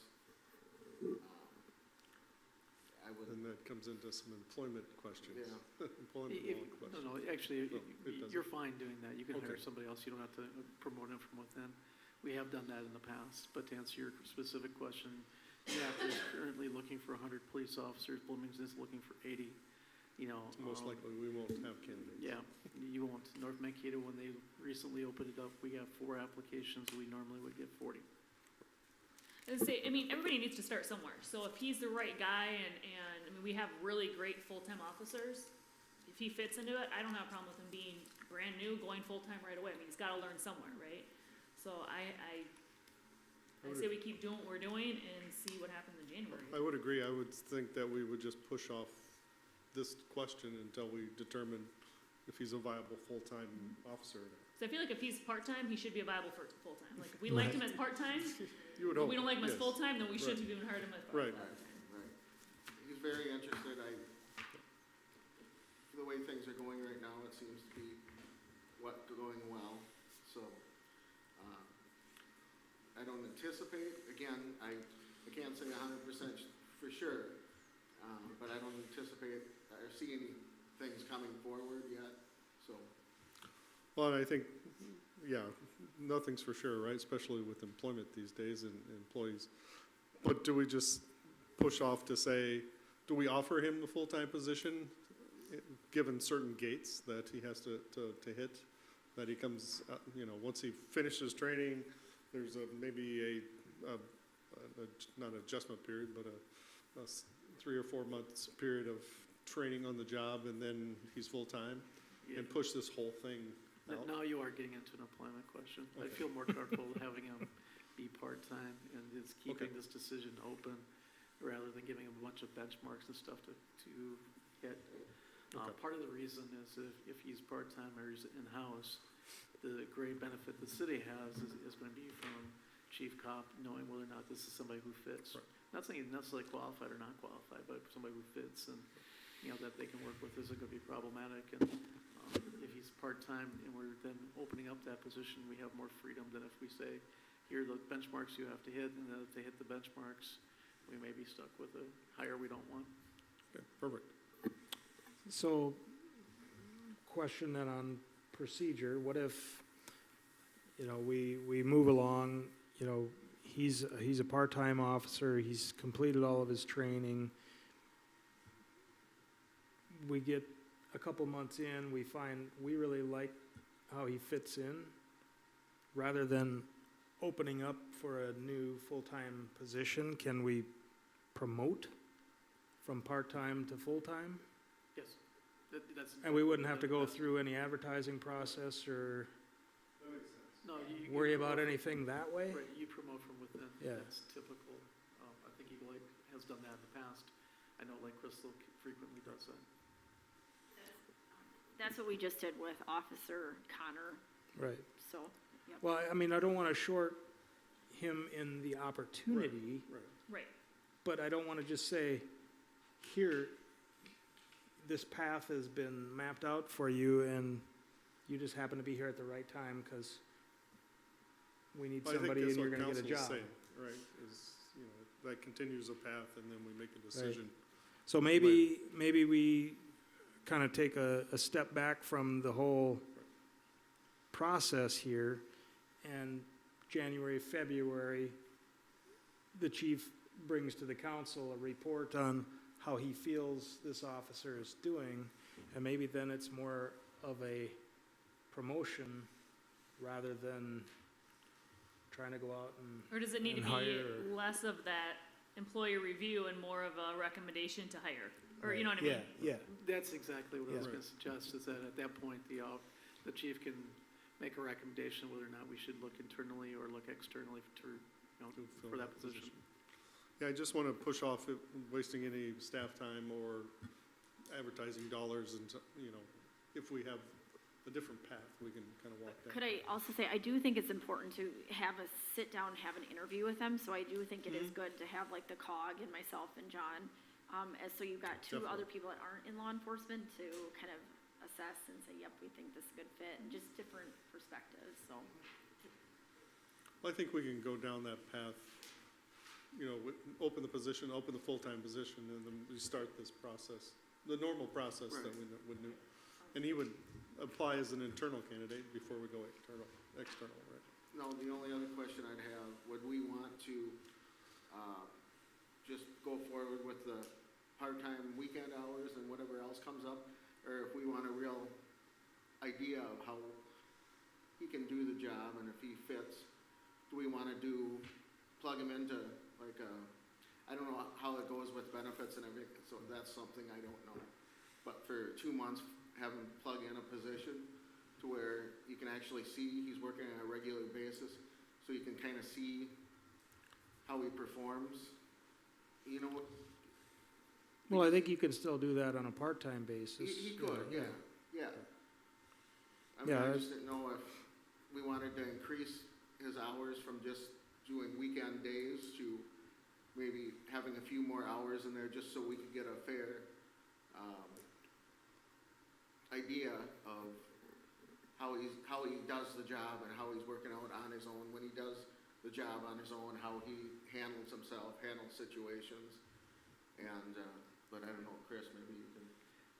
I would. And that comes into some employment questions. Yeah. Employment law questions. No, actually, No, it doesn't. you're fine doing that. You can hire Okay. somebody else. You don't have to promote them from within. We have done that in the past, but to answer your specific question, Stafford is currently looking for 100 police officers. Bloomington is looking for 80. Most likely, we won't have candidates. Yeah, you won't. North Mankato, when they recently opened it up, we got 4 applications. We normally would get 40. I would say, I mean, everybody needs to start somewhere. So if he's the right guy and I mean, we have really great full-time officers. If he fits into it, I don't have a problem with him being brand new, going full-time right away. I mean, he's gotta learn somewhere, right? So I say we keep doing what we're doing and see what happens in January. I would agree. I would think that we would just push off this question until we determine if he's a viable full-time officer. So I feel like if he's part-time, he should be viable for full-time. Like, if we liked him as part-time, You would but hope. we don't like him as yes. full-time, then we Right. shouldn't have even hired him as Right. part-time. Right. He's very interested. The way things are going right now, it seems to be going well. So, I don't anticipate, again, I can't say 100% for sure, but I don't anticipate or see any things coming forward yet, so. Well, I think, yeah, nothing's for sure, right, especially with employment these days and employees. But do we just push off to say, do we offer him the full-time position, given certain gates that he has to hit? That he comes, once he finishes training, there's maybe not adjustment period, but a 3 or 4 months period of training on the job, and then he's full-time, and push this whole thing out. Now you are getting into an employment question. I feel more comfortable having him be part-time and is keeping Okay. this decision open rather than giving him a bunch of benchmarks and stuff to hit. Part of the reason is if he's part-time or he's in-house, the great benefit the city has is going to be from chief cop knowing whether or not this is somebody who fits. Right. Not saying he's necessarily qualified or not qualified, but somebody who fits and, that they can work with isn't going to be problematic. And if he's part-time and we're then opening up that position, we have more freedom than if we say, here are the benchmarks you have to hit, and then if they hit the benchmarks, we may be stuck with a hire we don't want. Okay, perfect. So, question then on procedure, what if, we move along, he's a part-time officer, he's completed all of his training. We get a couple months in, we find we really like how he fits in, rather than opening up for a new full-time position, can we promote from part-time to full-time? Yes. That's. And we wouldn't have to go through any advertising process or No, you. worry promote about from- anything that way? Right, you promote from within. Yeah. That's typical. I think Eagle Lake has done that in the past. I know Lake Crystal frequently does that. That's what we just did with Officer Connor, Right. so, yep. Well, I mean, I don't want to short him in the opportunity, Right. Right. but I don't want to just say, here, this path has been mapped out for you and you just happen to be here at the right time because we need I think somebody that's and you're what going to get a council's job. saying, right, is you know, that continues a path and then we make a decision. So maybe we kind of take a step back from the whole process here, and January, February, the chief brings to the council a report on how he feels this officer is doing, and maybe then it's more of a promotion rather than trying to go out and Or does it need to And be hire or- less of that employee review and more of a recommendation to hire? Or, you know what I mean? Yeah, That's exactly what I was Yeah. gonna suggest, is that at that point, the chief can make a recommendation whether or not we should look internally or look externally To fill for that position. Yeah, I just want to push off wasting any staff time or advertising dollars and, you know, if we have a different path, we can kind of walk down. Could I also say, I do think it's important to have a sit down, have an interview with them, so I do think it is good to have like the COG and myself and John, as so you've got two other Definitely. people that aren't in law enforcement to kind of assess and say, yep, we think this is a good fit, and just different perspectives, so. I think we can go down that path, you know, open the position, open the full-time position, and then we start this process, the normal process that we would do. And he would apply as an internal candidate before we go external, right? No, the only other question I'd have, would we want to, just go forward with the part-time weekend hours and whatever else comes up? Or if we want a real idea of how he can do the job and if he fits, do we wanna plug him into like I don't know how it goes with benefits and everything, so that's something I don't know. But for 2 months, have him plug in a position to where you can actually see he's working on a regular basis, so you can kind of see how he performs, you know? well, I think you can still do that on a part-time basis. He could, yeah. I mean, Yeah, I just didn't know if we wanted to increase his hours from just doing weekend days to maybe having a few more hours in there, just so we could get a fair, idea of how he does the job and how he's working out on his own, when he does the job on his own, how he handles himself, handles situations. And, but I don't know, Chris, maybe you can.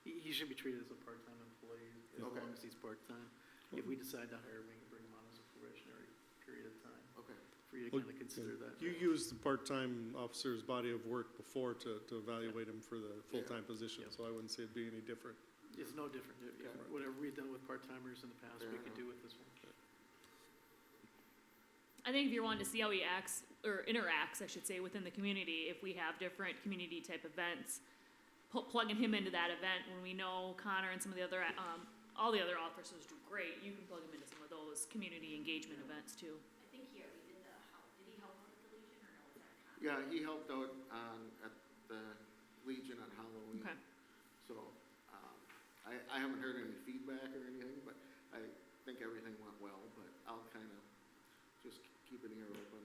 He should be treated as a part-time employee, as Okay. long as he's part-time. If we decide to hire him, we can bring him on as a probationary period of time, Okay. for you to Well, kind of consider that. You use the part-time officer's body of work before to evaluate him for the full-time position, so I wouldn't say it'd be any different. It's no different. Whatever we've done with part-timers in the past, we could do with this one. I think if you're wanting to see how he acts, or interacts, I should say, within the community, if we have different community type events, plugging him into that event when we know Connor and some of the other, all the other officers do great, you can plug him into some of those community engagement events too. I think he already did did he help out with the Legion, or no, was that Connor? Yeah, he helped out at the Legion on Halloween. Okay. So, I haven't heard any feedback or anything, but I think everything went well, but I'll kind of just keep an ear open.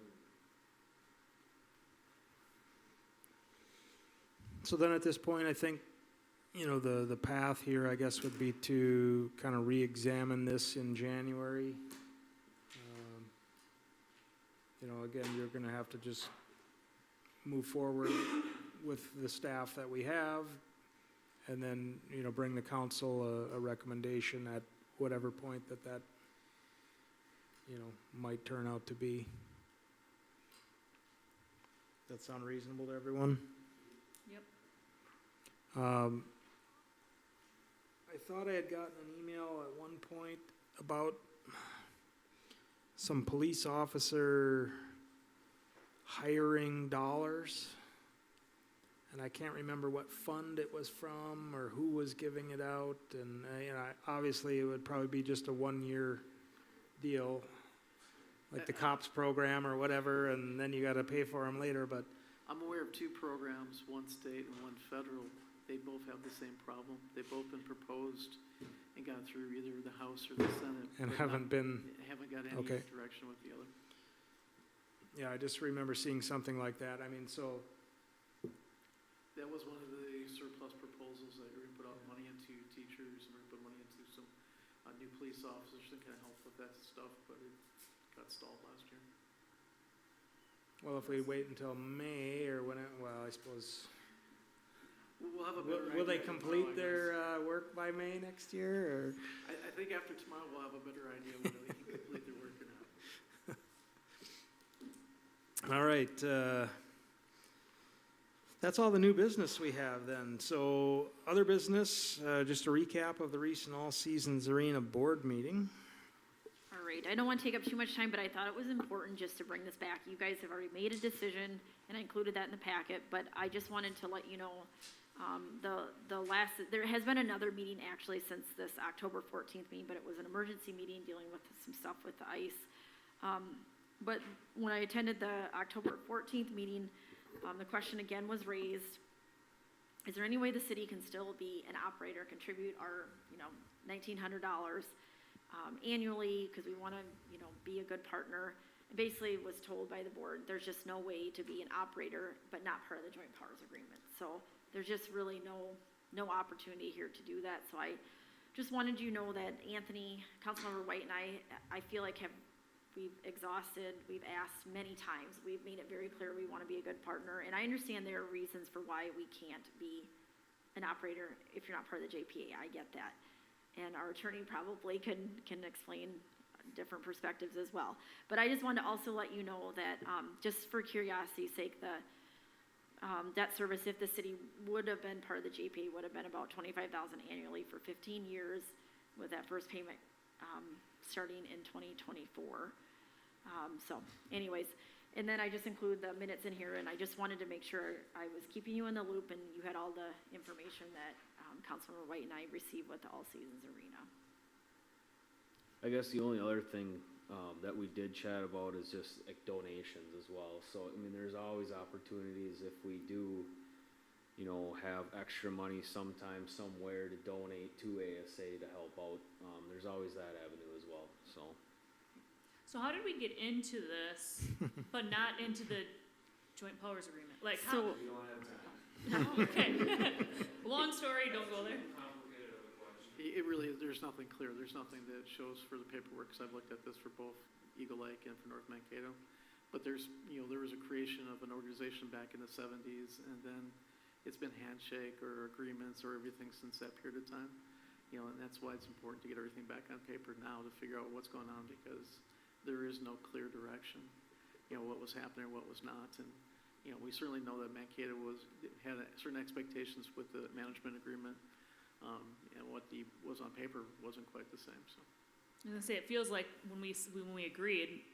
So then at this point, I think, you know, the path here, I guess, would be to kind of re-examine this in January. You know, again, you're gonna have to just move forward with the staff that we have, and then, you know, bring the council a recommendation at whatever point that, you know, might turn out to be. That sound reasonable to everyone? Yep. I thought I had gotten an email at one point about some police officer hiring dollars. And I can't remember what fund it was from or who was giving it out. And, you know, obviously it would probably be just a 1-year deal, like the COPS program or whatever, and then you gotta pay for them later, but I'm aware of 2 programs, one state and one federal. They both have the same problem. They've both been proposed and gone through either the House or the Senate. and but haven't been, haven't got any okay. direction with the other. Yeah, I just remember seeing something like that. I mean, so, That was one of the surplus proposals that we're gonna put out money into teachers, and we're gonna put money into some new police officers to kind of help with that stuff, but it got stalled last year. Well, if we wait until May or when, well, I suppose, We'll have a better idea. will they tomorrow, I complete guess. their work by May next year, or? I think after tomorrow, we'll have a better idea whether they can complete their work or not. All right, that's all the new business we have then. So, other business, just a recap of the recent All Seasons Arena Board meeting. All right, I don't want to take up too much time, but I thought it was important just to bring this back. You guys have already made a decision, and I included that in the packet, but I just wanted to let you know, there has been another meeting actually since this October 14th meeting, but it was an emergency meeting dealing with some stuff with the ice. But when I attended the October 14th meeting, the question again was raised, is there any way the city can still be an operator, contribute our, $1,900 annually, because we want to, be a good partner? And basically was told by the board, there's just no way to be an operator, but not part of the joint powers agreement. So there's just really no opportunity here to do that. So I just wanted you to know that Anthony, Councilmember White, and I feel like we've exhausted, we've asked many times, we've made it very clear we want to be a good partner, and I understand there are reasons for why we can't be an operator if you're not part of the JPA. I get that. And our attorney probably can explain different perspectives as well. But I just wanted to also let you know that, just for curiosity's sake, the debt service, if the city would have been part of the JPA, would have been about $25,000 annually for 15 years, with that first payment starting in 2024. So anyways, and then I just include the minutes in here, and I just wanted to make sure I was keeping you in the loop and you had all the information that Councilmember White and I received with the All Seasons Arena. I guess the only other thing that we did chat about is just like donations as well. So, I mean, there's always opportunities if we do, have extra money sometime, somewhere to donate to ASA to help out. There's always that avenue as well, so. So how did we get into this, but not into the joint powers agreement? Like, how? So, Okay. Long story, don't go there. It really is, there's nothing clear, there's nothing that shows for the paperwork, because I've looked at this for both Eagle Lake and for North Mankato. But there was a creation of an organization back in the 70s, and then it's been handshake or agreements or everything since that period of time. And that's why it's important to get everything back on paper now to figure out what's going on, because there is no clear direction, what was happening or what was not. And, we certainly know that Mankato had certain expectations with the management agreement, and what was on paper wasn't quite the same, so. I was gonna say, it feels like when we agreed,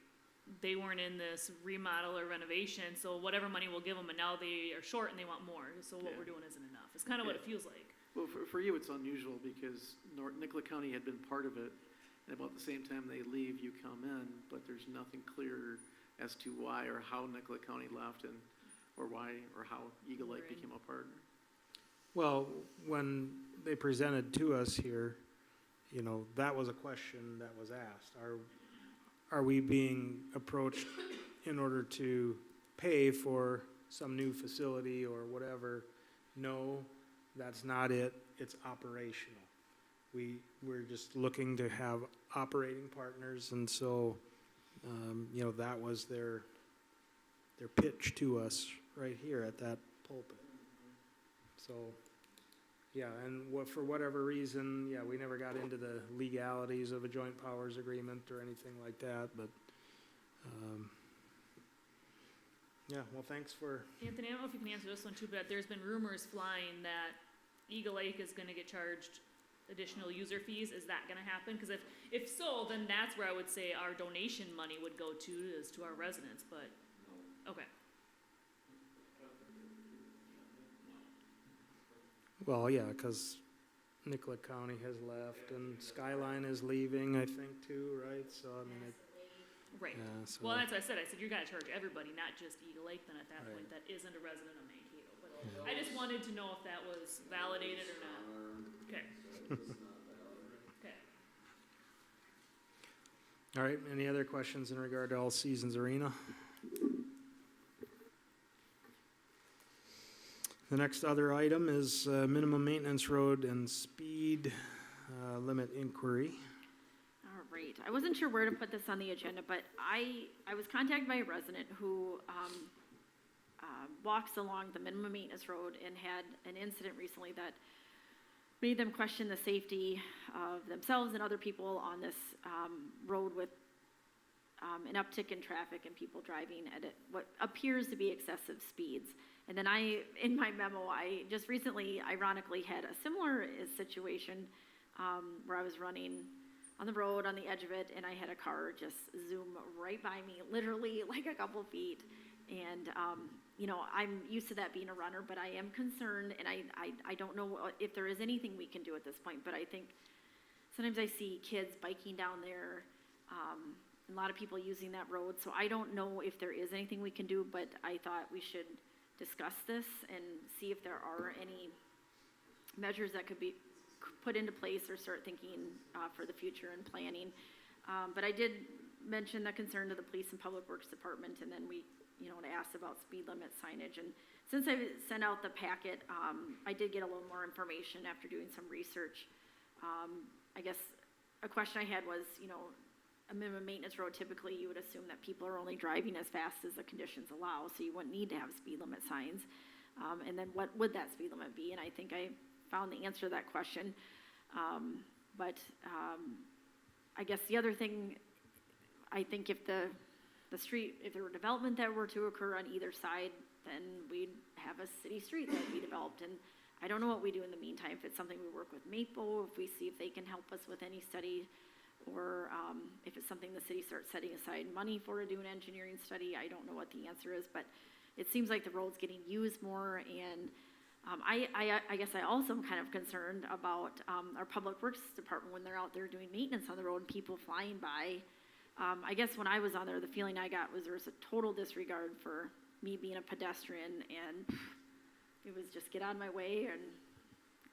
they weren't in this remodel or renovation, so whatever money we'll give them, and now they are short and they want more, so what we're doing isn't enough. It's kind of what it feels like. Well, for you, it's unusual because Nicolet County had been part of it, and about the same time they leave, you come in, but there's nothing clear as to why or how Nicolet County left, or why or how Eagle Lake became a partner. Well, when they presented to us here, that was a question that was asked. Are we being approached in order to pay for some new facility or whatever? No, that's not it. It's operational. We're just looking to have operating partners, and so, that was their pitch to us right here at that pulpit. So, yeah, and for whatever reason, we never got into the legalities of a joint powers agreement or anything like that, but, well, thanks for. Anthony, I don't know if you can answer this one too, but there's been rumors flying that Eagle Lake is gonna get charged additional user fees. Is that gonna happen? Because if so, then that's where I would say our donation money would go to, is to our residents, but, okay. Well, yeah, because Nicolet County has left and Skyline is leaving, I think, too, right? So, I mean, Right. yeah, so. Well, that's what I said. I said, you're gonna charge everybody, not just Eagle Lake, then at that point, that isn't a resident of Mankato. But I just wanted to know if that was validated or not. Okay. Okay. All right, any other questions in regard to All Seasons Arena? The next other item is minimum maintenance road and speed limit inquiry. all right, tonight. I wasn't sure where to put this on the agenda, but I was contacted by a resident who walks along the minimum maintenance road and had an incident recently that made them question the safety of themselves and other people on this road with an uptick in traffic and people driving at what appears to be excessive speeds. And then in my memo, I just recently, ironically, had a similar situation where I was running on the road on the edge of it, and I had a car just zoom right by me, literally like a couple feet. And, you know, I'm used to that being a runner, but I am concerned, and I don't know if there is anything we can do at this point, but I think sometimes I see kids biking down there, a lot of people using that road, so I don't know if there is anything we can do, but I thought we should discuss this and see if there are any measures that could be put into place or start thinking for the future and planning. But I did mention the concern to the Police and Public Works Department, and then we, you know, asked about speed limit signage. And since I sent out the packet, I did get a little more information after doing some research. I guess a question I had was, you know, a minimum maintenance road, typically you would assume that people are only driving as fast as the conditions allow, so you wouldn't need to have speed limit signs. And then what would that speed limit be? And I think I found the answer to that question. But I guess the other thing, I think if the street, if there were development that were to occur on either side, then we'd have a city street that would be developed. And I don't know what we do in the meantime, if it's something we work with Maple, if we see if they can help us with any study, or if it's something the city starts setting aside money for to do an engineering study. I don't know what the answer is, but it seems like the road's getting used more, and I guess I also am kind of concerned about our Public Works Department when they're out there doing maintenance on the road and people flying by. I guess when I was on there, the feeling I got was there was a total disregard for me being a pedestrian, and it was just get out of my way. And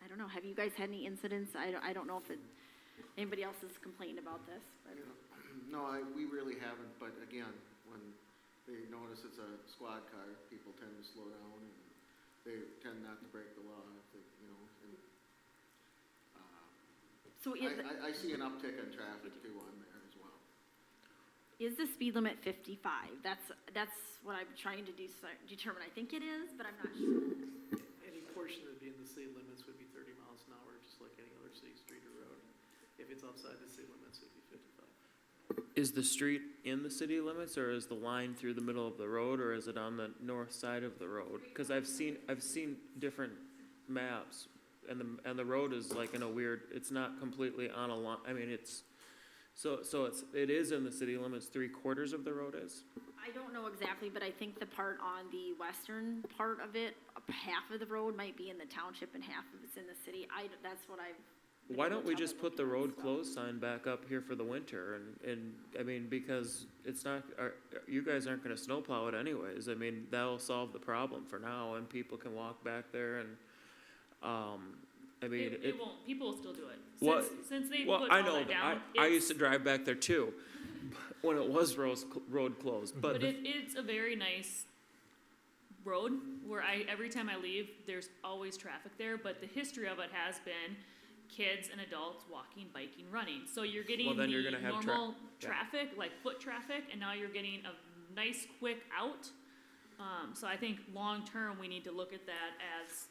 I don't know, have you guys had any incidents? I don't know if anybody else has complained about this. But. No, we really haven't, but again, when they notice it's a squad car, people tend to slow down, and they tend not to break the law, if they, you know. And, so I see an uptick in traffic too on there as well. Is the speed limit 55? That's what I'm trying to determine. I think it is, but I'm not sure. Any portion that would be in the city limits would be 30 miles an hour, just like any other city street or road. If it's outside the city limits, it'd be 55. Is the street in the city limits, or is the line through the middle of the road, or is it on the north side of the road? Because I've seen different maps, and the road is like in a weird. It's not completely on a line. I mean, it is in the city limits. 3/4 of the road is. I don't know exactly, but I think the part on the western part of it, half of the road might be in the township and half of it's in the city. That's what I've. Why don't we just put the road closed sign back up here for the winter? And I mean, because it's not, you guys aren't gonna snowplow it anyways. I mean, that'll solve the problem for now, and people can walk back there, and, I mean. It won't, people will still do it. Well, Since they well, put I all know, that down. I used to drive back there too, when it was road closed, but. But it's a very nice road where every time I leave, there's always traffic there, but the history of it has been kids and adults walking, biking, running. So you're getting Well, then you're the gonna have normal yeah. traffic, like foot traffic, and now you're getting a nice quick out. So I think long-term, we need to look at that as,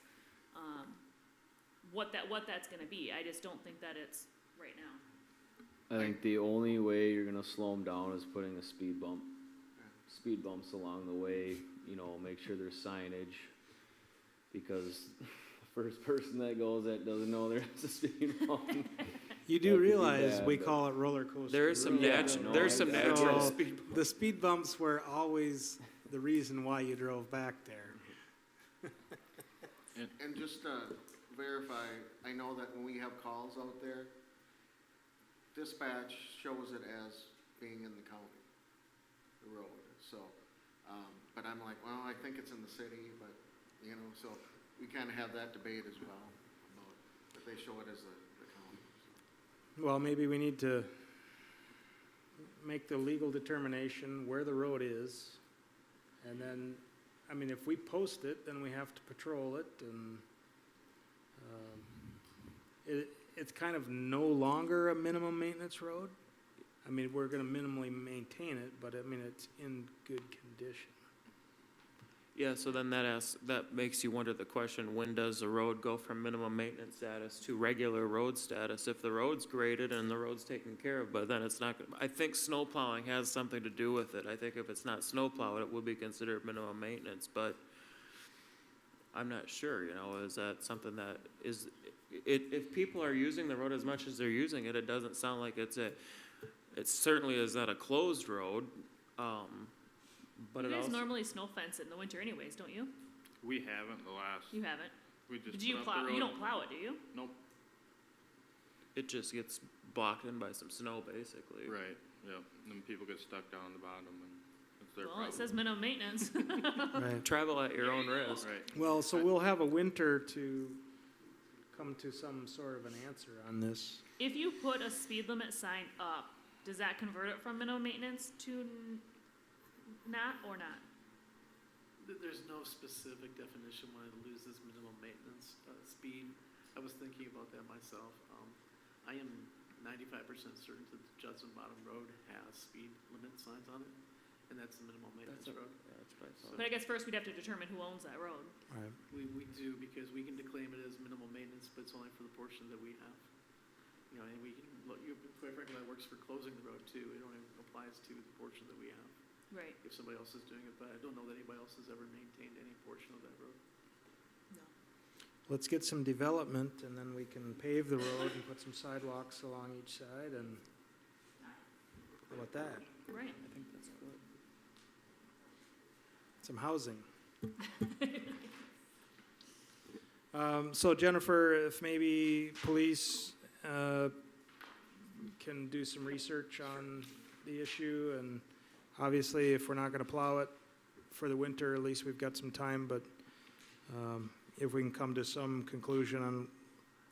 what that's gonna be. I just don't think that it's right now. I think the only way you're gonna slow them down is putting a speed bump. Speed bumps along the way, you know, make sure there's signage, because the first person that goes that doesn't know there's a speed bump. You do realize we call it roller coaster. There is some road. there's some natural So, speed bumps. the speed bumps were always the reason why you drove back there. And just to verify, I know that when we have calls out there, dispatch shows it as being in the county, the road, so, but I'm like, well, I think it's in the city, but, you know, so we kinda have that debate as well, about, but they show it as the county, so. Well, maybe we need to make the legal determination where the road is, and then, I mean, if we post it, then we have to patrol it, and it's kind of no longer a minimum maintenance road. I mean, we're gonna minimally maintain it, but I mean, it's in good condition. Yeah, so then that makes you wonder the question, when does a road go from minimum maintenance status to regular road status? If the road's graded and the road's taken care of, but then it's not, I think snow plowing has something to do with it. I think if it's not snow plowed, it would be considered minimum maintenance, but I'm not sure, you know, is that something that is, if people are using the road as much as they're using it, it doesn't sound like it certainly is not a closed road, but You it guys also. normally snow fence it in the winter anyways, don't you? We haven't the last, You haven't. we just Did you put up plow, the road. you don't plow it, do you? Nope, It just gets blocked in by some snow, basically. right, yep, and then people get stuck down the bottom and it's their Well, problem. it says minimum maintenance. Right. Travel at your own risk. Right, Well, so we'll have a winter to come to some sort of an answer on this. If you put a speed limit sign up, does that convert it from minimum maintenance to not or not? There's no specific definition when it loses minimum maintenance speed. I was thinking about that myself. I am 95% certain that the Judson Bottom Road has speed limit signs on it, and that's the minimum maintenance road. That's what I thought. But I guess first we'd have to determine who owns that road. Right. We do, because we can declaim it as minimal maintenance, but it's only for the portion that we have. You know, and we can, quite frankly, that works for closing the road too. It only applies to the portion that we have. Right. If somebody else is doing it, but I don't know that anybody else has ever maintained any portion of that road. No. Let's get some development, and then we can pave the road and put some sidewalks along each side, and how about that? Right. I think that's good. Some housing. So Jennifer, if maybe police can do some research on the issue, and obviously if we're not gonna plow it for the winter, at least we've got some time, but if we can come to some conclusion on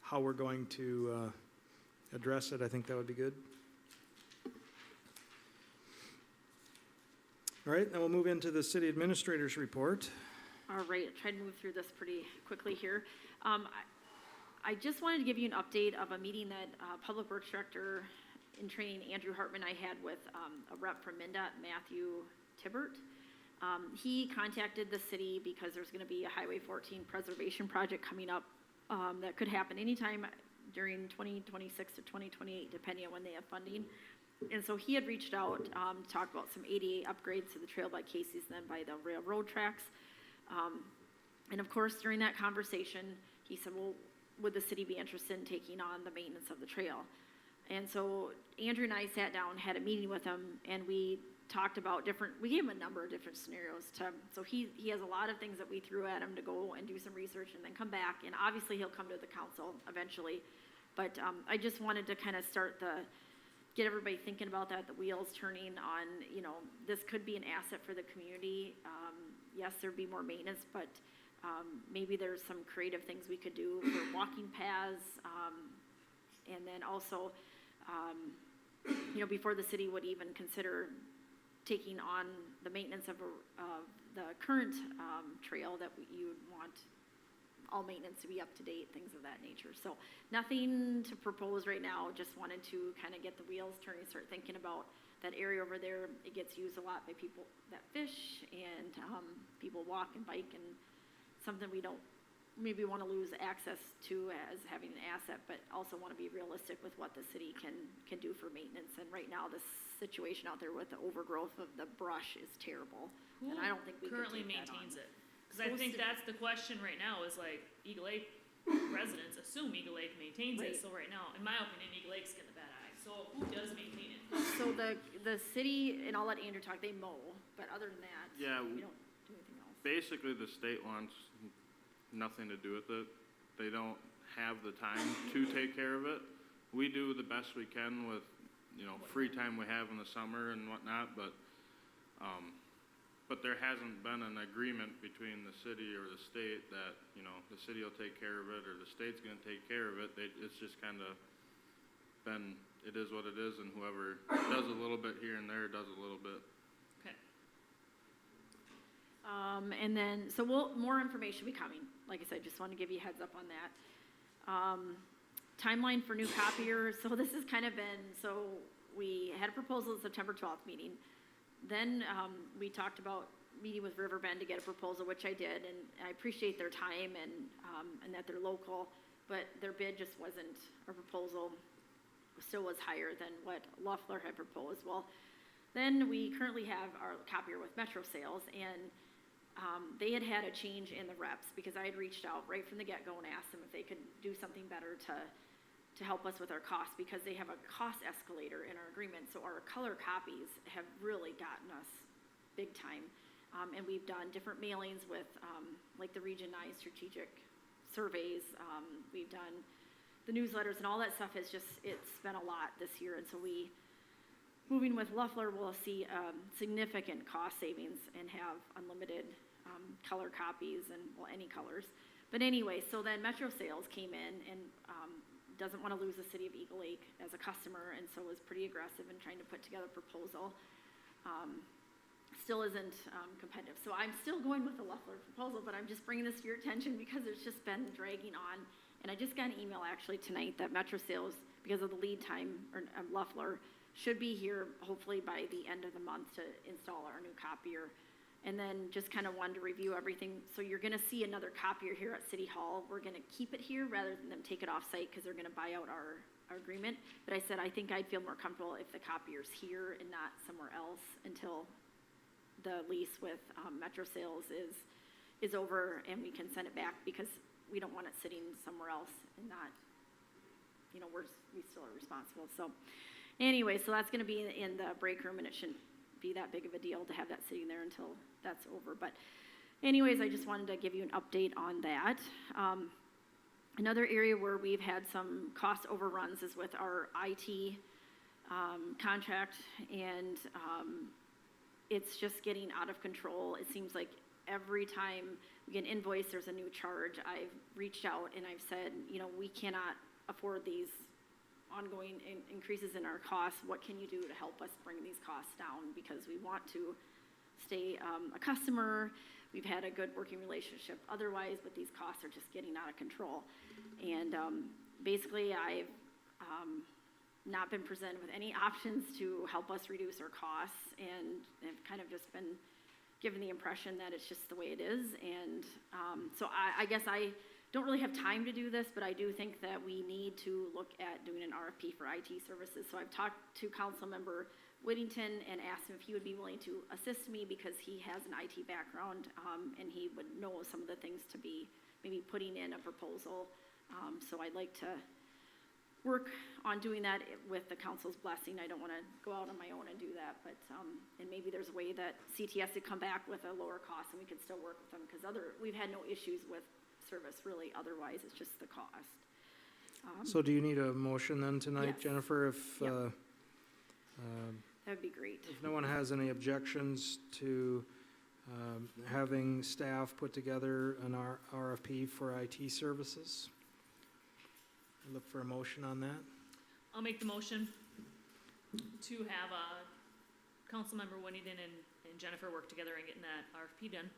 how we're going to address it, I think that would be good. All right, then we'll move into the city administrator's report. All right, I tried to move through this pretty quickly here. I just wanted to give you an update of a meeting that Public Works Director in training, Andrew Hartman, I had with a rep from MnDOT, Matthew Tibbert. He contacted the city because there's gonna be a Highway 14 preservation project coming up that could happen anytime during 2026 to 2028, depending on when they have funding. And so he had reached out to talk about some ADA upgrades to the trail by Casey's and then by the railroad tracks. And of course, during that conversation, he said, well, would the city be interested in taking on the maintenance of the trail? And so Andrew and I sat down, had a meeting with him, and we talked about we gave him a number of different scenarios so he has a lot of things that we threw at him to go and do some research and then come back, and obviously he'll come to the council eventually. But I just wanted to kind of get everybody thinking about that, the wheels turning on, you know, this could be an asset for the community. Yes, there'd be more maintenance, but maybe there's some creative things we could do for walking paths, and then also, you know, before the city would even consider taking on the maintenance of the current trail, that you would want all maintenance to be up to date, things of that nature. So nothing to propose right now, just wanted to kind of get the wheels turning, start thinking about that area over there. It gets used a lot by people that fish, and people walk and bike, and something we don't maybe want to lose access to as having an asset, but also want to be realistic with what the city can do for maintenance. And right now, the situation out there with the overgrowth of the brush is terrible, and I don't think we can currently take that on. maintains it? Because I think that's the question right now, is like, Eagle Lake residents assume Eagle Lake maintains Right. it, so right now, in my opinion, Eagle Lake's getting a bad eye. So who does maintain it? So the city, and I'll let Andrew talk, they mow, but other than that, Yeah, we don't do anything else. basically the state wants nothing to do with it. They don't have the time to take care of it. We do the best we can with, you know, free time we have in the summer and whatnot, but there hasn't been an agreement between the city or the state that, you know, the city will take care of it or the state's gonna take care of it. It's just kinda been, it is what it is, and whoever does a little bit here and there does a little bit. Okay. And then, so more information will be coming. Like I said, just want to give you a heads up on that. Timeline for new copier. So this has kind of been, so we had a proposal at September 12th meeting. Then, we talked about meeting with Riverbend to get a proposal, which I did, and I appreciate their time and that they're local, but their bid just wasn't, a proposal still was higher than what Loeffler had proposed. Well, then we currently have our copier with Metro Sales, and they had had a change in the reps, because I had reached out right from the get-go and asked them if they could do something better to help us with our costs, because they have a cost escalator in our agreement. So our color copies have really gotten us big time. And we've done different mailings with, like the Region 9 strategic surveys. We've done the newsletters, and all that stuff is just, it's been a lot this year. And so moving with Loeffler, we'll see significant cost savings and have unlimited color copies and, well, any colors. But anyway, so then Metro Sales came in and doesn't want to lose the city of Eagle Lake as a customer, and so was pretty aggressive in trying to put together a proposal. Still isn't competitive. So I'm still going with the Loeffler proposal, but I'm just bringing this to your attention because it's just been dragging on. And I just got an email actually tonight that Metro Sales, because of the lead time, or Loeffler, should be here hopefully by the end of the month to install our new copier. And then just kind of wanted to review everything. So you're gonna see another copier here at City Hall. We're gonna keep it here rather than them take it off site, because they're gonna buy out our agreement. But I said, I think I'd feel more comfortable if the copier's here and not somewhere else until the lease with Metro Sales is over and we can send it back, because we don't want it sitting somewhere else and not, you know, we still are responsible. So anyway, so that's gonna be in the break room, and it shouldn't be that big of a deal to have that sitting there until that's over. But anyways, I just wanted to give you an update on that. Another area where we've had some cost overruns is with our IT contract, and it's just getting out of control. It seems like every time we get an invoice, there's a new charge. I've reached out and I've said, you know, we cannot afford these ongoing increases in our costs. What can you do to help us bring these costs down? Because we want to stay a customer. We've had a good working relationship otherwise, but these costs are just getting out of control. And basically, I've not been presented with any options to help us reduce our costs, and have kind of just been given the impression that it's just the way it is. And so I guess I don't really have time to do this, but I do think that we need to look at doing an RFP for IT services. So I've talked to Councilmember Whittington and asked him if he would be willing to assist me, because he has an IT background, and he would know some of the things to be maybe putting in a proposal. So I'd like to work on doing that with the council's blessing. I don't want to go out on my own and do that, but and maybe there's a way that CTS could come back with a lower cost and we could still work with them, because we've had no issues with service really otherwise. It's just the cost. So do you need a motion then tonight, Yes. Jennifer? If Yep. That would be great. if no one has any objections to having staff put together an RFP for IT services? Look for a motion on that. I'll make the motion to have Councilmember Whittington and Jennifer work together and getting that RFP done.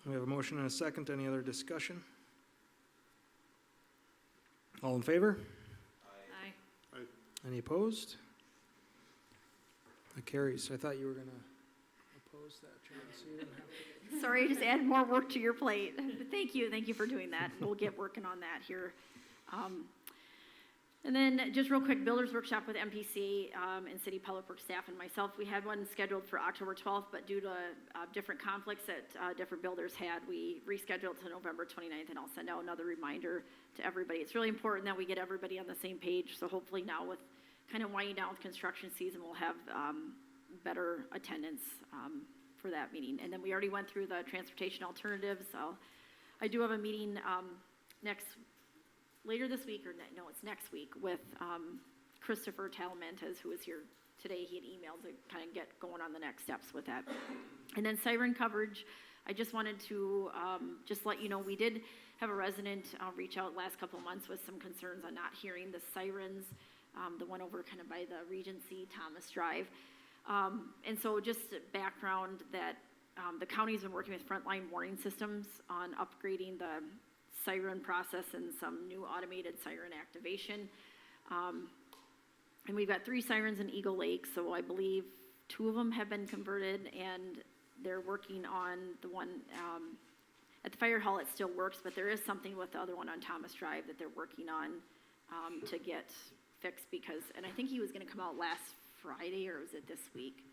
We have a motion and a second. Any other discussion? All in favor? Aye. Any opposed? That carries. I thought you were gonna oppose that, John, so you didn't have to. Sorry, I just added more work to your plate. But thank you for doing that. We'll get working on that here. And then just real quick, Builders Workshop with MPC and City Public Works staff and myself. We had one scheduled for October 12th, but due to different conflicts that different builders had, we rescheduled to November 29th, and I'll send out another reminder to everybody. It's really important that we get everybody on the same page, so hopefully now with kind of winding down with construction season, we'll have better attendance for that meeting. And then we already went through the transportation alternatives, so I do have a meeting later this week, or no, it's next week, with Christopher Talamantes, who was here today. He had emailed to kind of get going on the next steps with that. And then siren coverage, I just wanted to just let you know, we did have a resident reach out last couple of months with some concerns on not hearing the sirens, the one over kind of by the Regency Thomas Drive. And so just background that the county's been working with Frontline Warning Systems on upgrading the siren process and some new automated siren activation. And we've got 3 sirens in Eagle Lake, so I believe 2 of them have been converted, and they're working on the one, at the fire hall, it still works, but there is something with the other one on Thomas Drive that they're working on, to get fixed because, and I think he was gonna come out last Friday, or was it this week?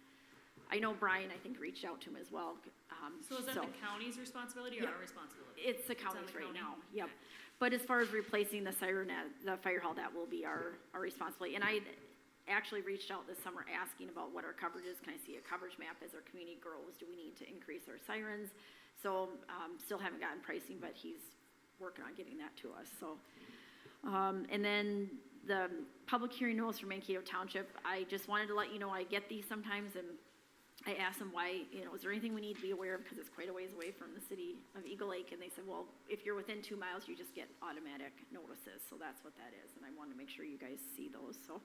I know Brian, I think, reached out to him as well. So is that the county's responsibility or Yeah. our responsibility? It's the on county's the right county? now, yep. Okay. But as far as replacing the siren at the fire hall, that will be our responsibility. And I actually reached out this summer asking about what our coverage is. Can I see a coverage map as our community grows? Do we need to increase our sirens? So, still haven't gotten pricing, but he's working on getting that to us, so. And then the public hearing notice for Mankato Township, I just wanted to let you know, I get these sometimes, and I asked them why, is there anything we need to be aware of, because it's quite a ways away from the city of Eagle Lake, and they said, well, if you're within 2 miles, you just get automatic notices, so that's what that is, and I wanted to make sure you guys see those, so.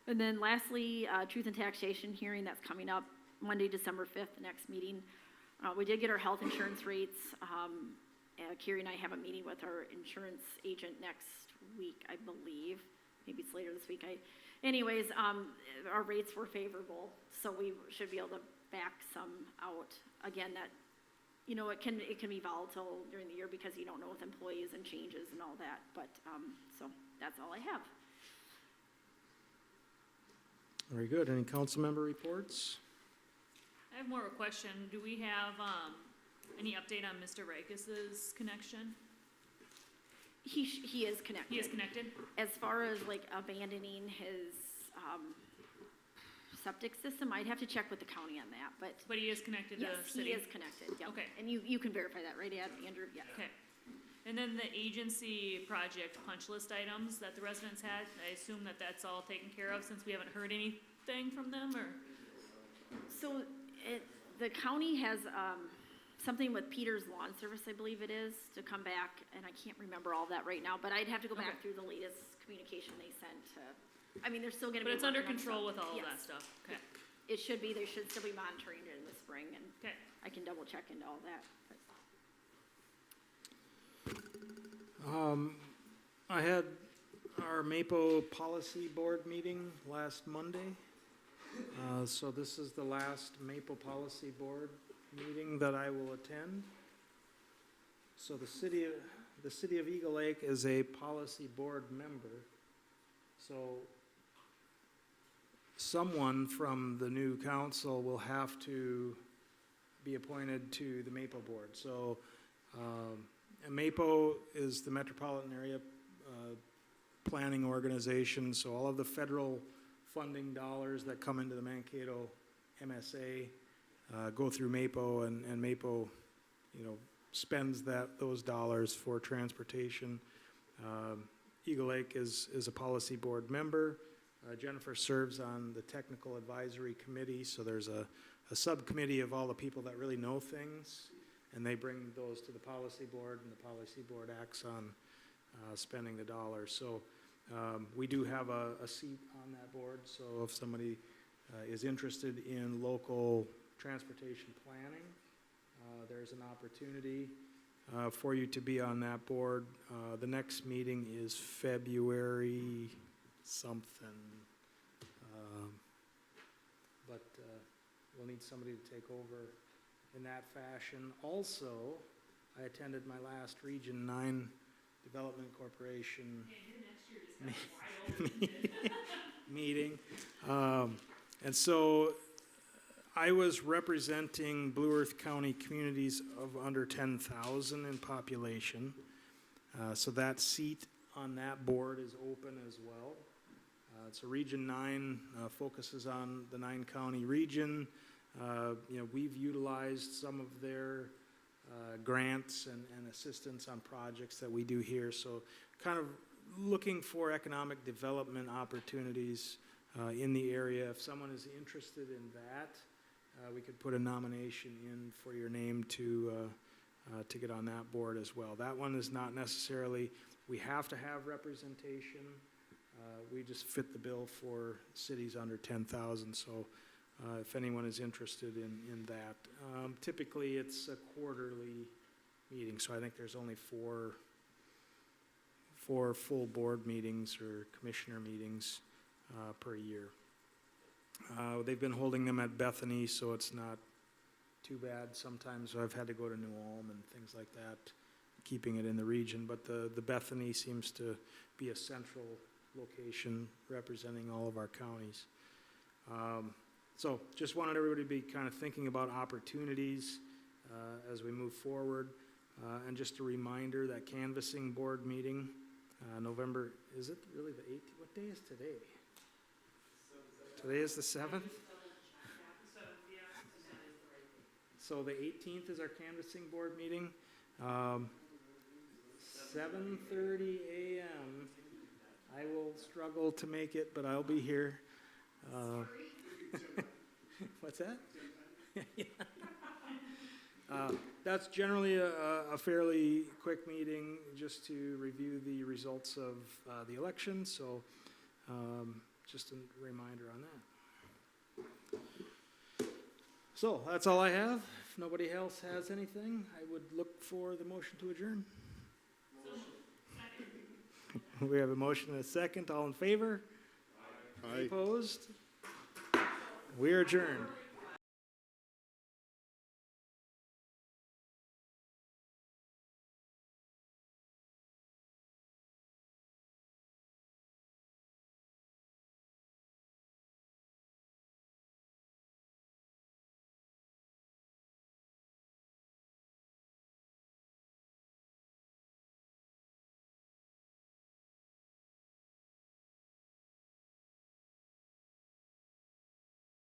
And then lastly, truth and taxation hearing, that's coming up Monday, December 5th, the next meeting. We did get our health insurance rates. Carrie and I have a meeting with our insurance agent next week, I believe. Maybe it's later this week. Anyways, our rates were favorable, so we should be able to back some out. Again, that, it can be volatile during the year because you don't know with employees and changes and all that. But, so that's all I have. Very good. Any council member reports? I have more of a question. Do we have, any update on Mr. Rikis's connection? He is connected. He is connected? As far as like abandoning his, septic system, I'd have to check with the county on that, but. But he is connected to Yes, the city? he is connected, yeah. Okay. And you can verify that, right, Andrew? Yeah. Okay. And then the agency project punch list items that the residents had, I assume that that's all taken care of since we haven't heard anything from them, or? So the county has something with Peter's Lawn Service, I believe it is, to come back, and I can't remember all that right now, but I'd have to go back Okay. through the latest communication they sent to, they're still gonna be. But it's under working on control stuff. with all of that Yes. stuff, okay, It should be, they should still be monitoring it in the spring, and okay. I can double check into all that. but- I had our MAPO Policy Board meeting last Monday. So this is the last MAPO Policy Board meeting that I will attend. So the city of Eagle Lake is a policy board member. So someone from the new council will have to be appointed to the MAPO board. So, and MAPO is the Metropolitan Area Planning Organization, so all of the federal funding dollars that come into the Mankato MSA go through MAPO, and MAPO, spends those dollars for transportation. Eagle Lake is a policy board member. Jennifer serves on the technical advisory committee, so there's a subcommittee of all the people that really know things, and they bring those to the policy board, and the policy board acts on spending the dollars. So we do have a seat on that board, so if somebody is interested in local transportation planning, there's an opportunity for you to be on that board. The next meeting is February something. But we'll need somebody to take over in that fashion. Also, I attended my last Region 9 Development Corporation meeting. And so I was representing Blue Earth County communities of under 10,000 in population. So that seat on that board is open as well. So Region 9 focuses on the 9-county region. We've utilized some of their grants and assistance on projects that we do here. So kind of looking for economic development opportunities in the area. If someone is interested in that, we could put a nomination in for your name to get on that board as well. That one is not necessarily, we have to have representation. We just fit the bill for cities under 10,000, so if anyone is interested in that. Typically, it's a quarterly meeting, so I think there's only four full board meetings or commissioner meetings per year. They've been holding them at Bethany, so it's not too bad. Sometimes I've had to go to New Ulm and things like that, keeping it in the region, but the Bethany seems to be a central location representing all of our counties. So just wanted everybody to be kind of thinking about opportunities as we move forward. And just a reminder, that canvassing board meeting, November, is it really the 18th? What day is today? Today is the 7th? So the 18th is our canvassing board meeting. 7:30 a.m. I will struggle to make it, but I'll be here. What's that? That's generally a fairly quick meeting, just to review the results of the election, so just a reminder on that. So that's all I have. If nobody else has anything, I would look for the motion to adjourn. We have a motion and a second. All in favor? Aye. Opposed? We are adjourned.